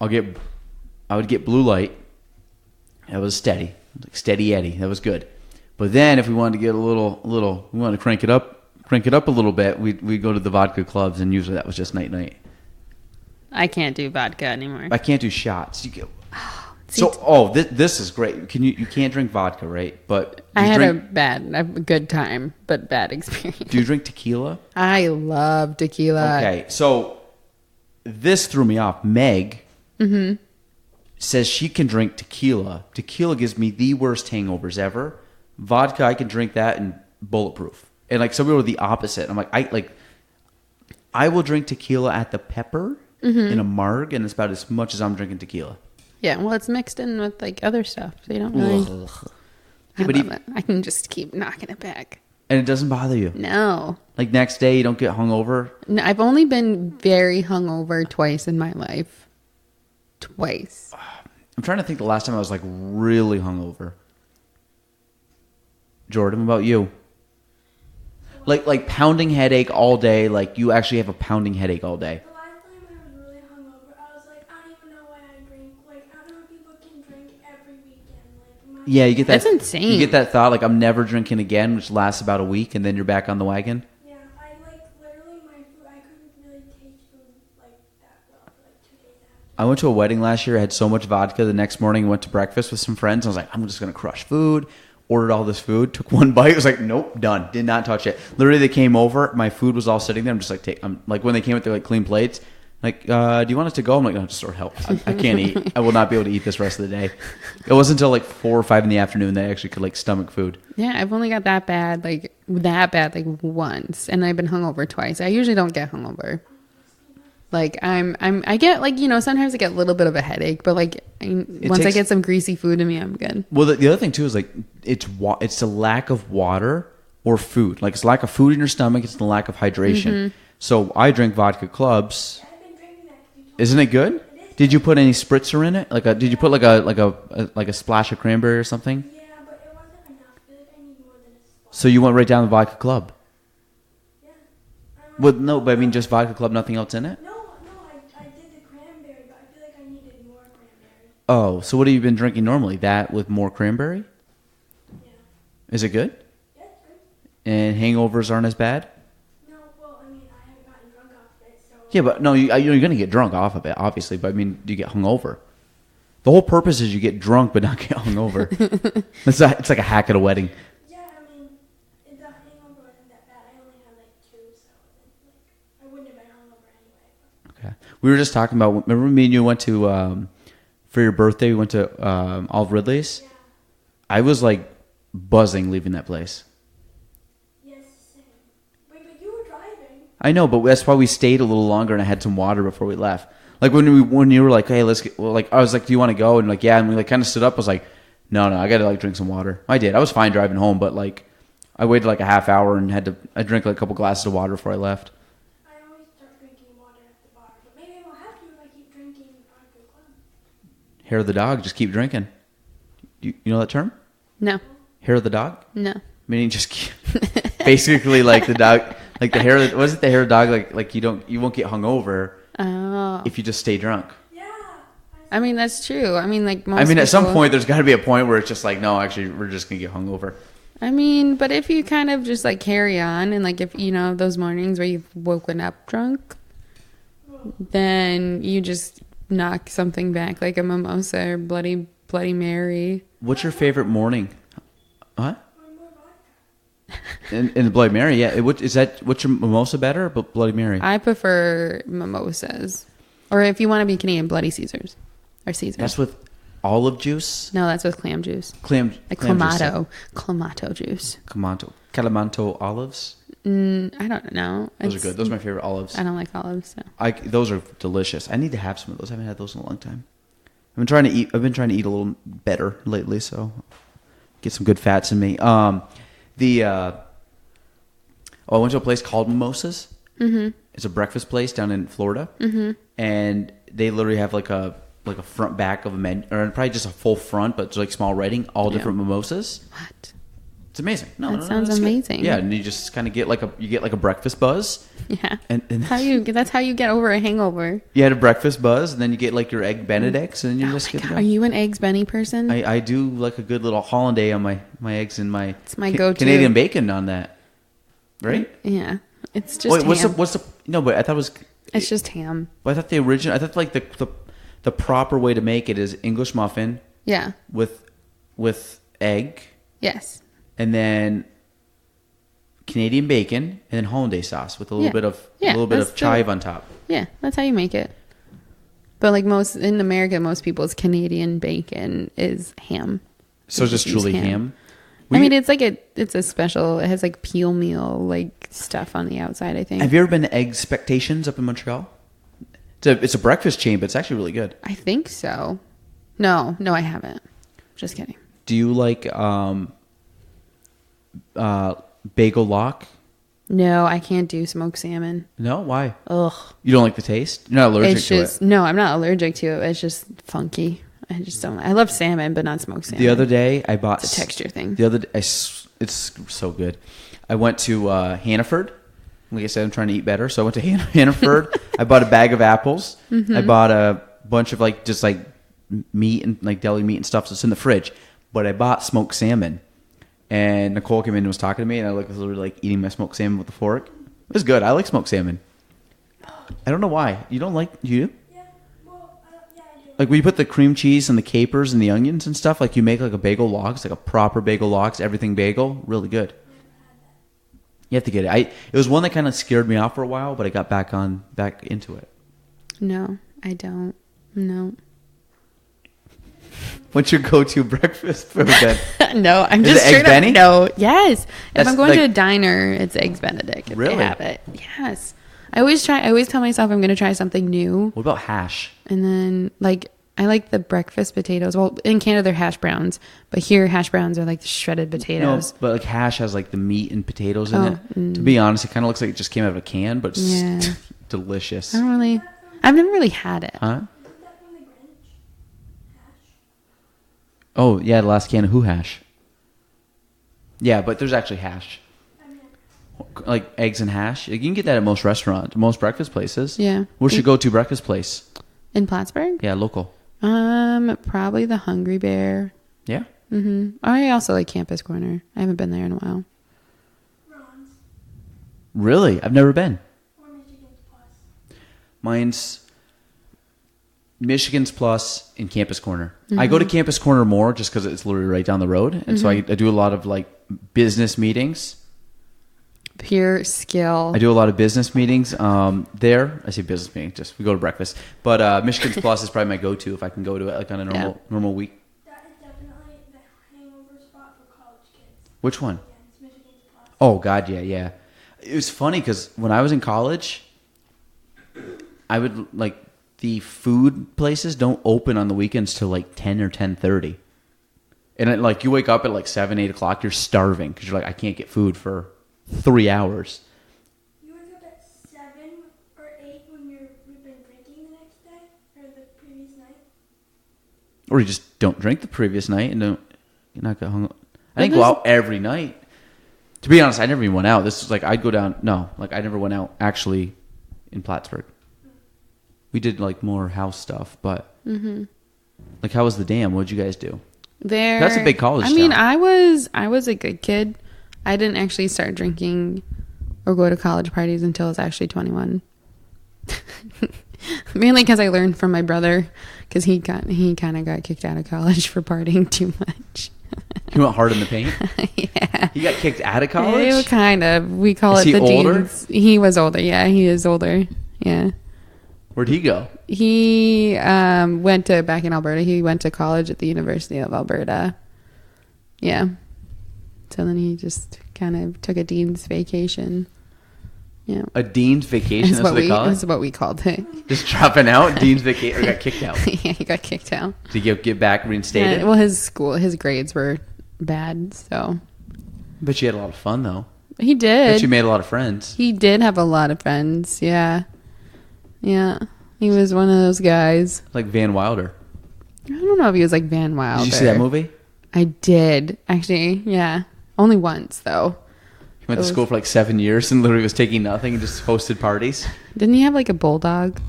would get Blue Light. That was steady, like Steady Eddie. That was good. But then if we wanted to get a little we wanted to crank it up a little bit, we go to the vodka clubs, and usually that was just night. I can't do vodka anymore. I can't do shots. This is great. You can't drink vodka, right? But I had a good time, but bad experience. Do you drink tequila? I love tequila. Okay, so this threw me off. Meg says she can drink tequila. Tequila gives me the worst hangovers ever. Vodka, I can drink that and bulletproof. And like some people are the opposite. I'm like, I will drink tequila at the pepper in a marg, and it's about as much as I'm drinking tequila. Yeah, well, it's mixed in with like other stuff, so you don't really. I can just keep knocking it back. And it doesn't bother you. No. Like next day, you don't get hungover. No, I've only been very hungover twice in my life. Twice. I'm trying to think the last time I was like really hungover. Jordan, what about you? Like pounding headache all day. Like you actually have a pounding headache all day. The last time I was really hungover, I was like, I don't even know why I drink. Like, I don't know if people can drink every weekend. Like, Yeah, you get that. That's insane. You get that thought like I'm never drinking again, which lasts about a week, and then you're back on the wagon. yeah, I like literally my food. I couldn't really taste food like that well for like 2 days after. I went to a wedding last year. I had so much vodka. The next morning, went to breakfast with some friends. I was like, I'm just gonna crush food. Ordered all this food. Took one bite. It was like, nope, done. Did not touch it. Literally, they came over. My food was all sitting there. I'm just like, I'm like when they came with their like clean plates. Like, do you want us to go? I'm like, no, just sort of help. I can't eat. I will not be able to eat this rest of the day. It wasn't until like 4 or 5 in the afternoon that I actually could like stomach food. Yeah, I've only got that bad like once, and I've been hungover twice. I usually don't get hungover. Like I get like, sometimes I get a little bit of a headache, but like once I get some greasy food in me, I'm good. Well, the other thing too is like it's a lack of water or food. Like it's a lack of food in your stomach. It's the lack of hydration. So I drink vodka clubs. I've been drinking that. Isn't it good? Did you put any spritzer in it? Did you put like a splash of cranberry or something? Yeah, but it wasn't enough. I feel like I need more than a splash. So you went right down the vodka club. Yeah. Well, no, but I mean just vodka club, nothing else in it. No, I did the cranberry, but I feel like I needed more cranberry. Oh, so what have you been drinking normally? That with more cranberry? Yeah. Is it good? Yeah, it's good. And hangovers aren't as bad? No, well, I mean, I haven't gotten drunk off of it, so. Yeah, but no, you're going to get drunk off of it, obviously. But I mean, do you get hungover? The whole purpose is you get drunk but not get hungover. It's like a hack at a wedding. Yeah, I mean, the hangover wasn't that bad. I only had like 2, so I wouldn't have been hungover anyway. Okay. We were just talking about, remember me and you went to, for your birthday, we went to Olive Ridley's? Yeah. I was like buzzing leaving that place. Yes, same. Wait, but you were driving. I know, but that's why we stayed a little longer and I had some water before we left. Like when you were like, hey, let's get, well, like I was like, do you want to go? And like, yeah, and we like kind of stood up. I was like, no, I got to like drink some water. I did. I was fine driving home, but like I waited like a half hour and I drank like a couple glasses of water before I left. I always start drinking water at the bar, but maybe I will have to if I keep drinking vodka club. Hair of the dog, just keep drinking. You know that term? No. Hair of the dog? No. Meaning just keep, basically like the dog, like the hair. Was it the hair of the dog? Like you won't get hungover if you just stay drunk. Yeah. I mean, that's true. I mean, like most I mean, at some people- point, there's got to be a point where it's just like, no, actually, we're just gonna get hungover. I mean, but if you kind of just like carry on and like if those mornings where you've woken up drunk, then you just knock something back like a mimosa or Bloody Mary. What's your favorite morning? What? Or more vodka. In the Bloody Mary, yeah. What's your mimosa better, but Bloody Mary? I prefer mimosas, or if you want to be Canadian, Bloody Caesars or Caesars. That's with olive juice. No, that's with clam juice. Clam Like juice. clamato juice. Calamanto olives. I don't know. Those are good. Those are my favorite olives. I don't like olives. So. Those are delicious. I need to have some of those. I haven't had those in a long time. I've been trying to eat a little better lately, so get some good fats in me. I went to a place called Mimosas. Mm-hmm. It's a breakfast place down in Florida, and they literally have like a front back of a menu, or probably just a full front, but it's like small writing, all different mimosas. What? It's amazing. That sounds it's good. amazing. Yeah, and you just kind of get like a breakfast buzz. Yeah. And That's how you get over a hangover. you had a breakfast buzz, and then you get like your egg Benedicts, and then you just get to go. Are you an eggs Benny person? I do like a good little hollandaise on my eggs and my It's my go-to. Canadian bacon on that, right? Yeah. It's just ham. What's the no? But I thought it was. It's just ham. But I thought I thought like the proper way to make it is English muffin Yeah. with egg, Yes. and then Canadian bacon, and then hollandaise sauce with a little bit of chive on top. Yeah, that's how you make it. But like in America, most people's Canadian bacon is ham. So They just use truly ham. I mean, it's a special. It has like peel meal like stuff on the outside. I think. Have you ever been to Egg Spectations up in Montreal? It's a breakfast chain, but it's actually really good. I think so. No, I haven't. Just kidding. Do you like bagel lock? No, I can't do smoked salmon. No, why? Ugh. You don't like the taste? You're not allergic It's to just it. no, I'm not allergic to it. It's just funky. I just don't. I love salmon, but not smoked salmon. The other day, I bought It's a texture thing. The other day, it's so good. I went to Hannaford. Like I said, I'm trying to eat better, so I went to Hannaford. I bought a bag of apples. Mm-hmm. I bought a bunch of just meat and like deli meat and stuff that's in the fridge. But I bought smoked salmon. And Nicole came in and was talking to me, and I was literally eating my smoked salmon with a fork. It was good. I like smoked salmon. I don't know why. You don't like you? Yeah, well, yeah, I do. Like when you put the cream cheese and the capers and the onions and stuff, like you make like a bagel lox, like a proper bagel lox, everything bagel, really good. You have to get it. It was one that kind of scared me off for a while, but I got back into it. No, I don't. No. What's your go-to breakfast food then? No, I'm Is just it Eggs straight up. Benny? No, yes. If That's I'm going like- to a diner, it's Eggs Benedict. If Really? they have it, yes. I always tell myself I'm going to try something new. What about hash? And then, like, I like the breakfast potatoes. Well, in Canada, they're hash browns. But here, hash browns are like the shredded potatoes. No, but like hash has like the meat and potatoes in it. To be honest, it kind of looks like it just came out of a can, but it's delicious. I've never really had it. Huh? Isn't that from the Grinch? Hash? Oh, yeah, the last can of Who hash. Yeah, but there's actually hash. I mean, Like eggs and hash. You can get that at most restaurants, most breakfast places. Yeah. Where's your go-to breakfast place? In Plattsburgh? Yeah, local. Probably the Hungry Bear. Yeah? I also like Campus Corner. I haven't been there in a while. Ron's Really? I've never been. or Michigan's Plus. Mine's Michigan's Plus in Campus Corner. I go to Campus Corner more just because it's literally right down the road. And so I do a lot of like business meetings. Pure skill. I do a lot of business meetings there. I say business meeting, just we go to breakfast. But Michigan's Plus is probably my go-to if I can go to it like on a normal week. That is definitely the hangover spot for college kids. Which one? Yeah, it's Michigan's Plus. Oh, God, yeah. It was funny because when I was in college, I would, like, the food places don't open on the weekends till, like, 10 or 10:30. And, like, you wake up at, like, 7, 8 o'clock, you're starving because you're like, I can't get food for 3 hours. You wake up at 7 or 8 when you've been drinking the next day or the previous night. Or you just don't drink the previous night and you're not get hung up. I didn't go out every night. To be honest, I never even went out. This was like, I'd go down. No, like I never went out actually in Plattsburgh. We did like more house stuff, but like, how was the dam? What'd you guys do? There, That's a big college I mean, town. I was a good kid. I didn't actually start drinking or go to college parties until I was actually 21. Mainly because I learned from my brother, because he kind of got kicked out of college for partying too much. He went hard in the paint. Yeah, He got kicked out of college. kind of. We call Is it he the older? deans. He was older. Yeah, he is older. Yeah. Where'd he go? He went to back in Alberta. He went to college at the University of Alberta. Yeah. So then he just kind of took a dean's vacation. Yeah. A dean's vacation. That's what they call it. That's what we called it. Just dropping out. Dean's vacation, or got kicked out. Yeah, he got kicked out. Did he get back reinstated? Yeah, well, his grades were bad, so. But you had a lot of fun though. He did. Bet you made a lot of friends. He did have a lot of friends. Yeah. Yeah. He was one of those guys. Like Van Wilder. I don't know if he was like Van Wilder. Did you see that movie? I did, actually. Yeah. Only once, though. He went to school for like 7 years and literally was taking nothing and just hosted parties. Didn't he have like a bulldog?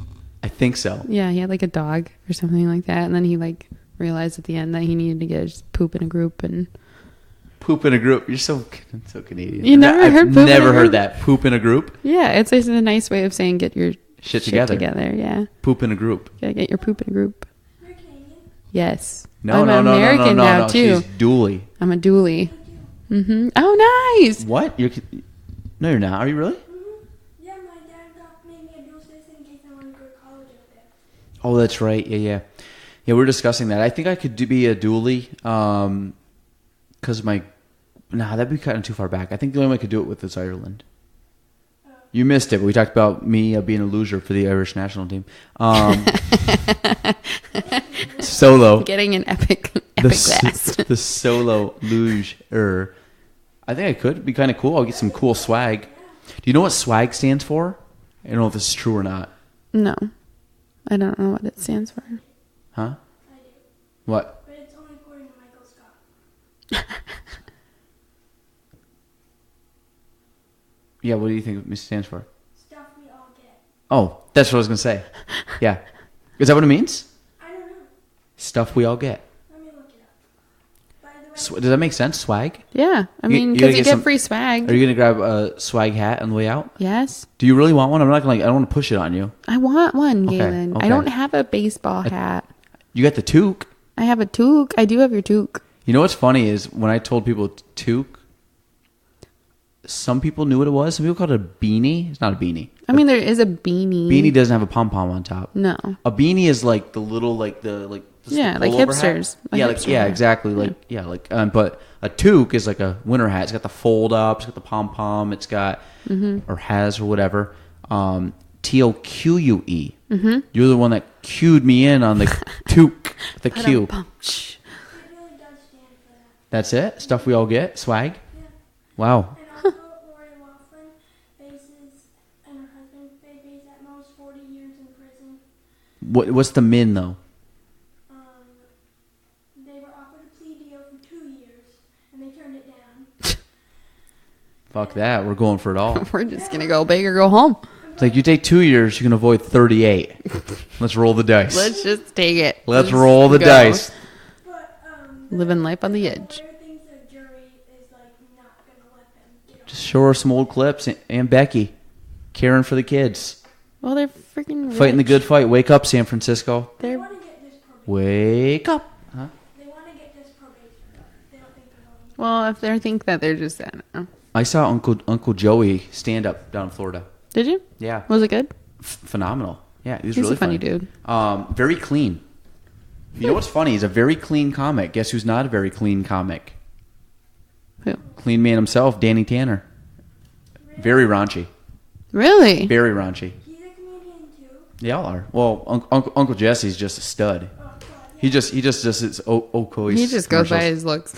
I think so. Yeah, he had like a dog or something like that. And then he like realized at the end that he needed to get his poop in a group. And Poop in a group. You're so Canadian. You never heard poop in a never heard group? that. Poop in a group. yeah, it's a nice way of saying get your Shit together. Yeah. Poop in a group. Gotta get your poop in a group. You're Canadian? Yes. No, I'm no, no, American no, no, now, no. too. She's dually. I'm a dually. Oh, nice. What? No, you're not. Are you really? Mm-hmm. Yeah, my dad made me a dual citizen in case I wanted to go to college over there. Oh, that's right. Yeah. We were discussing that. I think I could be a dually because that'd be kind of too far back. I think the only way I could do it with is Ireland. You missed it. But we talked about me being a loser for the Irish national team. Solo. Getting an epic blast. The solo luge-er. I think I could. It'd be kind of cool. I'll get some cool swag. Do you know what swag stands for? I don't know if this is true or not. No. I don't know what it stands for. Huh? I do. What? But it's only according to Michael Scott. Yeah, what do you think it stands for? Stuff we all get. Oh, that's what I was going to say. Yeah. Is that what it means? I don't know. Stuff we all get. Let me look it up. By the way, Does that make sense? Swag? Yeah. I mean, you because gotta you get get some- free swag. Are you going to grab a swag hat on the way out? Yes. Do you really want one? I'm not going to I don't want to push it on you. I want one, Okay, Gaelan. okay. I don't have a baseball hat. You got the toque. I have a toque. I do have your toque. You know what's funny is when I told people toque, some people knew what it was. Some people called it a beanie. It's not a beanie. I mean, there is a beanie. Beanie doesn't have a pom pom on top. No. A beanie is like the little Yeah, like pullover hat. hipsters. Like yeah, hipster yeah, hat. exactly. But a toque is like a winter hat. It's got the fold up. It's got the pom pom. It's got or has or whatever. TOQUE. Mm-hmm. You're the one that cued me in on the toque, the Q. It really does stand for that. That's it? Stuff we all get? Swag? Yeah. Wow. And also, Lori Laughlin faces, and her husband, they face at most 40 years in prison. What's the min, though? They were offered a plea deal for 2 years, and they turned it down. Fuck that. We're going for it all. We're just gonna go big or go home. It's like you take 2 years, you can avoid 38. Let's roll the dice. Let's just take it. Let's roll the go. dice. But, Living life on the edge. There are things the jury is, like, not going to let them get on. Just show her some old clips. And Becky, caring for the kids. Well, they're freaking Fighting the rich. good fight. Wake up, San Francisco. They They're want to get this probation. Wake up. Huh? They want to get this probation. They don't think they're going to. well, if they think that they're just, I don't know. I saw Uncle Joey stand up down in Florida. Did you? Yeah. Was it good? Phenomenal. Yeah, he was He's really a funny dude. Very clean. You know what's funny? He's a very clean comic. Guess who's not a very clean comic? Who? Clean man himself, Danny Tanner. Very raunchy. Really? Very raunchy. He's a comedian, too. They all are. Well, Uncle Jesse's just a stud. Oh, God. He just does his Okoi's He just goes by commercials. his looks.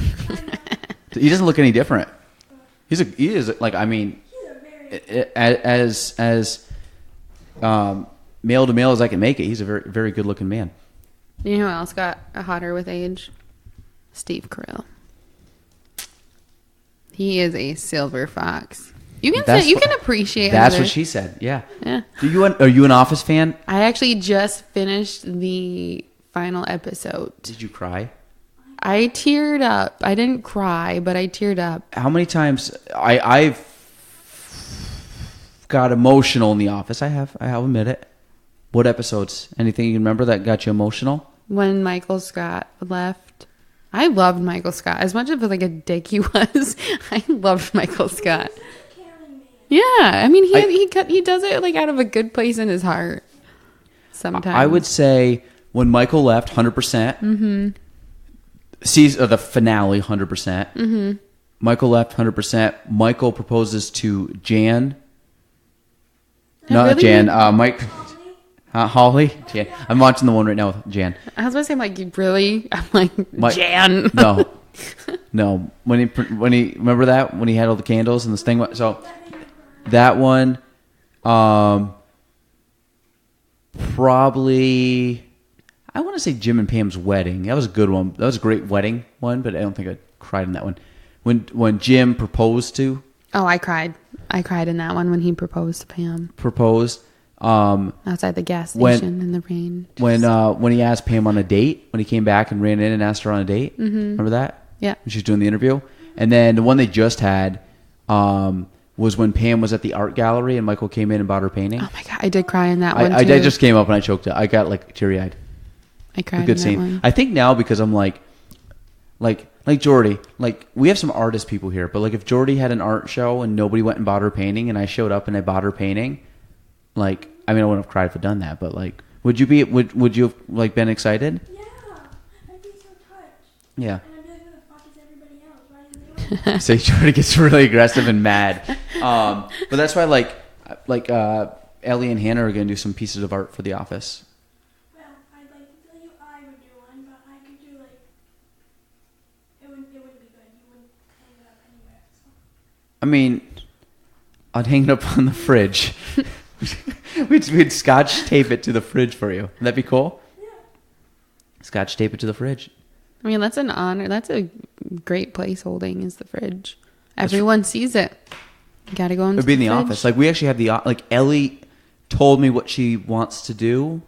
He doesn't look any different. He is like, I mean, He's a very... as male to male as I can make it. He's a very, very good looking man. You know who else got hotter with age? Steve Carell. He is a silver fox. You can That's say, you what- can appreciate. That's other- what she said. Yeah. Yeah. Are you an Office fan? I actually just finished the final episode. Did you cry? I teared up. I didn't cry, but I teared up. How many times I've got emotional in The Office? I'll admit it. What episodes? Anything you can remember that got you emotional? When Michael Scott left. I loved Michael Scott. As much of like a dick he was, I loved Michael Scott. He's such a caring man. Yeah, I mean he does it like out of a good place in his heart. Sometimes I would say when Michael left, 100%. Mm-hmm. The finale, 100%. Mm-hmm. Michael left, 100%. Michael proposes to Jan. Not really? Jan. Mike. Holly? Jan. I'm watching the one right now with Jan. I was gonna say, I'm like, you really? I'm like, Jan. No. When he remember that when he had all the candles and this thing. So that one, probably. I want to say Jim and Pam's wedding. That was a good one. That was a great wedding one, but I don't think I cried in that one. When Jim proposed to. Oh, I cried. I cried in that one when he proposed to Pam Proposed. outside the gas station in the rain. When he asked Pam on a date, when he came back and ran in and asked her on a date. Mm-hmm. Remember that? Yeah. When she was doing the interview. And then the one they just had was when Pam was at the art gallery and Michael came in and bought her painting. Oh my god, I did cry in that one I too. just came up and I choked it. I got like teary eyed. I cried Good in scene. that one. I think now because I'm like Jordy, like we have some artist people here, but like if Jordy had an art show and nobody went and bought her painting and I showed up and I bought her painting, like I mean I wouldn't have cried if I'd done that, but like would you have like been excited? Yeah. I'd be so touched. Yeah. And I'd be like, who the fuck is everybody else? Why didn't they want So Jordy gets really aggressive and mad. But that's why like Ellie and Hannah are gonna do some pieces of art for The Office. Well, I'd like to tell you I would do one, but I could do like it wouldn't be good. You wouldn't hang it up anywhere. So. I mean, I'd hang it up on the fridge. we'd scotch tape it to the fridge for you. Would that be cool? Yeah. Scotch tape it to the fridge. I mean, that's an honor. That's a great place holding is the fridge. Everyone sees it. You gotta go into It'd be in the fridge. office. Like we actually have like Ellie told me what she wants to do,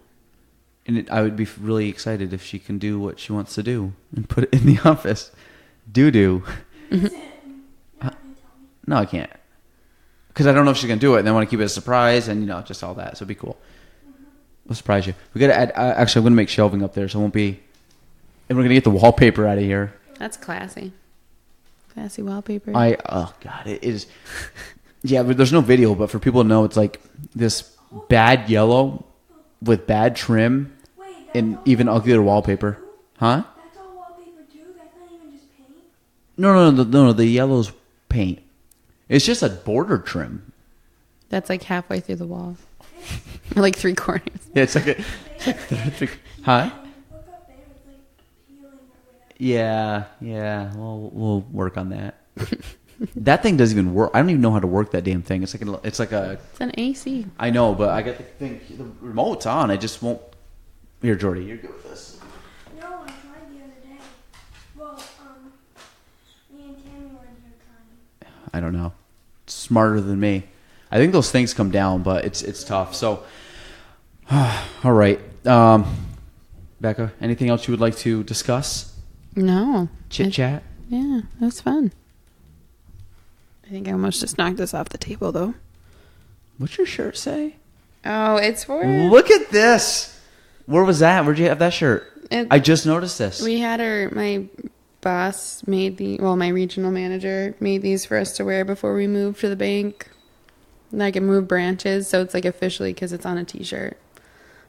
and I would be really excited if she can do what she wants to do and put it in the office. Do. Listen, you're not gonna tell me. No, I can't. Because I don't know if she's gonna do it, and I want to keep it a surprise, and just all that. So it'd be cool. We'll surprise you. We gotta add. Actually, I'm gonna make shelving up there, so it won't be. And we're gonna get the wallpaper out of here. That's classy. Classy wallpaper. Oh god, it is. Yeah, but there's no video. But for people to know, it's like this bad yellow with bad trim Wait, that's and all even wallpaper uglier wallpaper, too? huh? That's all wallpaper too? That's not even just paint? No. The yellow's paint. It's just a border trim. That's like halfway through the wall. Or like 3/4. Yeah, it's like huh? Look up there, it's like peeling or whatever. Yeah. We'll work on that. That thing doesn't even work. I don't even know how to work that damn thing. It's like a. It's an AC. I know, but I got the thing. The remote's on. I just won't. Here, Jordy, you're good with this. No, I tried the other day. Well, me and Tammy were in here trying. I don't know. Smarter than me. I think those things come down, but it's tough. So, all right, Becca. Anything else you would like to discuss? No. Chit chat. Yeah, that's fun. I think I almost just knocked this off the table, though. What's your shirt say? Oh, it's for... Look at this. Where was that? Where'd you have that shirt? I just noticed this. We had my boss made my regional manager made these for us to wear before we moved to the bank. Like it moved branches, so it's like officially because it's on a t-shirt.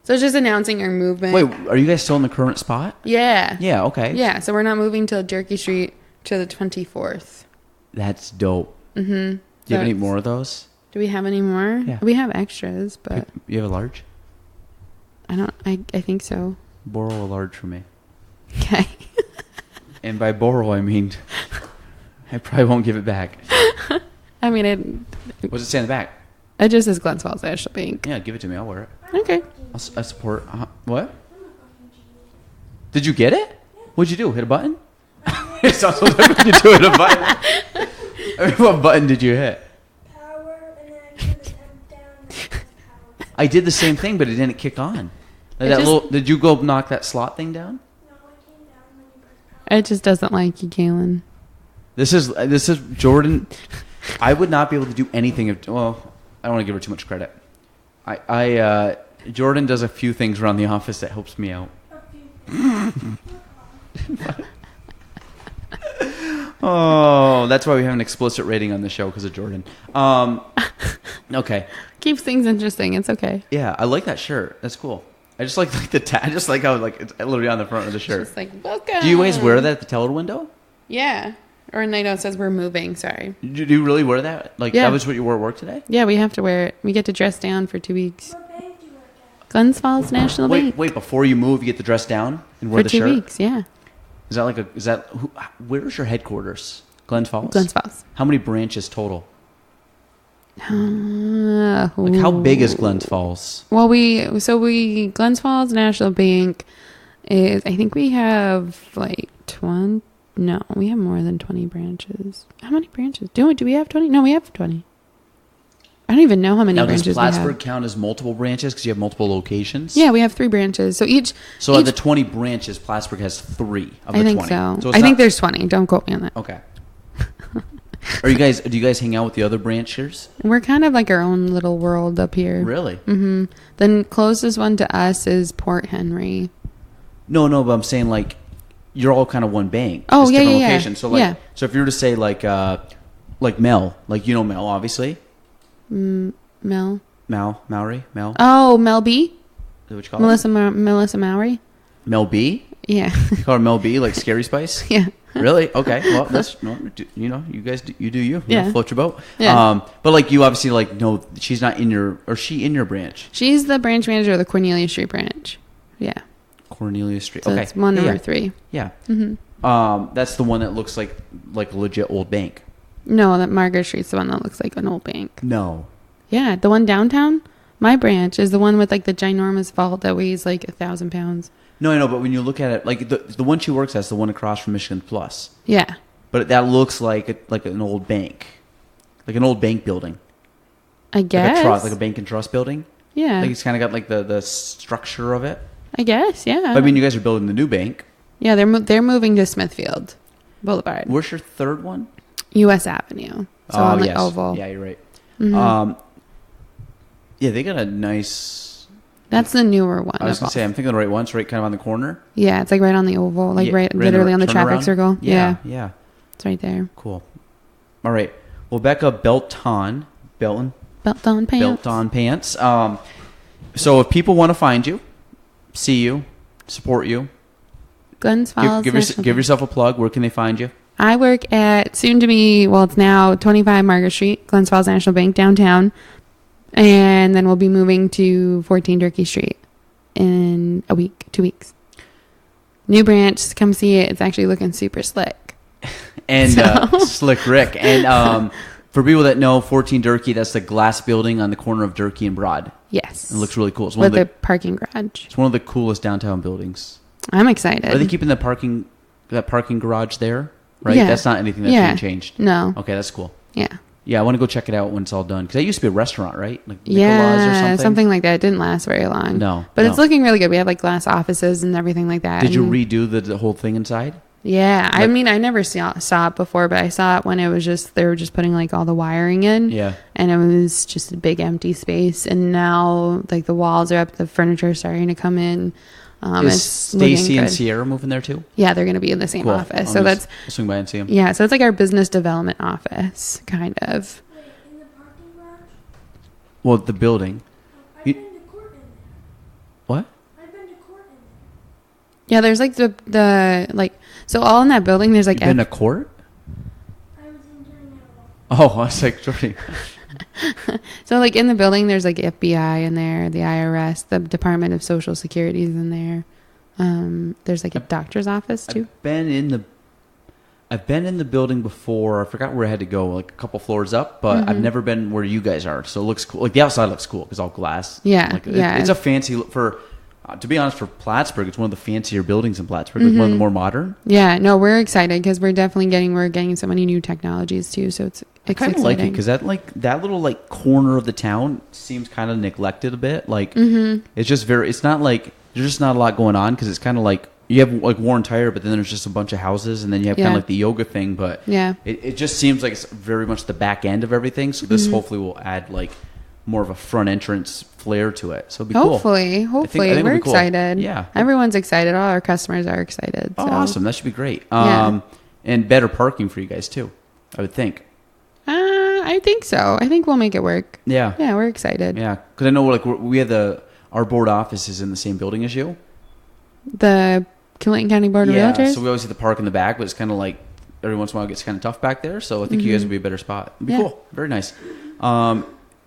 So it's just announcing our movement. Wait, are you guys still in the current spot? Yeah. Yeah, okay. Yeah, so we're not moving to Jerky Street to the 24th. That's dope. Mm-hmm. Do you have any more of those? Do we have any more? Yeah. We have extras, but... You have a large? I think so. Borrow a large from me. Okay. And by borrow, I mean... I probably won't give it back. I mean, What does it say on the back? it just says Glens Falls National Bank. Yeah, give it to me. I'll wear it. Okay. I support... what? Did you get it? What'd you do? Hit a button? It sounds so different when you do hit a button. I mean, what button did you hit? Power, and then I put the temp down, and then power. I did the same thing, but it didn't kick on. Did you go knock that slot thing down? No, it came down when you press power. It just doesn't like you, Gaelan. This is Jordan. I would not be able to do anything if. Well, I don't want to give her too much credit. Jordan does a few things around the office that helps me out. Oh, that's why we have an explicit rating on the show because of Jordan. Okay. Keeps things interesting. It's okay. Yeah, I like that shirt. That's cool. I just like the I just like how it's literally on the front of the shirt. Just like, welcome. Do you guys wear that at the teller window? Yeah. Or no, it says we're moving. Sorry. Do you really wear that? Like Yeah. that was what you wore at work today? Yeah, we have to wear it. We get to dress down for 2 weeks. What bank do you work at? Glens Falls National Bank. Wait! Before you move, you get to dress down and wear For the 2 shirt. weeks, yeah. Is that where's your headquarters? Glens Falls. Glens Falls. How many branches total? Like Like how big is Glens Falls? Well, Glens Falls National Bank is, I think we have like 20. No, we have more than 20 branches. How many branches? Do we have 20? No, we have 20. I don't even know how many Now, does branches we Plattsburgh have. count as multiple branches because you have multiple locations? Yeah, we have 3 branches. So So of the 20 branches, Plattsburgh has 3 of the I think 20. so. it's I think not- there's 20. Don't quote me on that. Okay. Do you guys hang out with the other branchers? We're kind of like our own little world up here. Really? Mm-hmm. The closest one to us is Port Henry. No, but I'm saying like you're all kind of one bank. Oh, just yeah, different yeah, yeah. locations. So Yeah. so if you were to say like Mel, like you know Mel, obviously. Mel. Mowry. Oh, Mel B. Is that what you call it? Melissa Mowry. Mel B. Yeah. You call her Mel B, like Scary Spice. Yeah. Really? Okay. Well, that's you guys do you. Yeah. Float your boat. Yeah. But like you obviously like no, she's not in your or she in your branch. She's the branch manager of the Cornelia Street branch. Yeah. Cornelia Street. So Okay. it's one number Yeah. 3. Yeah. Mm-hmm. That's the one that looks like a legit old bank. No, that Margaret Street's the one that looks like an old bank. No. Yeah, the one downtown. My branch is the one with like the ginormous vault that weighs like 1,000 pounds. No, I know, but when you look at it, like the one she works at is the one across from Michigan Plus. Yeah. But that looks like an old bank, like an old bank building. I guess. Like a bank and trust building. Yeah. Like it's kind of got like the structure of it. I guess. Yeah. But I mean, you guys are building the new bank. Yeah, they're moving to Smithfield Boulevard. Where's your third one? U.S. Avenue. So on the Oval. Yeah, you're right. Mm-hmm. Yeah, they got a nice. That's the newer one. I was gonna say, I'm thinking the right one. It's right kind of on the corner. Yeah, it's like right on the Oval, like Yeah, right in literally on the turnaround? traffic circle. Yeah. Yeah. It's right there. Cool. All right. Well, Becca Belton. Belt on pants. Built on pants. So if people want to find you, see you, support you, Glens Falls. give yourself a plug. Where can they find you? I work at it's now 25 Margaret Street, Glens Falls National Bank downtown. And then we'll be moving to 14 Durkee Street in a week, 2 weeks. New branch, come see it. It's actually looking super slick. And Slick Rick. And for people that know 14 Durkee, that's the glass building on the corner of Durkee and Broad. Yes. It looks really cool. It's with the parking garage. It's one of the coolest downtown buildings. I'm excited. Are they keeping that parking garage there? Right? Yeah. That's not anything that's being changed. No. Okay, that's cool. Yeah. Yeah, I want to go check it out when it's all done. Because that used to be a restaurant, right? Like Nicola's or something? Like that. It didn't last very long. No. But it's looking really good. We have like glass offices and everything like that. Did you redo the whole thing inside? Yeah. I mean, I never saw it before, but I saw it when it was they were just putting like all the wiring in. Yeah. And it was just a big empty space. And now like the walls are up, the furniture is starting to come in. Is Stacy and Sierra moving there too? Yeah, they're going to be in the same office. So that's swing by and see them. Yeah, so it's like our business development office, kind of. Wait, in the parking garage? Well, the building. I've been to court in there. What? I've been to court in there. Yeah, there's like the like so all in that building. There's like You've been to court? I was in during that law. Oh, I was like, Jordy. So like in the building, there's like FBI in there, the IRS, the Department of Social Security is in there. There's like a doctor's office too. I've been in the building before. I forgot where I had to go, like a couple floors up, but I've never been where you guys are. So it looks cool. Like the outside looks cool because all glass. Yeah, like, yeah. It's a fancy to be honest, for Plattsburgh, it's one of the fancier buildings in Plattsburgh. Like one of the more modern. Yeah, no, we're excited because we're getting so many new technologies too. So it's kind of like it because that little like corner of the town seems kind of neglected a bit. Like it's just it's not like there's just not a lot going on because it's kind of like you have like Warren Tire, but then there's just a bunch of houses, and then you have kind of like the yoga thing. But it just seems like it's very much the back end of everything. So this hopefully will add like more of a front entrance flair to it. So it'll be cool. Hopefully, I think we're cool. excited. Yeah, everyone's excited. All our customers are excited. Oh, so. awesome! That should be great. And better parking for you guys too, I would think. I think so. I think we'll make it work. Yeah. Yeah, we're excited. Yeah, because I know like we have our board office is in the same building as you. The Clayton County Board of Realtors? Yeah, so we always have the park in the back, but it's kind of like every once in a while it gets kind of tough back there. So I think you guys would be a better spot. It'd be cool. Very nice.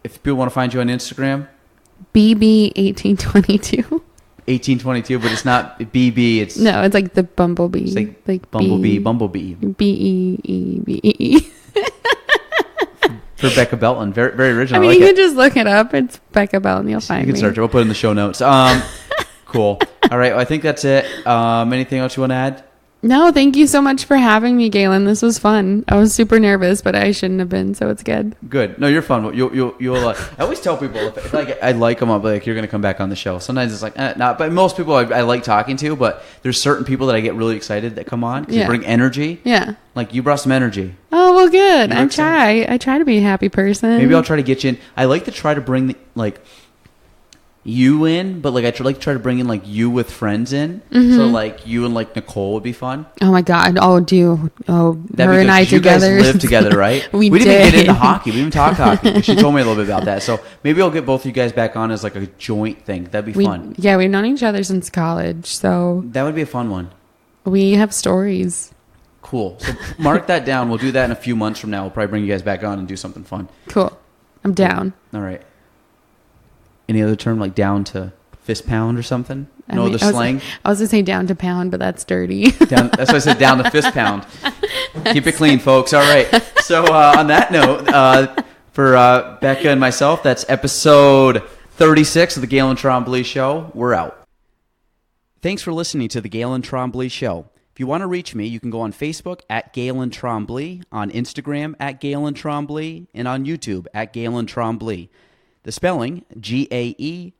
If people want to find you on Instagram. BB1822. 1822, but it's not BB. It's like the bumblebee. It's like bumblebee. BEEBEE. For Becca Belton, very very original. I mean, you can just look it up. It's Becca Belton. You'll find me. You can search it. We'll put it in the show notes. Cool. All right. Well, I think that's it. Anything else you want to add? No, thank you so much for having me, Gaelan. This was fun. I was super nervous, but I shouldn't have been, so it's good. Good. No, you're fun. You'll. I always tell people if I like them, I'll be like, you're going to come back on the show. Sometimes it's like, not. But most people I like talking to, but there's certain people that I get really excited that come on because they bring energy. Yeah. Like you brought some energy. Oh, well, good. I try to be a happy person. Maybe I'll try to get you in. I like to try to bring you in, but like I like to try to bring in like you with friends in. So like you and like Nicole would be fun. Oh my God! Her and I together. You guys live together, right? we didn't even get into hockey. We didn't talk hockey. She told me a little bit about that. So maybe I'll get both of you guys back on as like a joint thing. That'd be fun. Yeah, we've known each other since college, so that would be a fun one. We have stories. Cool. So mark that down. We'll do that in a few months from now. We'll probably bring you guys back on and do something fun. Cool. I'm down. All right. Any other term like down to fist pound or something? Other slang? I was going to say down to pound, but that's dirty. That's why I said down to fist pound. Keep it clean, folks. All right. So on that note, for Becca and myself, that's episode 36 of the Gaelan Trombley Show. We're out. Thanks for listening to the Gaelan Trombley Show. If you want to reach me, you can go on Facebook at Gaelan Trombley, on Instagram at Gaelan Trombley, and on YouTube at Gaelan Trombley. The spelling, GAELANTROMBLEY.